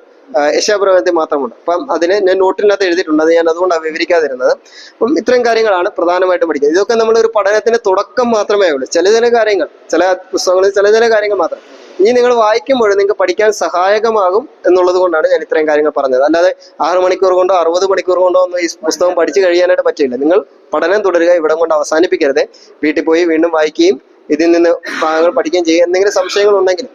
യെശയ്യാ പ്രവചനത്തിൽ മാത്രമുണ്ട്. അപ്പം അതിന് ഞാൻ നോട്ടിനകത്ത് എഴുതിയിട്ടുണ്ട്. അത് ഞാൻ അതുകൊണ്ടാണ് വിവരിക്കാതിരുന്നത്. അപ്പം ഇത്തരം കാര്യങ്ങളാണ് പ്രധാനമായിട്ടും പഠിക്കുന്നത്. ഇതൊക്കെ നമ്മളൊരു പഠനത്തിന്റെ തുടക്കം മാത്രമേ ഉള്ളൂ. ചില കാര്യങ്ങൾ, ചില പുസ്തകങ്ങളിൽ ചില കാര്യങ്ങൾ മാത്രം. ഇനി നിങ്ങൾ വായിക്കുമ്പോൾ നിങ്ങൾക്ക് പഠിക്കാൻ സഹായകമാകും എന്നുള്ളത് കൊണ്ടാണ് ഞാൻ ഇത്രയും കാര്യങ്ങൾ പറഞ്ഞത്. അല്ലാതെ 6 മണിക്കൂർ കൊണ്ടോ 60 മണിക്കൂർ കൊണ്ടോ ഒന്നും ഈ പുസ്തകം പഠിച്ചു കഴിയാനായിട്ട് പറ്റില്ല. നിങ്ങൾ പഠനം തുടരുക, ഇവിടം കൊണ്ട് അവസാനിപ്പിക്കരുത്. വീട്ടിൽ പോയി വീണ്ടും വായിക്കുകയും ഇതിൽ നിന്ന് ഭാഗങ്ങൾ പഠിക്കുകയും ചെയ്യുക. എന്തെങ്കിലും സംശയങ്ങൾ ഉണ്ടെങ്കിൽ